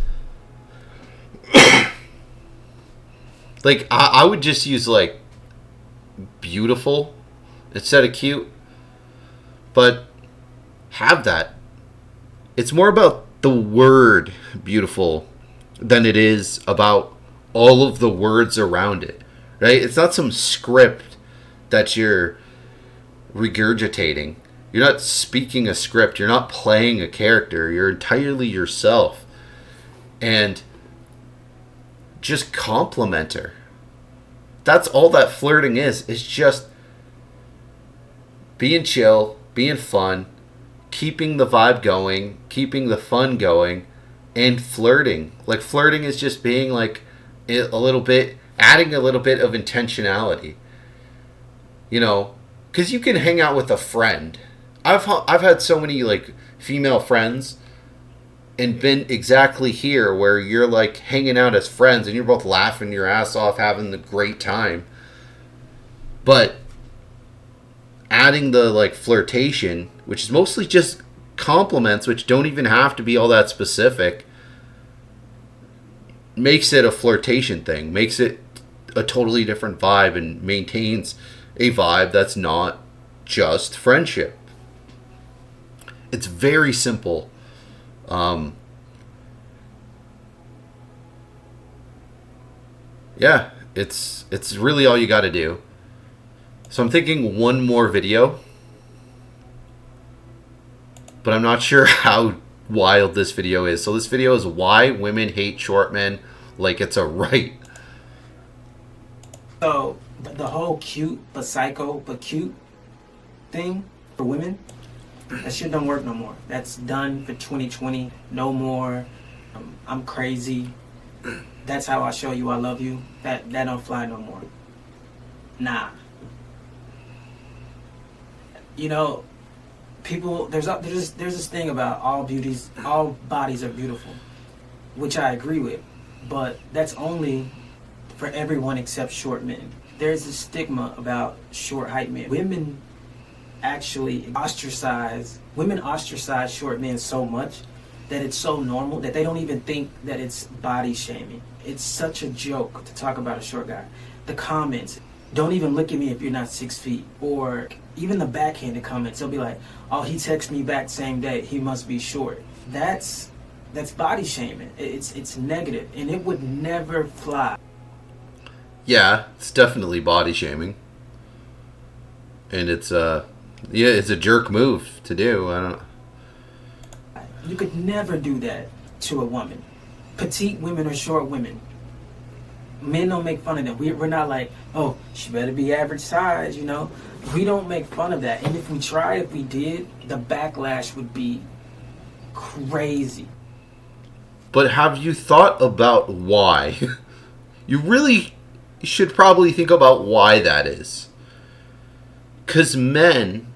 like I would just use like beautiful instead of cute, but have that. It's more about the word beautiful than it is about all of the words around it, right? It's not some script that you're regurgitating. You're not speaking a script. You're not playing a character. You're entirely yourself. And just compliment her. That's all that flirting is. It's just being chill, being fun, keeping the vibe going, keeping the fun going, and flirting. Like, flirting is just being like a little bit, adding a little bit of intentionality. You know, because you can hang out with a friend. I've had so many like female friends and been exactly here where you're like hanging out as friends and you're both laughing your ass off, having the great time. But adding the like flirtation, which is mostly just compliments, which don't even have to be all that specific, makes it a flirtation thing, makes it a totally different vibe, and maintains a vibe that's not just friendship. It's very simple. Yeah, it's really all you got to do. So I'm thinking one more video, but I'm not sure how wild this video is. So this video is why women hate short men like it's a right. So the whole cute but psycho but cute thing for women, that shit don't work no more. That's done for 2020. No more. I'm crazy. That's how I show you I love you. That don't fly no more. Nah. You know, people. There's this thing about all bodies are beautiful, which I agree with, but that's only for everyone except short men. There's a stigma about short height men. Women ostracize short men so much that it's so normal that they don't even think that it's body shaming. It's such a joke to talk about a short guy. The comments, don't even look at me if you're not 6 feet. Or even the backhanded comments, they'll be like, oh, he texted me back same day, he must be short. That's body shaming. It's negative, and it would never fly. Yeah, it's definitely body shaming. And it's a jerk move to do. I don't. You could never do that to a woman. Petite women or short women. Men don't make fun of them. We're not like, oh, she better be average size, you know? We don't make fun of that. And if we did, the backlash would be crazy. But have you thought about why? You really should probably think about why that is. Because men,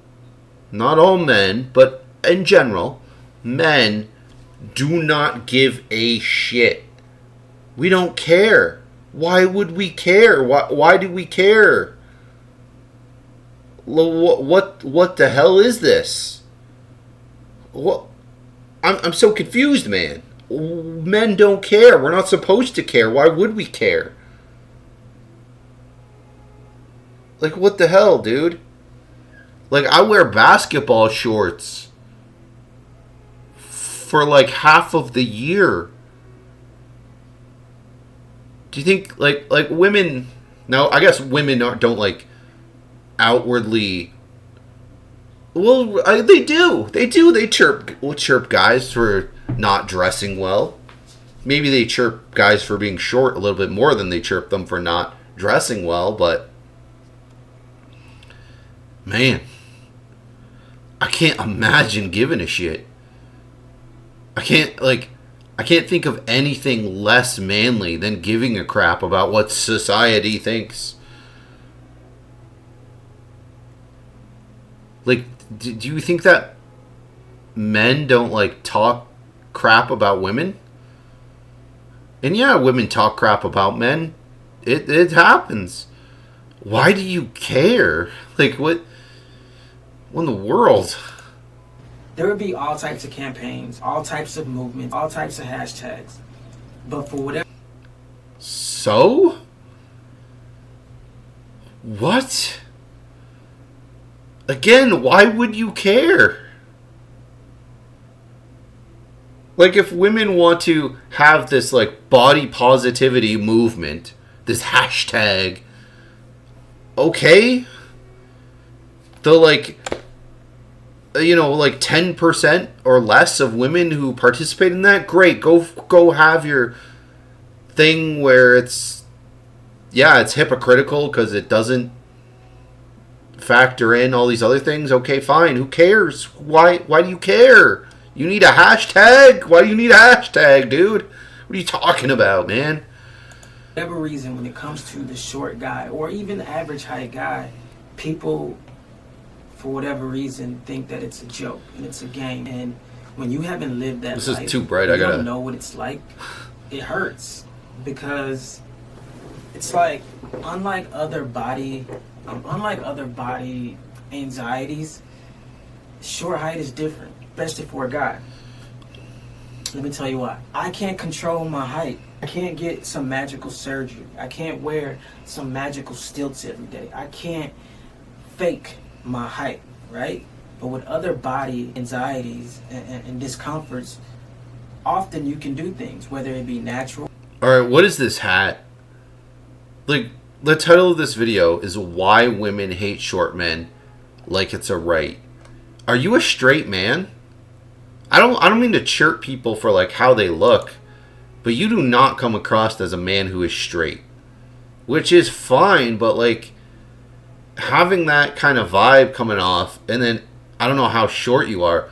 not all men, but in general, men do not give a shit. We don't care. Why would we care? Why do we care? What the hell is this? What? I'm so confused, man. Men don't care. We're not supposed to care. Why would we care? Like, what the hell, dude? Like, I wear basketball shorts for like half of the year. Do you think like women? Now, I guess women don't like outwardly. Well, they do. They chirp guys for not dressing well. Maybe they chirp guys for being short a little bit more than they chirp them for not dressing well. But man, I can't imagine giving a shit. I can't think of anything less manly than giving a crap about what society thinks. Like, do you think that men don't like talk crap about women? And yeah, women talk crap about men. It happens. Why do you care? Like, what What in the world? There would be all types of campaigns, all types of movements, all types of hashtags. But for whatever... So? What? Again, why would you care? Like, if women want to have this, like, body positivity movement, this hashtag, okay. The, like, you know, like 10% or less of women who participate in that, great. Go have your thing where it's, yeah, it's hypocritical because it doesn't factor in all these other things. Okay, fine. Who cares? Why do you care? You need a hashtag? Why do you need a hashtag, dude? What are you talking about, man? Whatever reason, when it comes to the short guy or even the average height guy, people, for whatever reason, think that it's a joke and it's a game. And when you haven't lived that this life, is too bright. you don't know what it's like. It hurts because it's like, unlike other body anxieties, short height is different, especially for a guy. Let me tell you why. I can't control my height. I can't get some magical surgery. I can't wear some magical stilts every day. I can't fake my height, right? But with other body anxieties and discomforts, often you can do things, whether it be natural. Alright, what is this hat? Like, the title of this video is Why Women Hate Short Men Like It's a Right. Are you a straight man? I don't mean to chirp people for like how they look, but you do not come across as a man who is straight. Which is fine, but like having that kind of vibe coming off, and then I don't know how short you are,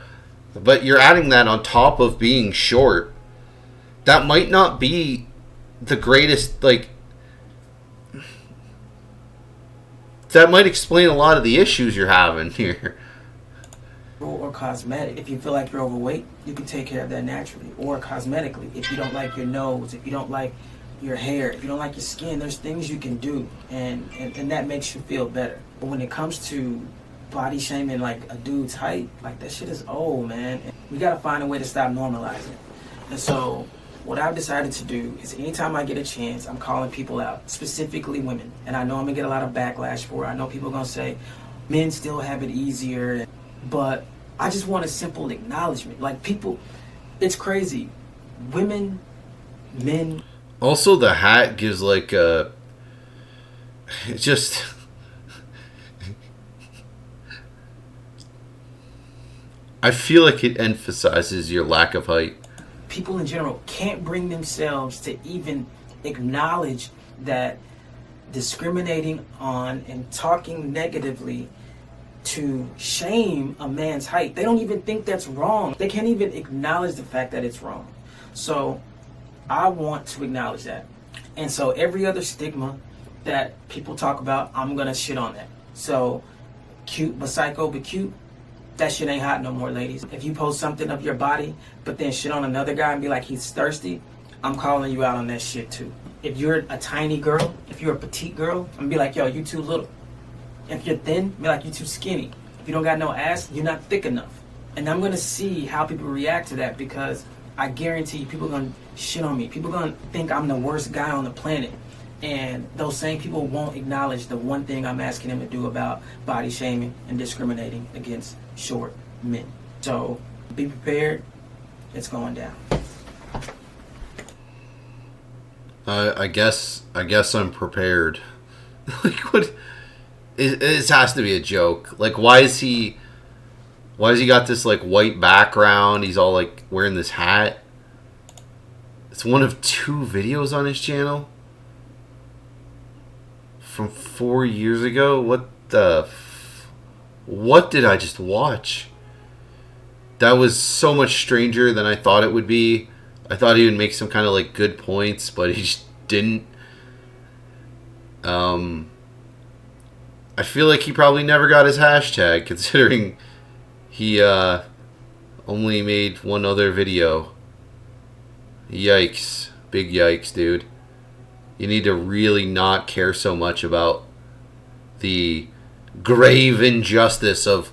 but you're adding that on top of being short. That might not be the greatest, like, that might explain a lot of the issues you're having here. Or cosmetic. If you feel like you're overweight, you can take care of that naturally. Or cosmetically. If you don't like your nose, if you don't like your hair, if you don't like your skin, there's things you can do, and that makes you feel better. But when it comes to body shaming like a dude's height, like that shit is old, man. And we gotta find a way to stop normalizing it. And so what I've decided to do is anytime I get a chance, I'm calling people out, specifically women. And I know I'm gonna get a lot of backlash for it. I know people are gonna say men still have it easier, but I just want a simple acknowledgement. Like, people, it's crazy. Women, men. Also, the hat gives like a, it just, I feel like it emphasizes your lack of height. People in general can't bring themselves to even acknowledge that discriminating on and talking negatively to shame a man's height. They don't even think that's wrong. They can't even acknowledge the fact that it's wrong. So I want to acknowledge that. And so every other stigma that people talk about, I'm gonna shit on that. So cute but psycho but cute, that shit ain't hot no more, ladies. If you post something of your body but then shit on another guy and be like he's thirsty, I'm calling you out on that shit too. If you're a tiny girl, if you're a petite girl, I'm gonna be like, yo, you too little. If you're thin, be like, you too skinny. If you don't got no ass, you're not thick enough. And I'm gonna see how people react to that, because I guarantee you people are gonna shit on me. People are gonna think I'm the worst guy on the planet. And those same people won't acknowledge the one thing I'm asking them to do about body shaming and discriminating against short men. So be prepared, it's going down. I guess I'm prepared. Like, what? It has to be a joke. Like, why has he got this like white background? He's all like wearing this hat. It's one of 2 videos on his channel from 4 years ago. What did I just watch? That was so much stranger than I thought it would be. I thought he would make some kind of like good points, but he just didn't. I feel like he probably never got his hashtag, considering he only made one other video. Yikes. Big yikes, dude. You need to really not care so much about the grave injustice of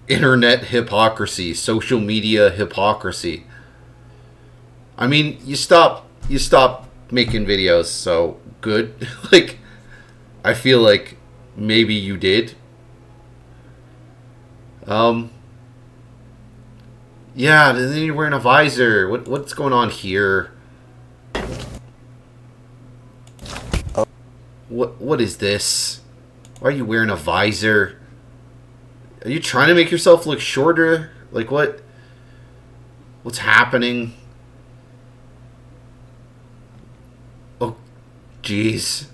internet hypocrisy, social media hypocrisy. I mean, you stop making videos, so good. Like, I feel like maybe you did. Yeah, and then you're wearing a visor. What's going on here? What is this? Why are you wearing a visor? Are you trying to make yourself look shorter? Like, what's happening? Oh, jeez.